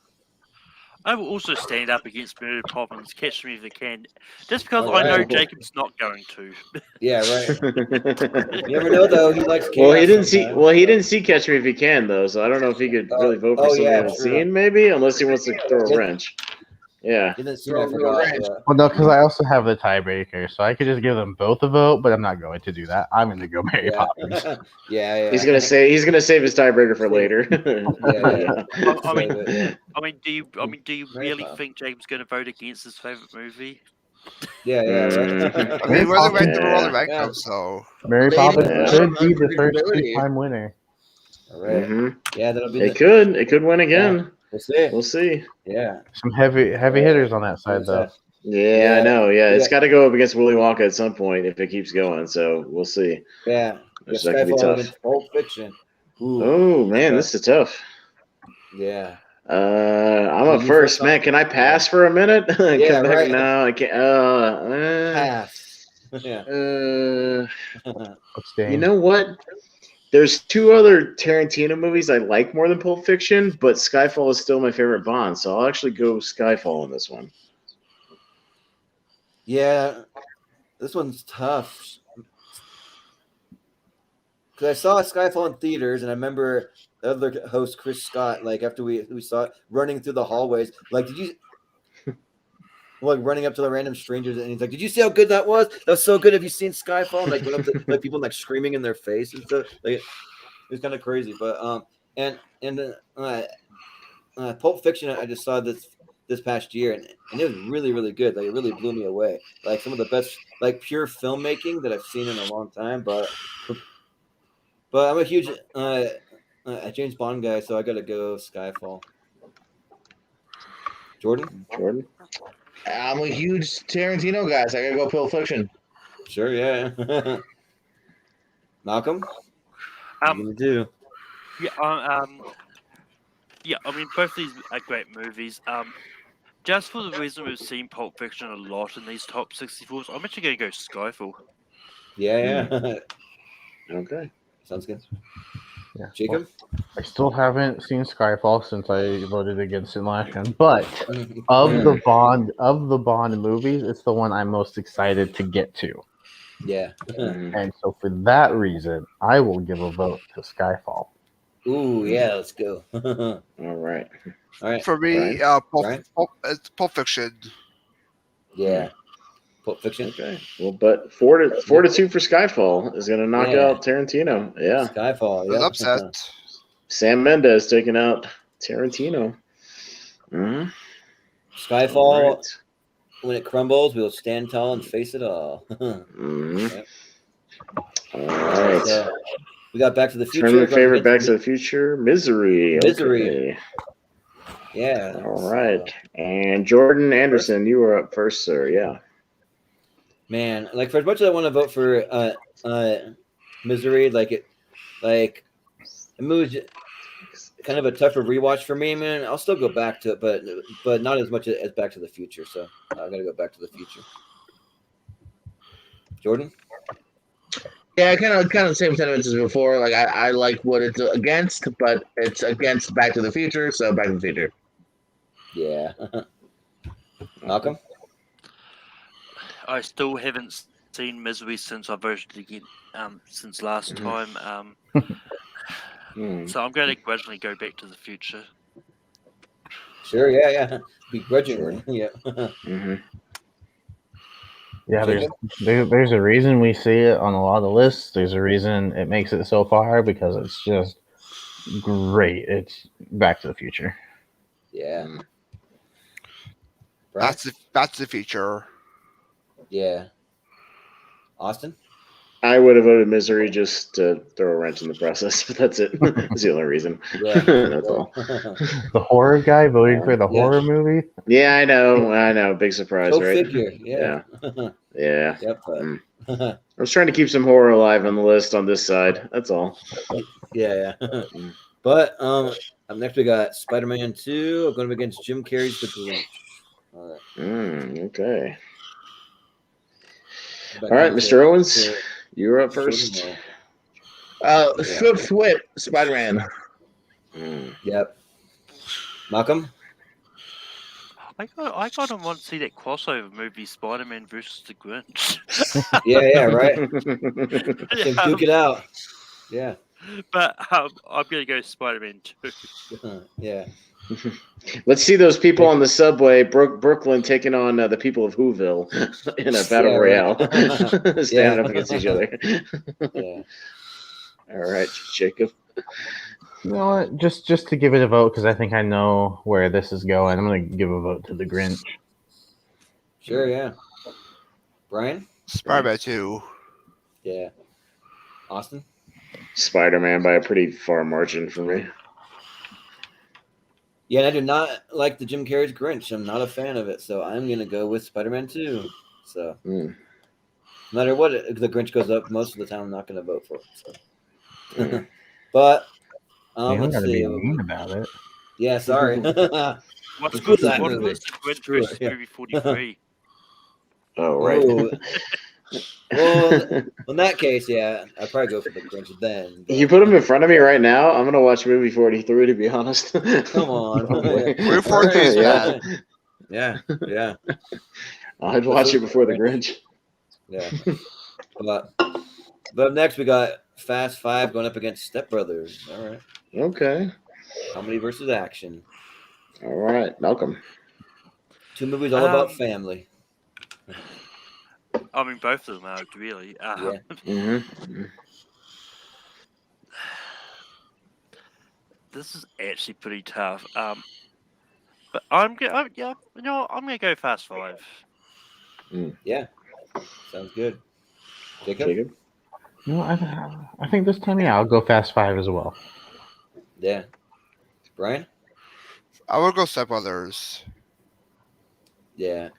I will also stand up against Mary Poppins, Catch Me If You Can, just because All I know right. Jacob's not going to. Yeah, right. You never know though. He likes. Well, he chaos didn't see. sometimes. Well, he didn't see Catch Me If You Can though, so I don't know if he could really vote for something he hasn't true. seen. Maybe unless he wants to throw a Yeah. wrench. Yeah. He didn't see. I forgot. Yeah. Well, no, because I also have the tiebreaker, so I could just give them both a vote, but I'm not going to do that. I'm going to go Mary Yeah. Poppins. Yeah. He's gonna save his tiebreaker for later. Yeah. I mean, Save it, yeah. I mean, do you Mary really Poppins. think Jacob's going to vote against his favorite movie? Yeah. Mm. I mean, whether ranked them or Yeah. whether ranked Yeah. them, so. Mary Maybe Poppins Yeah. could be the first Unpredictability. 2-time winner. All right. Mhm. Yeah, that'll be. It could. It could win again. We'll see. We'll see. Yeah. Some heavy hitters on that side, though. Yeah, Yeah. I know. Yeah, it's Yeah. got to go up against Willy Wonka at some point if it keeps going. So we'll see. Yeah. That could be Skyfall tough. against Pulp Fiction. Ooh. Oh man, this is tough. Yeah. I'm up You first, first? man. Can I pass for a minute? Yeah, right. No, I can't. Pass. Yeah. Abstain. You know what? There's 2 other Tarantino movies I like more than Pulp Fiction, but Skyfall is still my favorite Bond, so I'll actually go Skyfall on this one. Yeah. This one's tough. Because I saw Skyfall in theaters, and I remember the other host, Chris Scott, like after we saw it, running through the hallways. Like, did you? Like running up to the random strangers, and he's like, "Did you see how good that was? That was so good. Have you seen Skyfall?" And like went up to like people like screaming in their face and stuff. Like it was kind of crazy. But and Pulp Fiction, I just saw this past year, and it was really really good. Like it really blew me away. Like some of the best like pure filmmaking that I've seen in a long time. But I'm a huge James Bond guy, so I got to go Skyfall. Jordan. I'm a huge Tarantino guy, so I got to go Pulp Fiction. Sure, yeah. Malcolm? What are you gonna do? Yeah, I mean, both these are great movies. Just for the reason we've seen Pulp Fiction a lot in these top 64s, I'm actually going to go Skyfall. Yeah. Okay. Sounds good. Yeah. Jacob? I still haven't seen Skyfall since I voted against it last year, but of the Bond movies, it's the one I'm most excited to get to. Yeah. And so for that reason, I will give a vote to Skyfall. Ooh, yeah, let's go. All right. All right. For me, Brian? it's Pulp Fiction. Yeah. Pulp Fiction. Okay. Well, but 4-2 for Skyfall is going to knock Yeah. out Tarantino. Yeah. Skyfall. It's Yeah. upset. Sam Mendes taking out Tarantino. Mhm. Skyfall. All right. when it crumbles, we'll stand tall and face it all. Mhm. Yep. All right. So, we got Back to the Future. Tournament going favorite against Back to the Future, Misery. Misery. Okay. Yeah. All right. And Jordan Anderson, you were up first, sir. Yeah. Man, like for as much as I want to vote for Misery, the movie's kind of a tougher rewatch for me, man. I'll still go back to it, but not as much as Back to the Future. So I'm gonna go Back to the Future. Jordan? Yeah, kind of the same sentiments as before. Like I like what it's against, but it's against Back to the Future, so Back to the Future. Yeah. Malcolm? I still haven't seen Misery since I voted again, since last time. So I'm going to gradually go Back to the Future. Sure, yeah. Begrudgingly. Yeah. Mm-hmm. Yeah, there's a reason we see it on a lot of lists. There's a reason it makes it so far because it's just great. It's Back to the Future. Yeah. Brian? That's the Future. Yeah. Austin? I would have voted Misery just to throw a wrench in the process, but that's it. That's the only reason. Yeah. That's all. The horror guy voting for the horror movie? Yeah, I know. Big surprise, Go right? figure. Yeah. Yeah. Yep. I was trying to keep some horror alive on the list on this side. That's all. Yeah. But up next we got Spider-Man 2 going up against Jim Carrey's The Grinch. All right. Okay. All right, Mr. Owens, you're up first. Swift Whip, Spider-Man. Yep. Malcolm? I kind of want to see that crossover movie, Spider-Man versus the Grinch. Yeah, right. Can duke it out. Yeah. But I'm going to go Spider-Man 2. Yeah. Let's see those people on the subway, Brooklyn, taking on the people of Whoville in a battle royale, standing up against each other. Yeah. All right, Jacob. You know what? Just to give it a vote because I think I know where this is going. I'm going to give a vote to the Grinch. Sure, yeah. Brian? Spider-Man 2. Yeah. Austin? Spider-Man by a pretty far margin for me. Yeah, and I do not like the Jim Carrey's Grinch. I'm not a fan of it, so I'm going to go with Spider-Man 2. So, no matter what the Grinch goes up, most of the time I'm not going to vote for it. So. But, let's see. Be mean about it. Yeah, sorry. What's good the that movie? Grinch versus movie 43? Oh, right. Ooh. Well, in that case, yeah, I'd probably go for the Grinch then. But... You put them in front of me right now, I'm going to watch movie 43, to be honest. Come on. Movie 43 is bad. Yeah. I'd watch it before the Grinch. Yeah. But next we got Fast 5 going up against Step Brothers. All right. Okay. Comedy versus action. All right, Malcolm. 2 movies all about family. I mean, both of them are really. Yeah. This is actually pretty tough. But I'm gonna go Fast 5. Yeah. Sounds good. Jacob? No, I think this time, I'll go Fast 5 as well. Yeah. Brian? I will go Step Brothers. Yeah.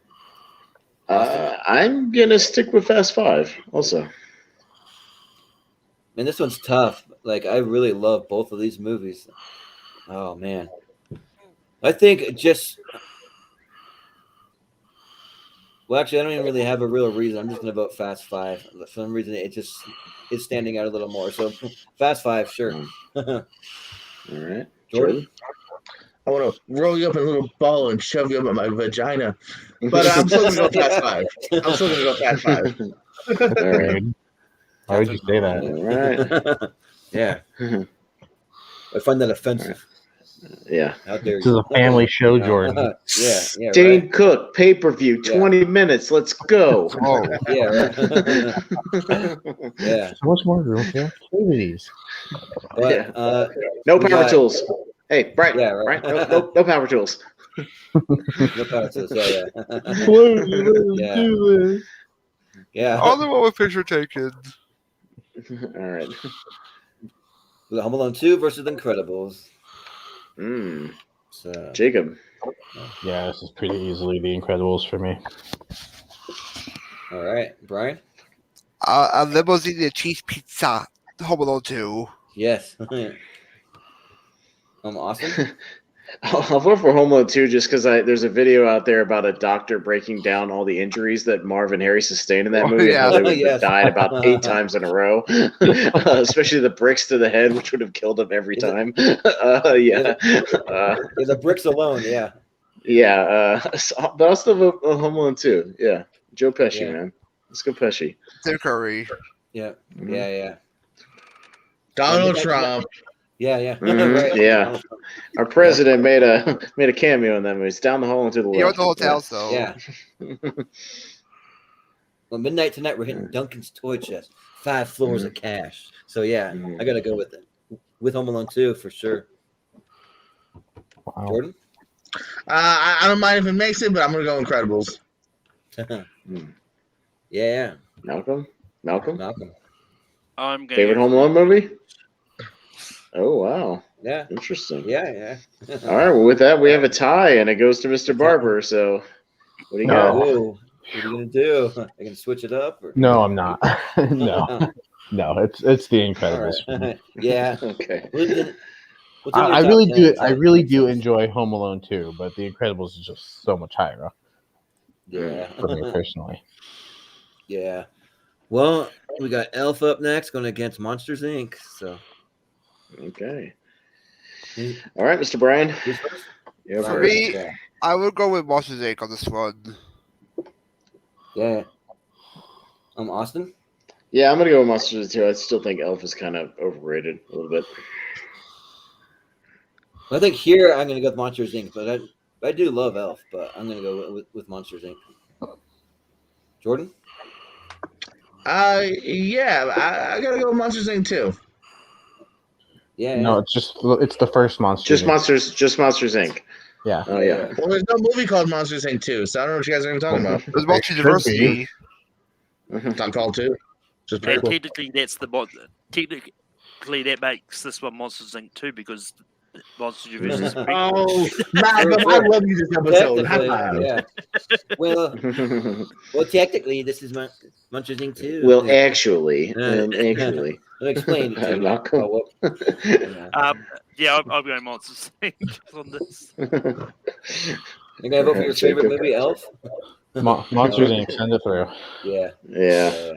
I'm going to stick with Fast 5 also. Man, this one's tough. Like, I really love both of these movies. Oh, man. I think just... Well, actually, I don't even really have a real reason. I'm just going to vote Fast 5. For some reason, it just is standing out a little more. So, Fast 5, sure. All right. Jordan? I want to roll you up in a little ball and shove you up in my vagina. But I'm still going to go Fast 5. All right. Why would you say that? All right. Yeah. I find that offensive. Yeah. How dare This is you? a family show, Jordan. Yeah, Dane right. Cook, pay-per-view, 20 minutes. Let's go. Oh, Yeah, right. Yeah. so much more room for activities. But, No we power got- tools. Hey, Brian. Yeah, right. Brian, no power tools. No Paddington. Yeah, yeah. Yeah. All the one with picture taken. All right. We got Home Alone 2 versus The Incredibles. So, Jacob. Yeah, this is pretty easily The Incredibles for me. all right, Brian. A limousine and cheese pizza. Home Alone 2. Yes. Austin. I'll vote for Home Alone 2 just because there's a video out there about a doctor breaking down all the injuries that Marv and Harry sustained in that movie. Yeah. And how they would Yes. have died about 8 times in a row, especially the bricks to the head, which would have killed them every time. Yeah. The bricks alone, yeah. Yeah. But I'll still vote Home Alone 2. Yeah. Joe Pesci, Yeah. man. Let's go Pesci. Tim Curry. Yeah. Mhm. Yeah. Donald Trump. Yeah. Mhm, Right. yeah. Our president made a cameo in that movie. It's down the hall and to the left. He owned the hotel, so. Yeah. Well, midnight tonight, we're hitting Duncan's toy chest. 5 floors of cash. So yeah, Mhm. I gotta go with it. With Home Alone 2 for sure. Wow. Jordan. I don't mind if it makes it, but I'm gonna go Incredibles. Yeah. Malcolm? Malcolm. I'm going Favorite Home Alone movie? Oh, wow. Yeah. Interesting. Yeah. All right. Well, with that, we have a tie, and it goes to Mr. Barber. So, what do you got? Whoa. What are you gonna do? Are you gonna switch it up? Or? No, I'm not. No, it's The Incredibles. All right. Yeah. Okay. I really do. I really do enjoy Home Alone 2, but The Incredibles is just so much higher Yeah. for me personally. Yeah. Well, we got Elf up next, going against Monsters Inc. So. Okay. All right, Mr. Brian. Who's first? You're For first. me, I would go with Monsters Inc. on this one. Yeah. Austin. Yeah, I'm gonna go with Monsters too. I still think Elf is kind of overrated a little bit. I think here I'm gonna go with Monsters Inc. But I do love Elf, but I'm gonna go with Monsters Inc. Jordan. Yeah, I gotta go with Monsters Inc. too. Yeah. No, it's the first Monster. Just Monsters Inc. Yeah. Oh yeah. Well, there's no movie called Monsters Inc. 2, so I don't know what you guys are even talking about. There's Monster University. It's not called 2. Just And cool. technically, technically that makes this one Monsters Inc. 2 because Monsters University is big. Oh, Malcolm, I love you this episode. High five. Yeah. Well, technically, this is Monsters Inc. too. Well, actually. Let me explain it to you. Malcolm. Yeah, I'm going Monsters Inc. on this. You gotta vote for your favorite movie, Elf. Monsters Inc. Send it through. Yeah. Yeah.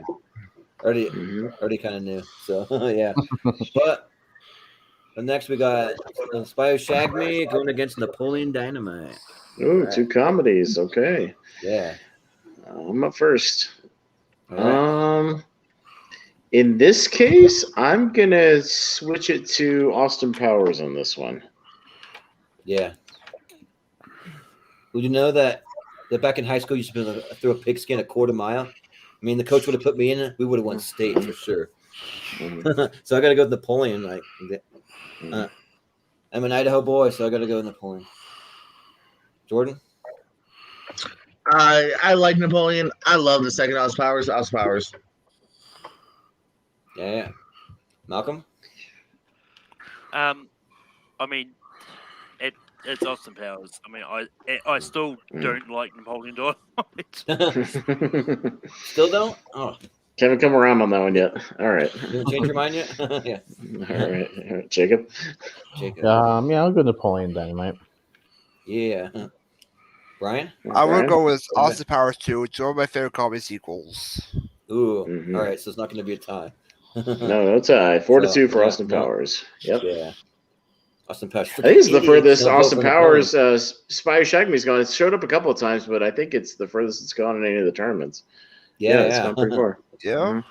Already kind of knew. So yeah. But next we got Spy Who Shagged Me going against Napoleon Dynamite. Ooh, Right. 2 comedies. Okay. Yeah. I'm up first. All right. In this case, I'm gonna switch it to Austin Powers on this one. Yeah. Would you know that back in high school you used to be able to throw a pigskin a quarter mile? I mean, the coach would have put me in it. We would have won state for sure. So I got to go with Napoleon. I'm an Idaho boy, so I got to go with Napoleon. Jordan? I like Napoleon. I love the second Austin Powers. Yeah. Malcolm? I mean, it's Austin Powers. I mean, I still don't like Napoleon Dynamite. Still don't? Oh. Haven't come around on that one yet. All right. You didn't change your mind yet? Yeah. All right. Jacob? Jacob. Yeah, I'll go Napoleon Dynamite. Yeah. Brian? I would Brian? go with Austin Powers 2. It's one of my favorite comedy sequels. Ooh. Mhm. All right, so it's not going to be a tie. No tie. 4-2 for yeah, Austin no. Powers. Yep. Yeah. Austin Powers. I think it's the furthest Don't vote Austin for Napoleon. Powers Spy Who Shagged Me's gone. It's showed up a couple of times, but I think it's the furthest it's gone in any of the tournaments. It's gone pretty far. Yeah.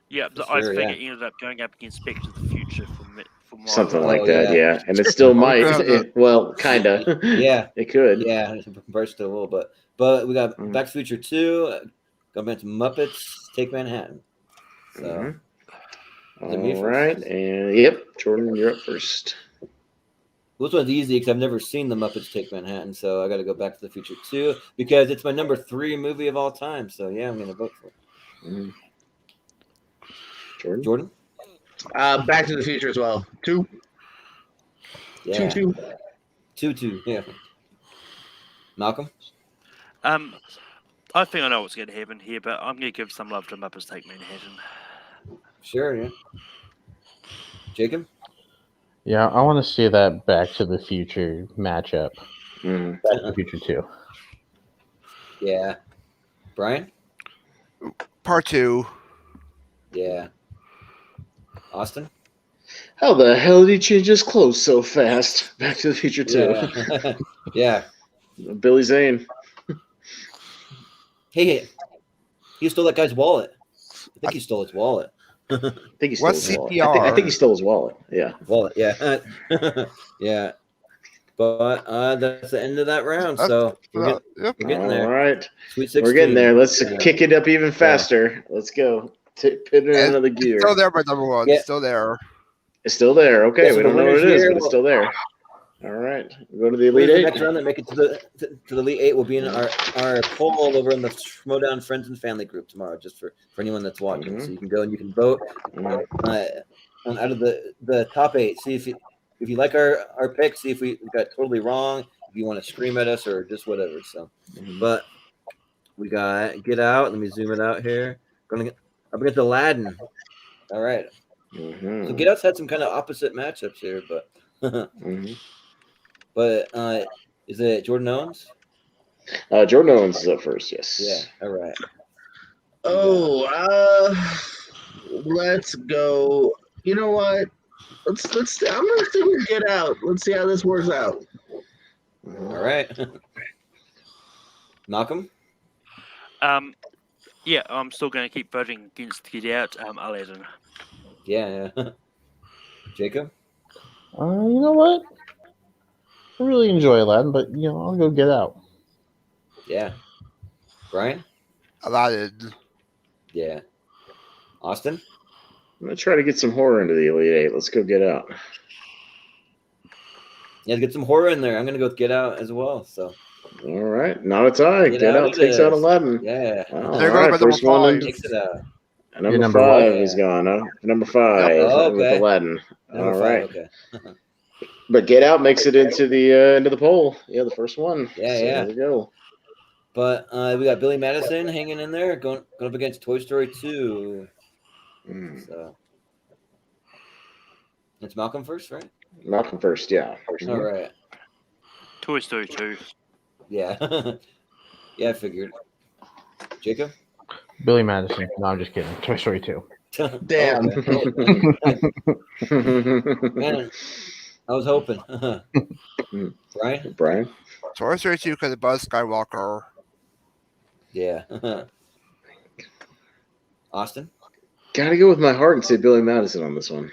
Yeah, but For I sure, think yeah. it ended up going up against Back to the Future for my Something like Oh, that, yeah. yeah. And it still might. Okay. Well, kind of. Yeah. It could. Yeah, burst a little bit. But we got Mhm. Back to the Future 2, going back to Muppets, Take Manhattan. So, Mhm. Is it me All first? right. And, yep, Jordan, you're up first. This one's easy because I've never seen The Muppets Take Manhattan, so I got to go Back to the Future 2 because it's my number 3 movie of all time. So yeah, I'm gonna vote for it. Jordan? Back to the Future as well. 2. Yeah. 2. 2-2. Yeah. Malcolm? I think I know what's going to happen here, but I'm going to give some love to Muppets Take Manhattan. Sure, yeah. Jacob? Yeah, I want to see that Back to the Future matchup. Back to the Future 2. Yeah. Brian? Part 2. Yeah. Austin? How the hell did he change his clothes so fast? Back to the Future 2. Yeah. Yeah. Billy Zane. Hey, he stole that guy's wallet. I think he stole his wallet. I think he stole What's his wallet. CPR? I think he stole his wallet. Yeah. Wallet, yeah. Yeah. But that's the end of that round. So we're getting All there. right. Sweet 16. We're getting there. Let's kick it up even faster. Let's go. Put it in another gear. Still there, my number one. Yeah. Still there. It's still there. Okay, so we the don't know what it winners is, here but it's still there. All right. We go to the Elite The Eight. next round that make it to the Elite Eight will be in our poll over in the Schmodown Friends and Family group tomorrow, just for anyone that's watching. So you can go and you can vote out of the top 8. See if you like our pick. See if we got totally wrong. If you want to scream at us or just whatever. So, but we got Get Out. Let me zoom it out here. Going up against Aladdin. All right. So Get Out's had some kind of opposite matchups here, but but is it Jordan Owens? Jordan Owens is up first. Yes. Yeah. All right. Let's go. You know what? Let's. I'm gonna stick with Get Out. Let's see how this works out. All right. Malcolm? Yeah, I'm still going to keep voting against Get Out. Aladdin. Yeah. Jacob? You know what? I really enjoy Aladdin, but I'll go Get Out. Yeah. Brian? Aladdin. Yeah. Austin? I'm gonna try to get some horror into the Elite Eight. Let's go Get Out. Yeah, get some horror in there. I'm gonna go with Get Out as well. So. All right, not a tie. Get Out it takes is. out 11. Yeah. All They're right, going by first number one. 5. Takes it out. Number number 5 one. is gone. Huh? Number 5 Oh, with okay. Aladdin. Number All 5, right, okay. but Get Out makes it into the poll. Yeah, the first one. Yeah, So yeah. There we go. But we got Billy Madison hanging in there, going up against Toy Story 2. So it's Malcolm first, right? Malcolm first. Yeah. All right. Toy Story 2. Yeah. Yeah, I figured. Jacob? Billy Madison. No, I'm just kidding. Toy Story 2. Damn. Man, I was hoping. Brian? Toy Story 2 because of Buzz Skywalker. Yeah. Austin? Gotta go with my heart and say Billy Madison on this one.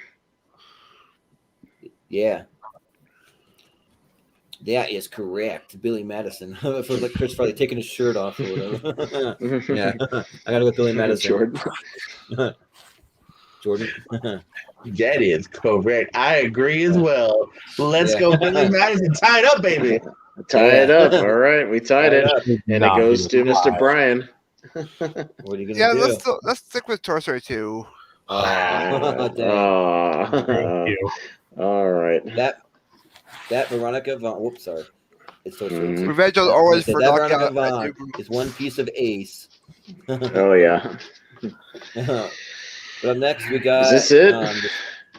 Yeah. That is correct. Billy Madison. It feels like Chris Farley taking his shirt off or whatever. Yeah. I gotta go with Billy Madison. Jordan? That is correct. I agree as well. Let's go, Billy Madison. Tie it up, baby. Tie it up. All right, we tied it. And it goes to Mr. Brian. What are you gonna do? let's stick with Toy Story 2. Dang. Thank you. All right. That Veronica Vaughn. Whoops, sorry. It's Toy Story 2. Revenge on Owens for that knocking Veronica out Vaughn is one piece of ace. Oh yeah. But up next we got. Is this it?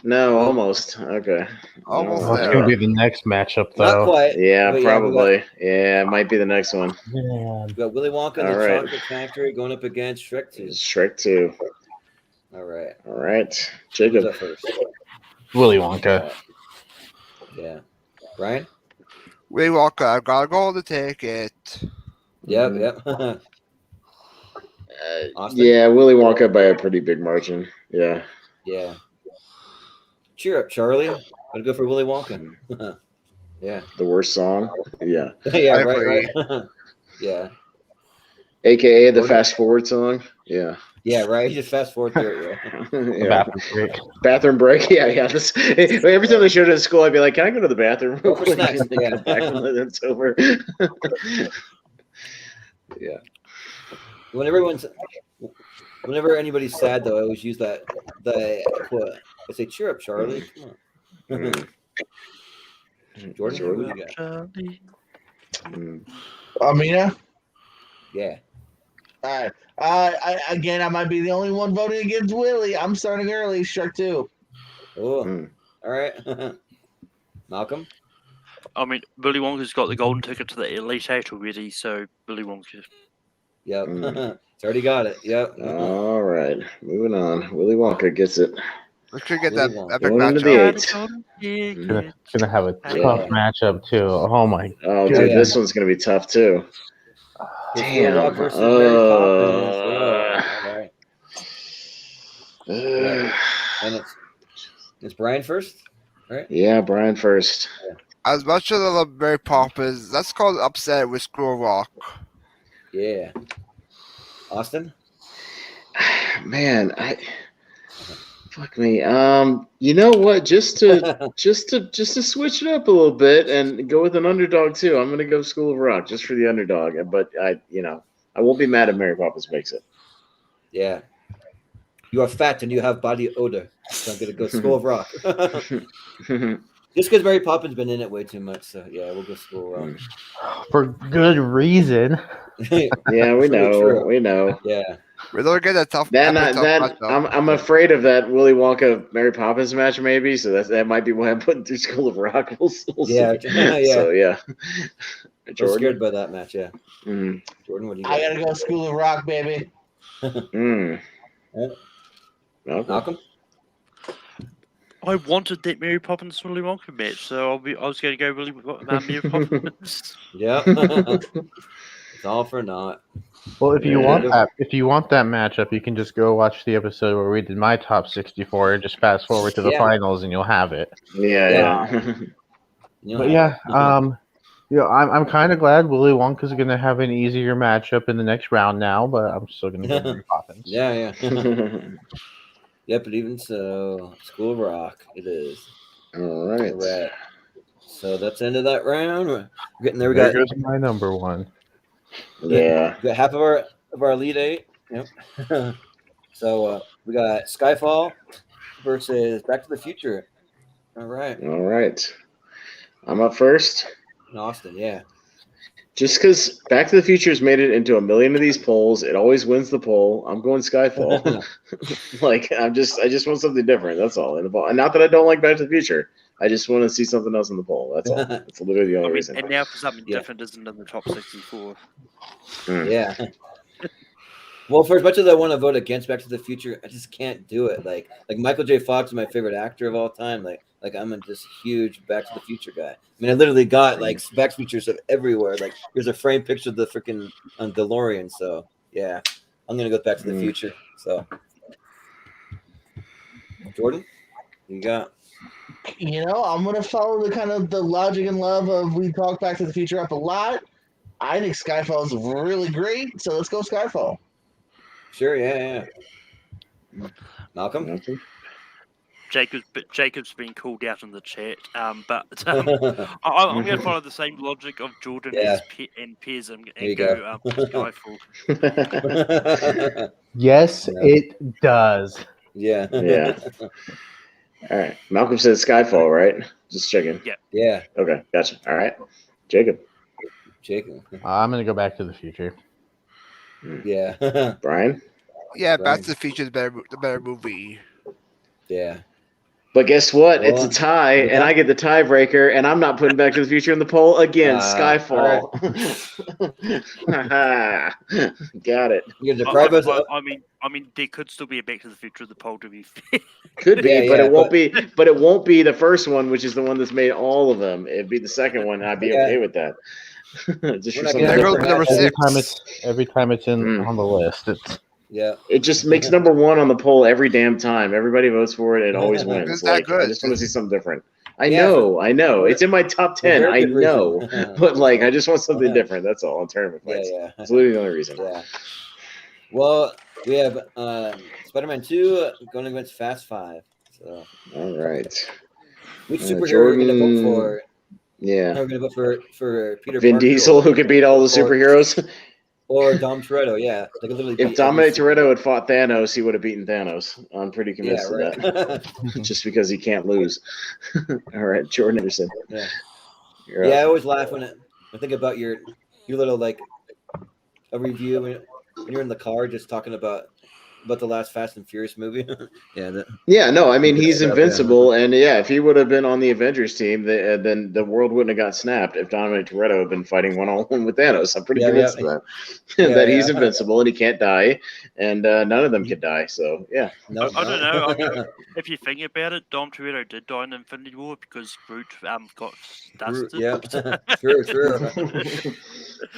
No, almost. Okay. Almost That's there. going to be the next matchup, Not though. quite. Yeah, but probably. Yeah, it might be the next one. Yeah. We got Willy Wonka and All the right. Chocolate Factory going up against Shrek 2. Shrek 2. All right. All right. Who's Jacob. up first? Willy Wonka. Yeah. Brian? Willy Wonka, I've got to go on the ticket. Yep. Austin? Yeah, Willy Wonka by a pretty big margin. Yeah. Yeah. Cheer up, Charlie. Gotta go for Willy Wonka. Yeah. The worst song. Yeah. Yeah, I right. agree. Yeah. AKA the fast forward song. Yeah. Yeah, right. You just fast forward through it. Yeah. The Yeah. bathroom break. Bathroom break. Yeah. Every time they showed it at school, I'd be like, "Can I go to the bathroom real Go for quick?" snacks, And then yeah. come back when it's over. Yeah. Whenever anybody's sad, though, I always use the quote. I say, "Cheer up, Charlie." Come on. Jordan, what do you got? Charlie. Amina? Yeah. All right. I might be the only one voting against Willy. I'm starting early. Shrek 2. Oh, all right. Malcolm? I mean, Willy Wonka's got the golden ticket to the Elite Eight already, so Willy Wonka. Yep. It's already got it. Yep. All right. Moving on. Willy Wonka gets it. We could get Willy that Wonka. epic Going into matchup. the eights. Gonna have a tough matchup too. Oh my. Oh, Yeah, dude, yeah. this one's gonna be tough too. It's Damn. Rock versus Mary Poppins. All right. And it's Brian first, right? Yeah, Brian first. As much as I love Mary Poppins, that's called upset with School Rock. Yeah. Austin? Man, fuck me. You know what? Just to switch it up a little bit and go with an underdog too. I'm gonna go School of Rock just for the underdog. But I won't be mad if Mary Poppins makes it. Yeah. You are fat and you have body odor. So I'm gonna go School of Rock. Just because Mary Poppins been in it way too much, so yeah, we'll go School of Rock. For good reason. Yeah, we know. True. We know. Yeah. We're gonna get a tough matchup. I'm afraid of that Willy Wonka Mary Poppins match maybe, so that might be why I'm putting through School of Rock. We'll Yeah. see. Yeah. So yeah. I'm Jordan? scared by that match, yeah. Mm. Jordan, what do you got? I gotta go School of Rock, baby. Mm. Yeah. Okay. Malcolm? I wanted that Mary Poppins Willy Wonka match, so I was going to go Mary Poppins. Yeah. It's all for naught. Well, if you Yeah. want that matchup, you can just go watch the episode where we did my top 64. Just fast forward to the Yeah. finals, and you'll have it. Yeah. You know, But yeah, I'm kind of glad Willy Wonka's gonna have an easier matchup in the next round now, but I'm still gonna go Mary Poppins. yeah. Yep, but even so, School of Rock, it is. All right. Correct. So that's the end of that round. We're getting there. We There got goes my number one. Yeah. we got half of our Elite Eight. Yep. So we got Skyfall versus Back to the Future. All right. All right. I'm up first. In Austin, yeah. Just because Back to the Future's made it into a million of these polls, it always wins the poll. I'm going Skyfall. I just want something different. That's all in the poll. And not that I don't like Back to the Future. I just want to see something else in the poll. That's all. That's literally the only reason. And now for something different isn't in the top 64. Yeah. Well, for as much as I want to vote against Back to the Future, I just can't do it. Like Michael J. Fox is my favorite actor of all time. Like I'm a just huge Back to the Future guy. I mean, I literally got like Back to the Future stuff everywhere. Like here's a framed picture of the freaking DeLorean. So yeah, I'm gonna go Back to the Future. So Jordan, what you got? I'm gonna follow the kind of the logic and love of we talk Back to the Future up a lot. I think Skyfall is really great, so let's go Skyfall. Sure, yeah. Malcolm? Jacob's been called out in the chat, but I'm going to follow the same logic of Jordan and Pez and go Skyfall. Yes, it does. Yeah. Yeah. All right. Malcolm says Skyfall, right? Just checking. Yeah. Okay, gotcha. All right. Jacob. I'm gonna go Back to the Future. Yeah. Brian? Yeah, Back to the Future is the better movie. Yeah. But guess what? It's a tie, and I get the tiebreaker, and I'm not putting Back to the Future in the poll again. Skyfall. Got it. You're deprive us. I mean, there could still be a Back to the Future of the poll, to be fair. Could be, but it won't be. But it won't be the first one, which is the one that's made all of them. It'd be the second one, and I'd be okay with that. Just for something different. Every time it's in on the list, it's. Yeah. It just makes number one on the poll every damn time. Everybody votes for it. It always wins. I just want to see something different. I know. It's in my top 10. I know. But I just want something different. That's all. On tournament fights. Yeah. That's literally the only reason. Yeah. Well, we have Spider-Man 2 going against Fast 5. So, All right. which superhero are we going to Jordan. vote for? Yeah. Are we going to vote for Peter Vin Parker Diesel, who could beat all the superheroes. or Dom Toretto? Yeah, they could literally If beat Dominic every Toretto had fought Thanos, he would have beaten Thanos. I'm pretty Yeah, convinced of right. that. Just because he can't lose. All right, Jordan Anderson. Yeah. You're Yeah, I up. always laugh when I think about your little like a review when you're in the car just talking about the last Fast and Furious movie. Yeah, Yeah, no, I mean, he's stuff, invincible. And yeah, if he would have been on the Avengers team, then the world wouldn't have got snapped if Dominic Toretto had been fighting one-on-one with Thanos. I'm pretty convinced of that. Yeah, that he's yeah. invincible and he can't die, and none of them could die. So, yeah. No, I don't know. I mean, if you think about it, Dom Toretto did die in Infinity War because Groot got dusted. Yeah, true.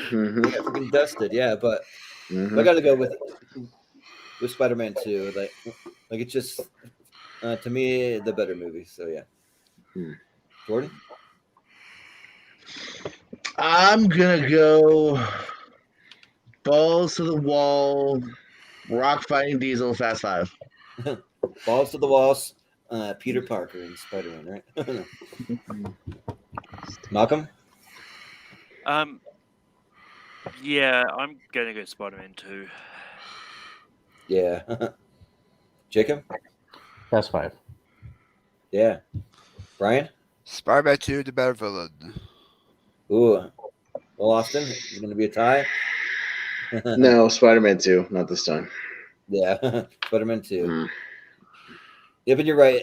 Mhm. Yeah, freaking dusted. Yeah, but Mhm. I got to go with Spider-Man 2. Like it's just to me the better movie. So yeah, Jordan. I'm gonna go balls to the wall, rock fighting Diesel, Fast 5. Balls to the walls. Peter Parker and Spider-Man, right? Malcolm. Yeah, I'm gonna go Spider-Man 2. Yeah. Jacob. Fast 5. Yeah. Brian. Spider-Man 2, the better villain. Ooh. Well, Austin, is it going to be a tie? No, Spider-Man 2, not this time. Yeah, Spider-Man 2. Mm. Yeah, but you're right.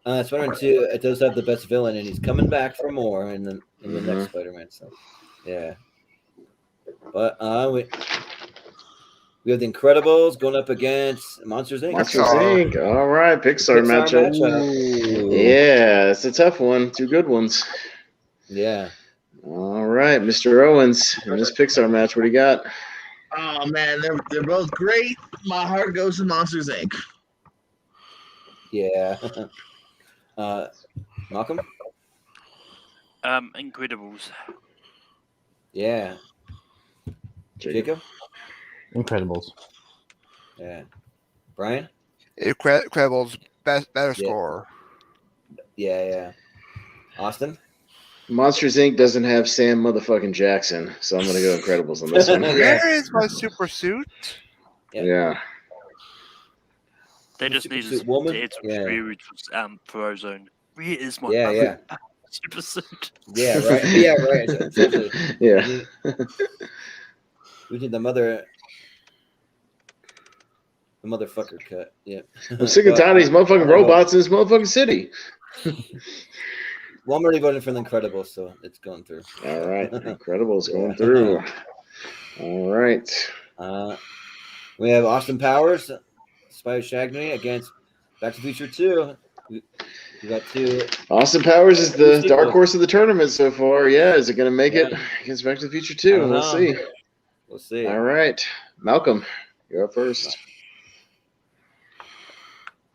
Spider-Man 2, it does have the best villain, and he's coming back for more in the next Spider-Man. So, yeah. But we have the Incredibles going up against Monsters Inc. Monsters Inc. All right, Pixar matchup. Yeah, it's a tough one. Two good ones. Yeah. All right, Mr. Owens, in this Pixar match, what do you got? Oh man, they're both great. My heart goes to Monsters Inc. Yeah. Malcolm. Incredibles. Yeah. Jacob. Incredibles. Yeah. Brian. Incredibles, better score. Yeah. Austin. Monsters Inc. doesn't have Sam motherfucking Jackson, so I'm gonna go Incredibles on this one. Where is my super suit? Yeah. They just need to woman. add some spirit for Ozone. Where is my super suit? Yeah, right. Yeah, right. Exactly. Yeah. We need the motherfucker cut. Yeah. I'm sick and tired of these motherfucking robots in this motherfucking city. Well, I'm already voting for the Incredibles, so it's going through. All right, Incredibles going through. All right. We have Austin Powers, Spider Shagney against Back to the Future 2. We got two. Austin Powers is the dark horse of the tournament so far. Yeah, is it going to make it against Back to the Future 2? We'll see. We'll see. All right. Malcolm, you're up first.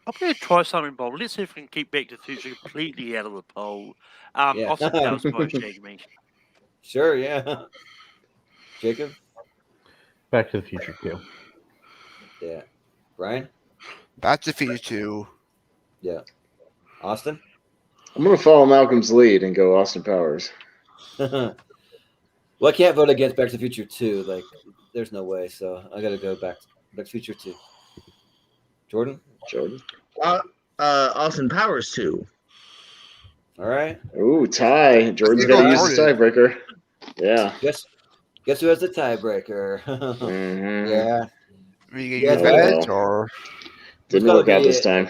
I'm going to try something bold. Let's see if we can keep Back to the Future completely out of the poll. Austin Powers by Shagney. Sure, yeah. Jacob? Back to the Future 2. Yeah. Brian? Back to the Future 2. Yeah. Austin? I'm going to follow Malcolm's lead and go Austin Powers. Well, I can't vote against Back to the Future 2. Like, there's no way. So I got to go Back to the Future 2. Jordan? Austin Powers 2. All right. Ooh, tie. Jordan's got to use the tiebreaker. Yeah. Guess who has the tiebreaker? Yeah. Didn't work out this time.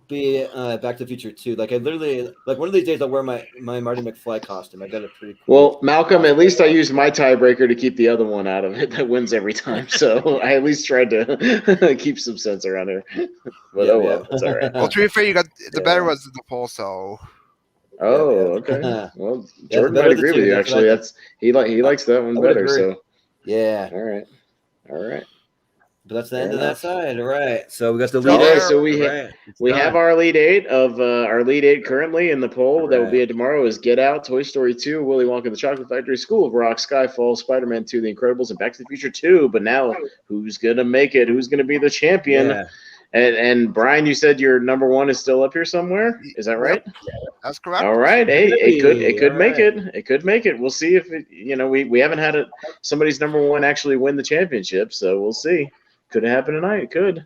Be Back to the Future 2. Like I literally, like one of these days I'll wear my Marty McFly costume. I got a pretty cool. Well, Malcolm, at least I used my tiebreaker to keep the other one out of it that wins every time. So I at least tried to keep some sense around here. But well, it's all right. Well, to be fair, you got the better ones in the poll, so. Oh, okay. Well, Jordan might agree with you. Actually, he likes that one better. So yeah. All right. But that's the Fair end of enough. that side. All right. So we got the All lead. right, eight. so All right. It's we done. have our lead eight of our lead eight currently in the poll that will be Right. tomorrow is Get Out, Toy Story 2, Willy Wonka and the Chocolate Factory, School of Rock, Skyfall, Spider-Man 2, The Incredibles, and Back to the Future 2. But now, who's gonna make it? Who's gonna be the champion? Yeah. And Brian, you said your number one is still up here somewhere. Is that right? That's correct. All right. Hey, it could All make right. it. It could make it. We'll see if it, we haven't had somebody's number one actually win the championship, so we'll see. Could happen tonight. It could.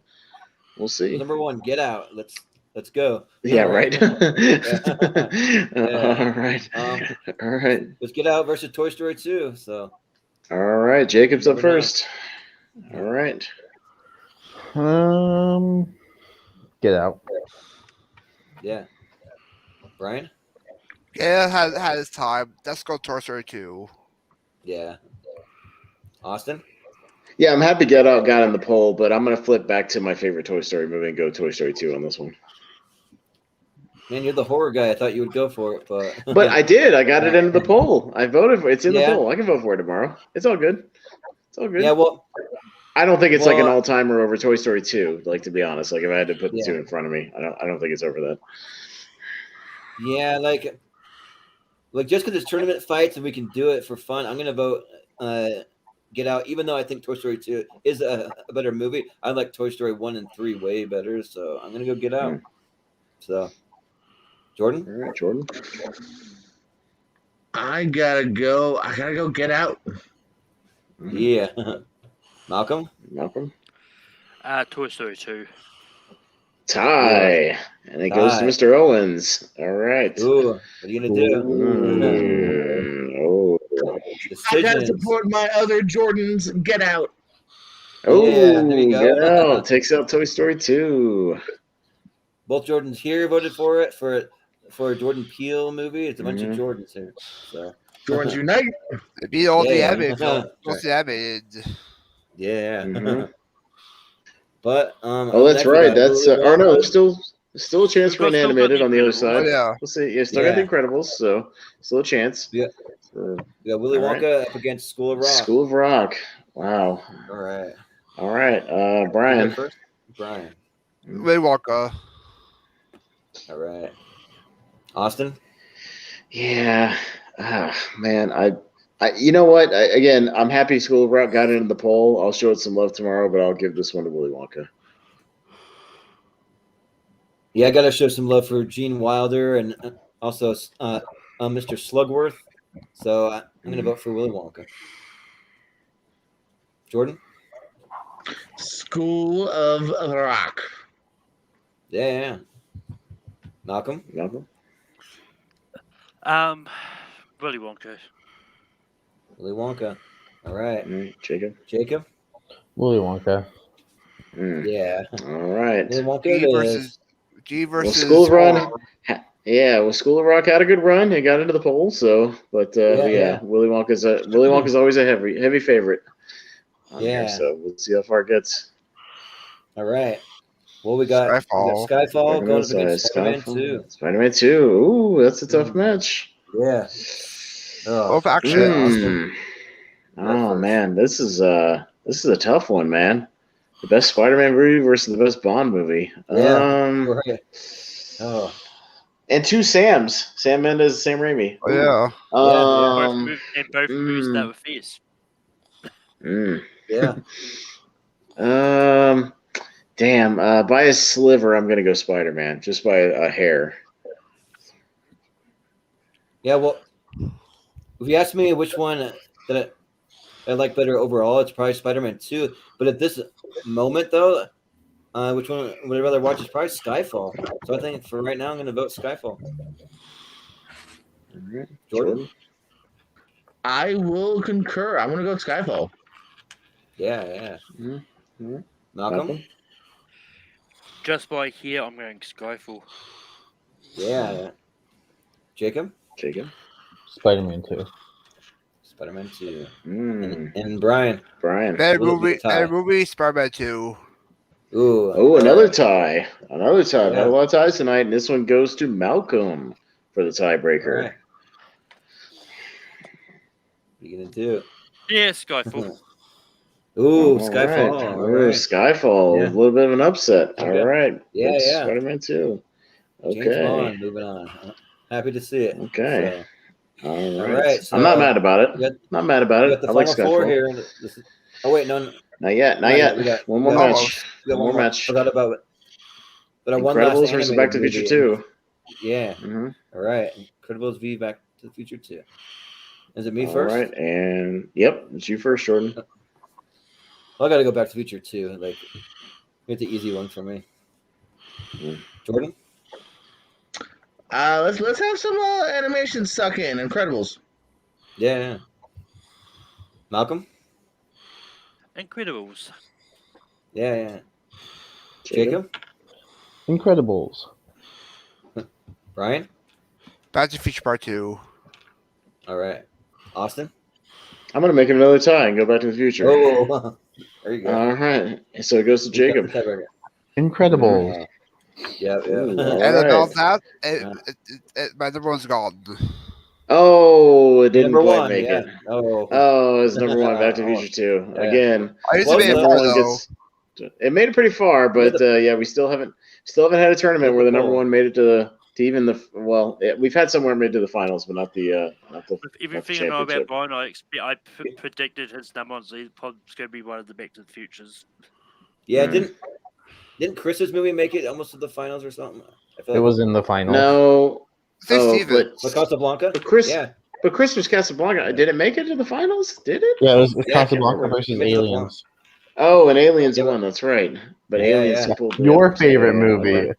We'll see. Number one, Get Out. Let's go. Yeah, All right. Yeah. All right. All right. Let's Get Out versus Toy Story 2. So All right. Jacob's up Never know. first. All right. Get Out. yeah. Brian? Yeah, had his time. Let's go Toy Story 2. Yeah. Austin? Yeah, I'm happy Get Out got in the poll, but I'm gonna flip back to my favorite Toy Story movie and go Toy Story 2 on this one. Man, you're the horror guy. I thought you would go for it, but But I did. I got it into the poll. I voted for it. It's in the Yeah. poll. I can vote for it tomorrow. It's all good. It's all good. yeah, well, I don't think it's like an Well- all-timer over Toy Story 2. Like, to be honest, like if I had to put the Yeah. two in front of me, I don't think it's over that. yeah, like just because it's tournament fights and we can do it for fun, I'm gonna vote Get Out. Even though I think Toy Story 2 is a better movie, I like Toy Story 1 and 3 way better. So I'm gonna go Get Out. So, Jordan? All right, Jordan. I gotta go Get Out. Yeah. Malcolm? Malcolm. Toy Story 2. Tie. And it goes to Tie. Mr. Owens. All right. Ooh, what are you gonna do? Oh. I gotta Decisions. support my other Jordans. Get Out. Oh, Yeah, there you go. Get Out. Takes out Toy Story 2. Both Jordans here voted for it for a Jordan Peele movie. It's a bunch of Jordans here. So Jordans Unite. It beat all the Yeah. animated films. Most of the animated. yeah. Mhm. But Oh, that's next we right. got That's Willy no. Wonka. There's still a chance for an We've still got animated the on the other Incredibles. side. Oh, yeah. We'll see. Yeah, still got the Incredibles, so still a chance. Yeah. So, We got Willy All right. Wonka up against School of Rock. School of Rock. Wow. All right. All right. You go Brian. first? Brian. Willy Wonka. All right. Austin. Yeah. Man, you know what? Again, I'm happy School of Rock got into the poll. I'll show it some love tomorrow, but I'll give this one to Willy Wonka. Yeah, I got to show some love for Gene Wilder and also Mr. Slugworth. So I'm going to vote for Willy Wonka. Jordan? School of Rock. Yeah. Malcolm? Malcolm? Willy Wonka. Willy Wonka. All right. All right. Jacob? Jacob? Willy Wonka. Mm. Yeah. All right. Willy Wonka G it is. versus G Well, versus School of Rock. Yeah, well, School of Rock had a good run. It got into the poll, so Yeah. Willy Wonka's always a heavy favorite. On here, Yeah. so we'll see how far it gets. All right. Well, we got Skyfall. Skyfall going up Spider-Man against Spider-Man 2. Spider-Man 2. Ooh, that's a tough match. Yeah. Oh, Both action. Mm. Oh man, this is a tough one, man. The best Spider-Man movie versus the best Bond movie. Yeah. Right. Oh. And two Sams. Sam Mendes, Sam Raimi. Oh, yeah. Both movies that were fierce. Yeah. Damn. By a sliver, I'm gonna go Spider-Man, just by a hair. Yeah, well, if you ask me which one that I like better overall, it's probably Spider-Man 2. But at this moment, though, which one would I rather watch is probably Skyfall. So I think for right now, I'm going to vote Skyfall. Jordan? I will concur. I'm gonna go Skyfall. Yeah. Mm-hmm. Malcolm? Just by here, I'm going Skyfall. Yeah. Jacob? Jacob? Spider-Man 2. Spider-Man 2. Mm. And Brian? Brian. Better Will it be a tie? movie, Spider-Man 2. Ooh. Oh, another tie. Another tie. Yeah. Had a lot of ties tonight, and this one goes to Malcolm for the tiebreaker. All right. What are you going to do? Yeah, Skyfall. Ooh, All Skyfall. right. All Ooh, right. Skyfall. Yeah. A little bit of an upset. Okay. All right. Yeah, It's yeah. Spider-Man 2. James Okay. Bond. Moving on. Happy to see it. Okay. So, All all right. right. I'm not So mad about it. we got, Not mad about we it. got the I like final four Skyfall. here. And this is, oh wait, no, Not yet. Not not yet. We got One more got- match. we got One more match. Forgot about it. But our one last Incredibles versus Back animated to the Future movie. 2. Yeah. Mm-hmm. All right. Incredibles v Back to the Future 2. Is it me All first? right. And yep, it's you first, Jordan. Well, I got to go Back to the Future 2. Like, it's the easy one for me. Jordan? Let's have some animation suck in. Incredibles. Yeah. Malcolm? Incredibles. Yeah. Jacob? Incredibles. Brian? Back to the Future Part 2. All right. Austin? I'm gonna make it another tie and go Back to the Future. Oh, there you go. All right. So it goes to Jacob. Incredibles. Yeah. Ooh, all And right. about that, my number one's gone. Oh, it didn't Number quite one, make yeah. it. Oh, Oh, it's number one. Back to the Future 2. Yeah. Again, I used to Close be a enough. number fan, one though. gets. It made it pretty far, but yeah, we still haven't had a tournament where the number one made it to even the we've had somewhere made to the finals, but not the With everything I know championship. about Brian, I predicted his number one seed was going to be one of the Back to the Futures. yeah. Didn't Chris's movie make it almost to the finals or something? I feel It like was in the finals. No. Say Oh, Steven. But Casablanca. But Chris, Yeah. but Christmas Casablanca, did it make it to the finals? Did it? Yeah, it was Yeah, I can't Casablanca remember. versus Made it to the Aliens. Oh, and Aliens Yeah, won. That's right. But Yeah, Aliens yeah. pulled the Your upset. favorite Yeah, movie. right.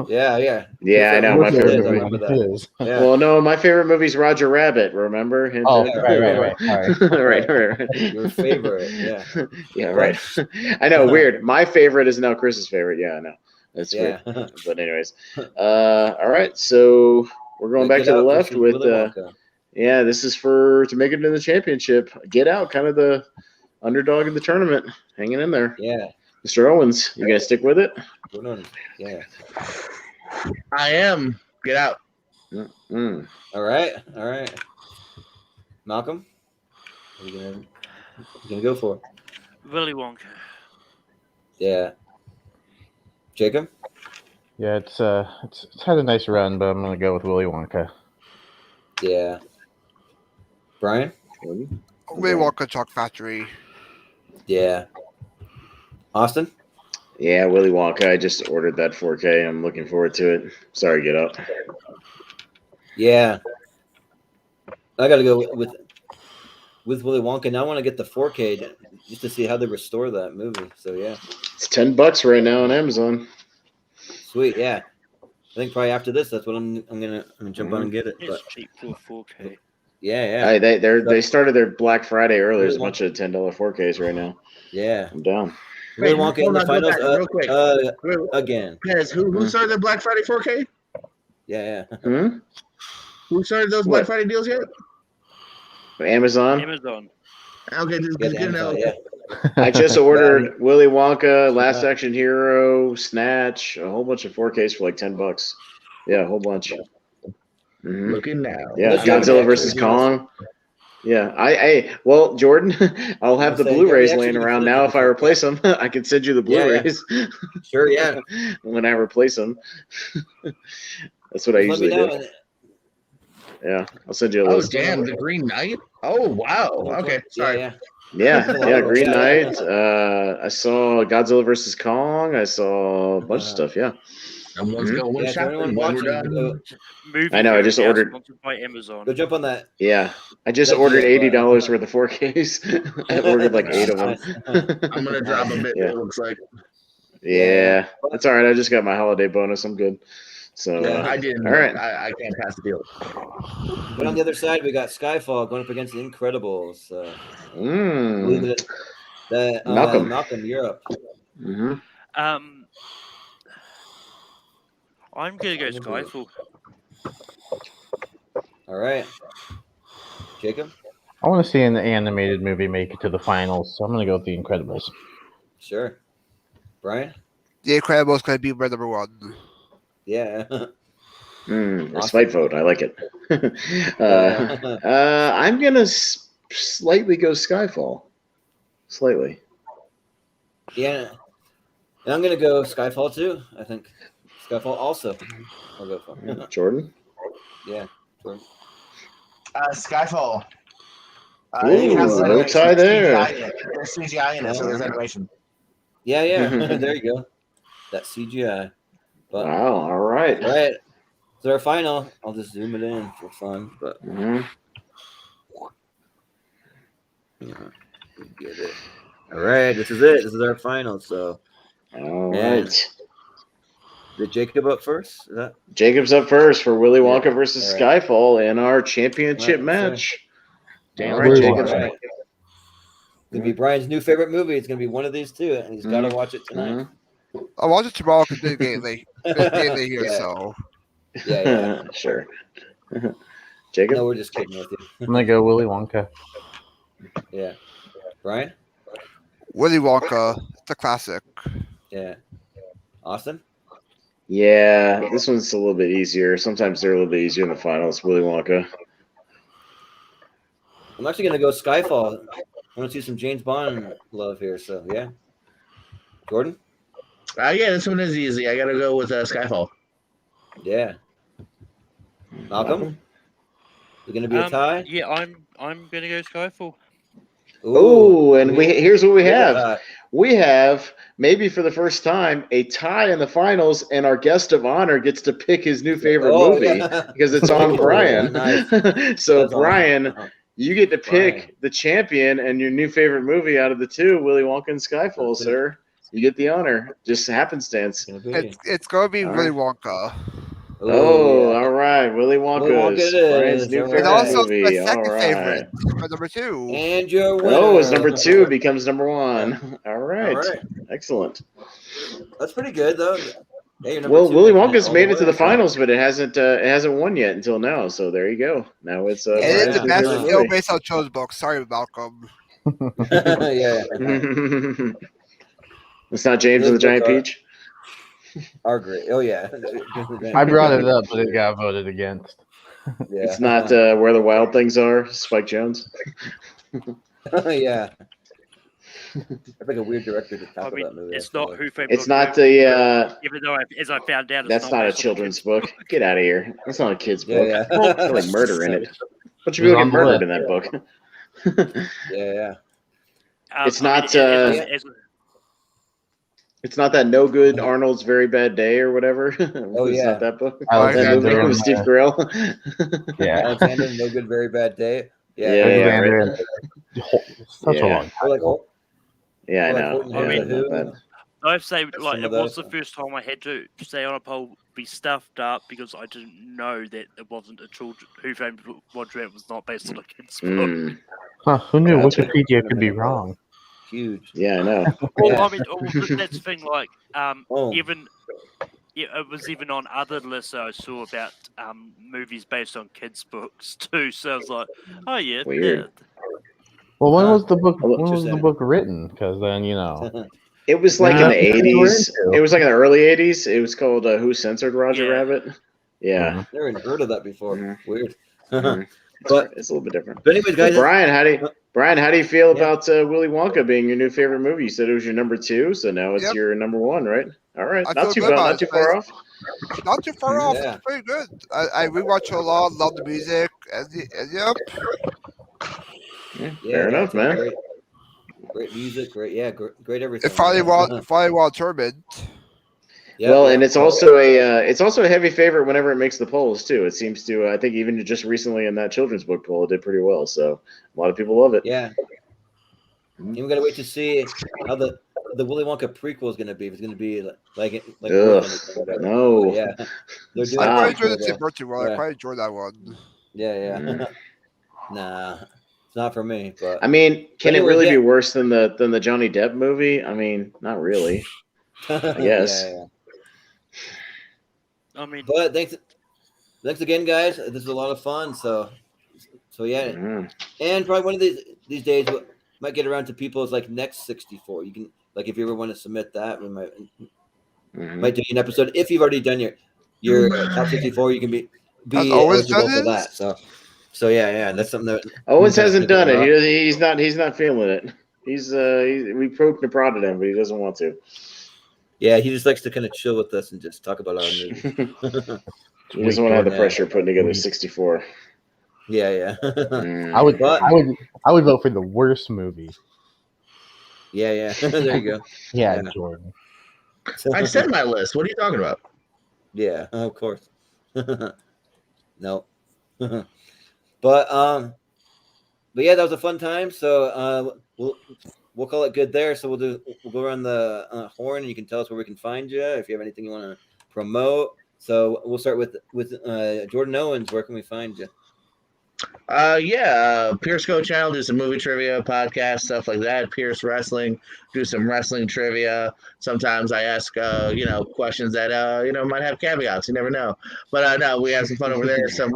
Yeah. Yeah, I know. Your My favorite I movie. remember that. His. Yeah. Well, no, my favorite movie's Roger Rabbit. Remember him? Oh, Yeah, right. right. Your favorite, yeah. Yeah, right. I know. Weird. My favorite is now Chris's favorite. Yeah, I know. That's Yeah. weird. But anyways, all right. So we're going back Get to the Out left versus with Willy Wonka. yeah. This is to make it in the championship. Get Out, kind of the underdog in the tournament, hanging in there. Yeah. Mr. Owens, you gonna stick with it? Yeah. I am. Get out. Mm. All right. Malcolm, what are you gonna go for? Willy Wonka. Yeah. Jacob? Yeah, it's had a nice run, but I'm gonna go with Willy Wonka. Yeah. Brian? Willy Wonka Chocolate Factory. Yeah. Austin? Yeah, Willy Wonka. I just ordered that 4K. I'm looking forward to it. Sorry, Get Out. Yeah. I gotta go with Willy Wonka. Now I want to get the 4K just to see how they restore that movie. So yeah. It's $10 right now on Amazon. Sweet, yeah. I think probably after this, that's what I'm gonna jump on and get it. But It's cheap for 4K. yeah. They started their Black Friday early. There's a bunch of $10 4Ks right now. Yeah. I'm down. Willy Wonka in Hold the on, go finals back real quick. again. Pez, who started the Black Friday 4K? Yeah. Hmm? Who started those What? Black Friday deals yet? Amazon. Amazon. Okay, just Yeah, good to know. yeah. I just ordered Willy Wonka, Last Action Hero, Snatch, a whole bunch of 4Ks for like $10. Yeah, a whole bunch. Mhm. Looking now. Yeah, Let's go Godzilla back versus to- Kong. Yeah, well, Jordan, I'll have I'll the say, yeah, Blu-rays we laying actually around can now. flip If I it. replace them, I can send you the Yeah, yeah. Blu-rays Sure, yeah. when I replace them. That's what I Just let me usually know. do. And Yeah, I'll send you a Oh, list. damn, the Green Knight? Oh, wow. Okay, sorry. Yeah. Yeah, Green Yeah. Knight. I saw Godzilla versus Kong. I saw a bunch of stuff. Yeah. And one's Mhm. going one Yeah, so shot, anyone and one we're watching, done. Movie I know, I just Fair ordered- sponsored by Amazon. Go jump on that. Yeah, I just That's ordered it, $80 worth of 4Ks. I ordered like 8 of them. I'm going to drop a bit, Yeah. it looks like. Yeah, that's all right. I just got my holiday bonus. I'm good. So Yeah. I didn't. all right. I can't pass the deal. But on the other side, we got Skyfall going up against The Incredibles. Mm. Malcolm. Malcolm, you're up. Hmm. I'm gonna go Skyfall. All right. Jacob? I want to see an animated movie make it to the finals, so I'm gonna go with The Incredibles. Sure. Brian? The Incredibles gonna be my number one. Yeah. A spite vote. I like it. I'm gonna slightly go Skyfall. Slightly. Yeah, and I'm gonna go Skyfall too. I think Skyfall also. I'll go for. Jordan. Yeah, Jordan. Skyfall. Ooh, It has no tie there. CGI in it. There's CGI in it, so there's animation. Yeah. There you go. That CGI. But, Wow. All right. All right. So our final. I'll just zoom it in for fun, but Mhm. yeah, get it. All right, this is it. This is our final. So, All And- right. did Jacob up first? Is that Jacob's up first for Willy Wonka Yeah, versus all right. Skyfall in our championship All right, so- match. Damn All right, right, Willy Jacob. Wonka. Right. It's gonna be Brian's new favorite movie. It's gonna be one of these two, and he's got to watch it tonight. I'll watch it tomorrow because it's getting late. It's getting late here, Yeah. so. Yeah. Sure. Jacob? No, we're just kidding with you. I'm gonna go Willy Wonka. Yeah. Brian? Willy Wonka, it's a classic. Yeah. Austin? Yeah, this one's a little bit easier. Sometimes they're a little bit easier in the finals. Willy Wonka. I'm actually gonna go Skyfall. I want to see some James Bond love here. So yeah. Jordan? Yeah, this one is easy. I gotta go with Skyfall. Yeah. Malcolm? Is it gonna be a tie? Yeah, I'm gonna go Skyfall. Oh, and here's what we have. tie. We have, maybe for the first time, a tie in the finals, and our guest of honor gets to pick his new favorite movie yeah. because it's on Oh, Brian. nice. So, That's Brian, awesome. you get to pick Brian. the champion and your new favorite movie out of the two, Willy Wonka and Skyfall, That's it. sir. You get the honor. Just happenstance. It's gonna be. It's gonna be All Willy right. Wonka. Oh, yeah. all right. Willy Wonka Wonka is it is. Brian's new All favorite And also movie. my All second right. favorite, my number 2. And your winner. Oh, it's number 2 becomes number 1. All right. All right. Excellent. That's pretty good though. Yeah, you're number Well, 2 Willy making Wonka's all made it to way, the so- finals, but it hasn't won yet until now. So there you go. Now it's And Brian's it's the new best favorite show movie. based on children's books. Sorry, Malcolm. yeah. It's not James and the Giant Peach. Are great. Oh yeah. I brought it up, but it got voted against. Yeah. It's not Where the Wild Things Are. Spike Jones. yeah. That's like a weird director to I talk mean, about movie. it's I feel not like. Who Framed It's Roger not the. even though as I found out, it's That's not a based on children's kid's book. Get out of here. That's not a kid's book. Yeah. There's like murder in it. A bunch of It was people on get the murdered list. in that book. Yeah. It's I mean, not, as- It's not that no good Arnold's Very Bad Day or whatever. Oh, It's yeah. not that book. Alexander That movie and, with Steve Carell. Yeah. Alexander, No Good, Very Bad Day. Yeah, Alexander right. and such a Yeah. long Or like, Yeah, I Or like know. Horton Yeah, Hears not Who. bad. I have to say, like, Some it of was those. the first time I had to stay on a poll, be stuffed up because I didn't know that it wasn't a children. Who Framed Roger was not based on a kid's book. Mm, Huh, who knew Gotcha. Wikipedia could be wrong? huge. yeah, I know. Well, Yeah. I mean, that's the thing. Like, Oh. even it was even on other lists I saw about movies based on kids' books too. So I was like, oh yeah, Weird. Well, when Huh. was the book? Well, When was the interesting. book written? Because then It was like in Nah, the that's what we're 80s. into. It was like in the early 80s. It was called Who Censored Roger Yeah. Rabbit? Yeah. Never even heard of that before. Mhm. Weird. Mhm. But It's a little bit different. anyways, But guys, Brian, how do you feel Yeah. about Willy Wonka being your new favorite movie? You said it was your number 2, so now it's Yep. your number 1, right? All right, I not feel too good about not it, too far guys. off. Not too far off. Yeah. It's pretty good. I rewatch it a lot. Love the music. And yep. Yeah, yeah, fair enough, that's man. Great music, great everything. It finally won a tournament. Yeah, Well, yeah. and it's also a heavy favorite whenever it makes the polls too. It seems to. I think even just recently in that children's book poll, it did pretty well. So a lot of people love it. Yeah. And we gotta wait to see how the Willy Wonka prequel is gonna be. If it's gonna be like Ugh, whatever. no. But yeah, they're doing Stop. I it. quite enjoyed the Tim Burton one. I Yeah. quite enjoyed that one. Yeah. Mm. Nah, it's not for me. But I mean, can it Anyways, really yeah. be worse than the Johnny Depp movie? I mean, not really. I guess. Yeah. I mean, But thanks again, guys. This is a lot of fun. So yeah, Mhm. and probably one of these days we might get around to people's like next 64. You can like if you ever want to submit that, we might Mhm. do an episode. If you've already done your top 64, you can be Has Owens eligible done for that. this? So yeah, that's something that Owens kinda hasn't thinking done it. about. He's not feeling it. We poked and prodded him, but he doesn't want to. Yeah, he just likes to kind of chill with us and just talk about our movies. He doesn't want to have the Yeah. pressure of putting together 64. Yeah. I would But- I would vote for the worst movie. Yeah. There you go. Yeah, Yeah. Jordan. I said my list. What are you talking about? Yeah, of course. No. But yeah, that was a fun time. So we'll call it good there. So we'll go around the horn, and you can tell us where we can find you if you have anything you want to promote. So we'll start with Jordan Owens. Where can we find you? Pierce Go Channel, do some movie trivia, podcast, stuff like that. Pierce Wrestling, do some wrestling trivia. Sometimes I ask, questions that, might have caveats. You never know. But no, we have some fun over there. Some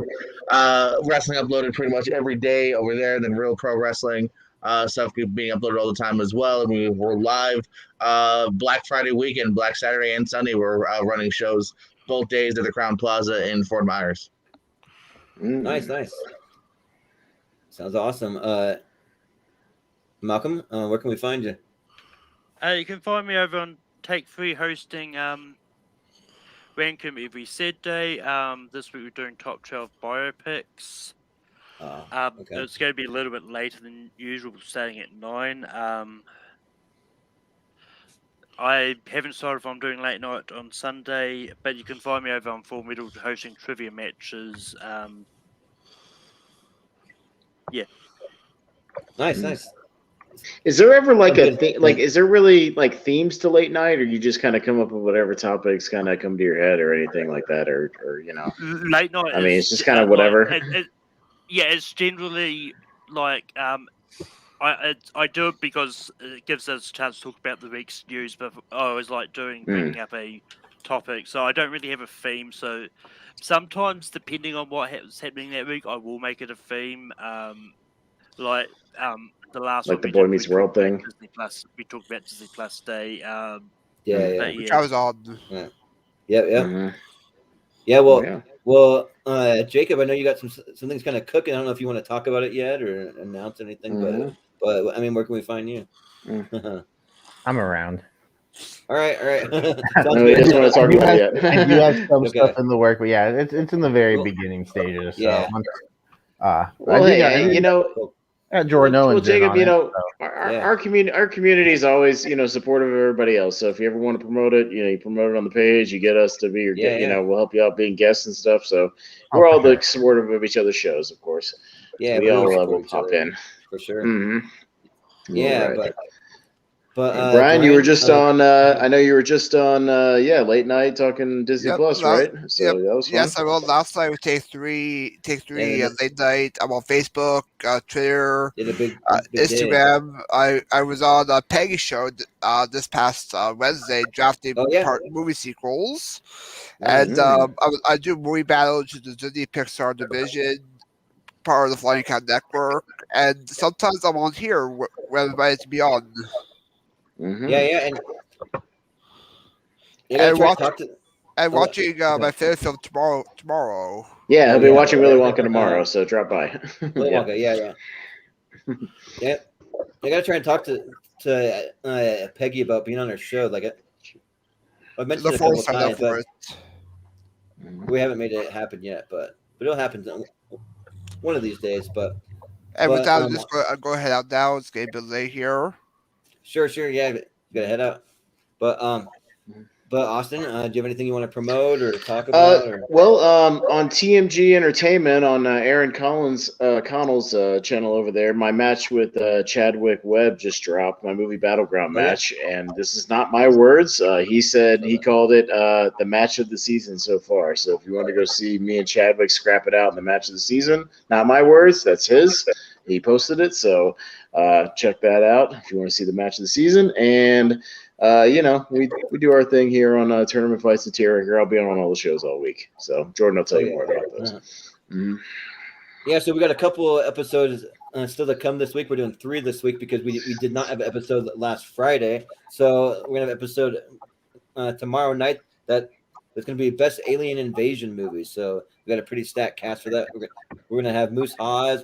wrestling uploaded pretty much every day over there. Then Real Pro Wrestling stuff being uploaded all the time as well. And we're live Black Friday weekend, Black Saturday and Sunday. We're running shows both days at the Crown Plaza in Fort Myers. Nice. Sounds awesome. Malcolm, where can we find you? You can find me over on Take 3 hosting Rankum every Saturday. This week we're doing top 12 biopics. Okay. It's going to be a little bit later than usual, starting at 9. I haven't decided if I'm doing late night on Sunday, but you can find me over on Full Metal hosting trivia matches. Yeah. Nice. Is there ever like Okay. is there really like themes to late night, or you just kind of come up with whatever topics kind of come to your head or anything like that, or Late night. I mean, it's just kind of whatever. It's generally like I do it because it gives us a chance to talk about the week's news, but I always like bringing up a topic. So I don't really have a theme. So sometimes, depending on what's happening that week, I will make it a theme. The last Like one the we Boy did, Meets we World talked about thing. Disney Plus. We talked about Disney Plus Day. Yeah. Which I was on. Yep. Mhm. Yeah. Yeah. Well, Jacob, I know you got some things kind of cooking. I don't know if you want to talk about it yet or announce anything, Mhm. but I mean, where can we find you? I'm around. All right. Sounds No, he doesn't want to talk about it I do yet. have some Okay. stuff in the work, but yeah, it's in the very Well, beginning stages. So yeah. Well, Jordan Owens. Well, Jacob, in on it, so. our community is always supportive of everybody else. So if you ever want to promote it, you promote it on the page. You get us to be your we'll help you out being guests and stuff. So we're all for like supportive of each other's shows, of course. Yeah, so we all support will each pop other, in for sure. Mm-hmm. Yeah, Right. but And Brian, you were just on. I know you were just on. Late night talking Disney Plus, right? So that was fun. Yes, I will. Last night with Take 3 late night. I'm on Facebook, Twitter, Did a big Instagram. I was on Peggy's show this past Wednesday, drafting movie sequels, and I do movie battles to the Disney Pixar division, part of the Flying Cat Network, and sometimes I'm on here where I'm invited to be on. Mm-hmm. Yeah, and watching my favorite film tomorrow. Yeah, I'll be watching Willy Wonka tomorrow, so drop by. Willy Wonka, yeah. I gotta try and talk to Peggy about being on her show. Like I've mentioned it a couple times, but we haven't made it happen yet. But it'll happen one of these days. And with that, just go ahead out now. It's getting a bit late here. Sure. Yeah, gotta head out. But Austin, do you have anything you want to promote or talk about? On TMG Entertainment on Aaron Connell's channel over there, my match with Chadwick Webb just dropped, my movie Battleground match, and this is not my words. He said he called it the match of the season so far. So if you want to go see me and Chadwick scrap it out in the match of the season, not my words, that's his. He posted it, so check that out if you want to see the match of the season. And we do our thing here on Tournament Fights and Tier Ranker. I'll be on all the shows all week. So Jordan will tell you more about those. Mm-hmm. Yeah, so we got a couple episodes still to come this week. We're doing 3 this week because we did not have an episode last Friday. So we're going to have an episode tomorrow night that's going to be best alien invasion movies. So we got a pretty stacked cast for that. We're going to have Moose Haas,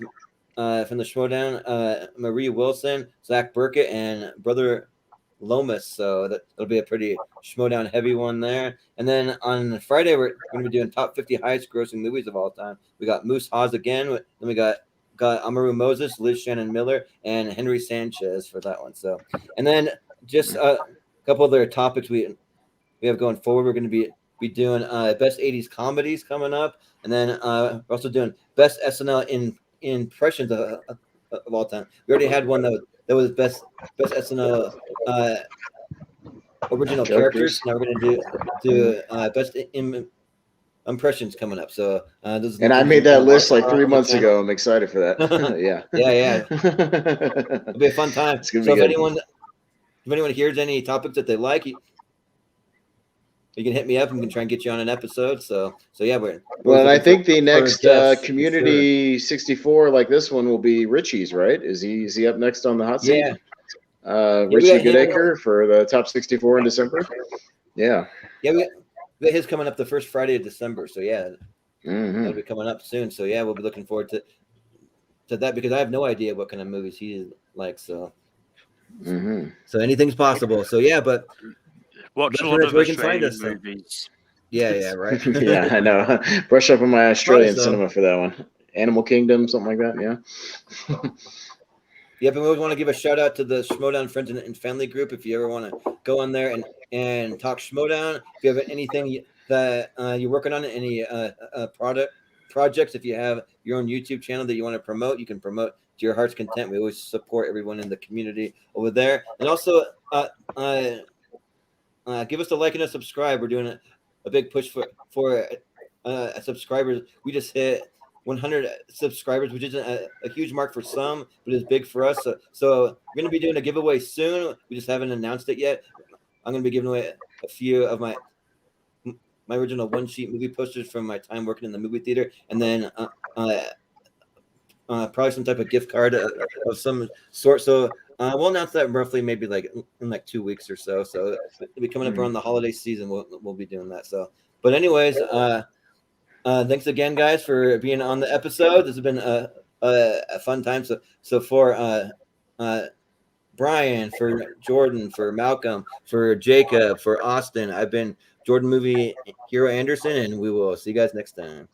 from the Schmodown, Marie Wilson, Zach Burkett, and Brother Lomas. So that'll be a pretty Schmodown heavy one there. And then on Friday, we're going to be doing top 50 highest grossing movies of all time. We got Moose Haas again. Then we got Amaru Moses, Liz Shannon Miller, and Henry Sanchez for that one. So, and then just a couple other topics we have going forward. We're going to be doing best 80s comedies coming up, and then we're also doing best SNL impressions of all time. We already had one that was best SNL original characters. Now we're going to do best impressions coming up. So and I made that list like 3 months ago. I'm excited for that. Yeah. It'll be a fun time. So if anyone hears any topics that they like, you can hit me up and we can try and get you on an episode. So yeah, we're well, and I think the next Community 64 like this one will be Richie's, right? Is he up next on the hot seat? Yeah. Richie Goodacre for the top 64 in December. Yeah. Yeah, we got his coming up the first Friday of December. So yeah, that'll be coming up soon. So yeah, we'll be looking forward to that because I have no idea what kind of movies he likes. So so anything's possible. So yeah, but watch a lot of Australian movies. Yeah, right. Yeah, I know. Brush up on my Australian cinema for that one. Animal Kingdom, something like that. Yeah. Yep, and we always want to give a shout out to the Schmodown Friends and Family group. If you ever want to go on there and talk Schmodown, if you have anything that you're working on, any projects, if you have your own YouTube channel that you want to promote, you can promote to your heart's content. We always support everyone in the community over there, and also give us a like and a subscribe. We're doing a big push for subscribers. We just hit 100 subscribers, which isn't a huge mark for some, but it's big for us. So we're going to be doing a giveaway soon. We just haven't announced it yet. I'm going to be giving away a few of my original one-sheet movie posters from my time working in the movie theater, and then probably some type of gift card of some sort. So we'll announce that roughly maybe like in like 2 weeks or so. So it'll be coming up around the holiday season. We'll be doing that. So, but anyways, thanks again, guys, for being on the episode. This has been a fun time. So for Brian, for Jordan, for Malcolm, for Jacob, for Austin, I've been Jordan Movie Hero Anderson, and we will see you guys next time.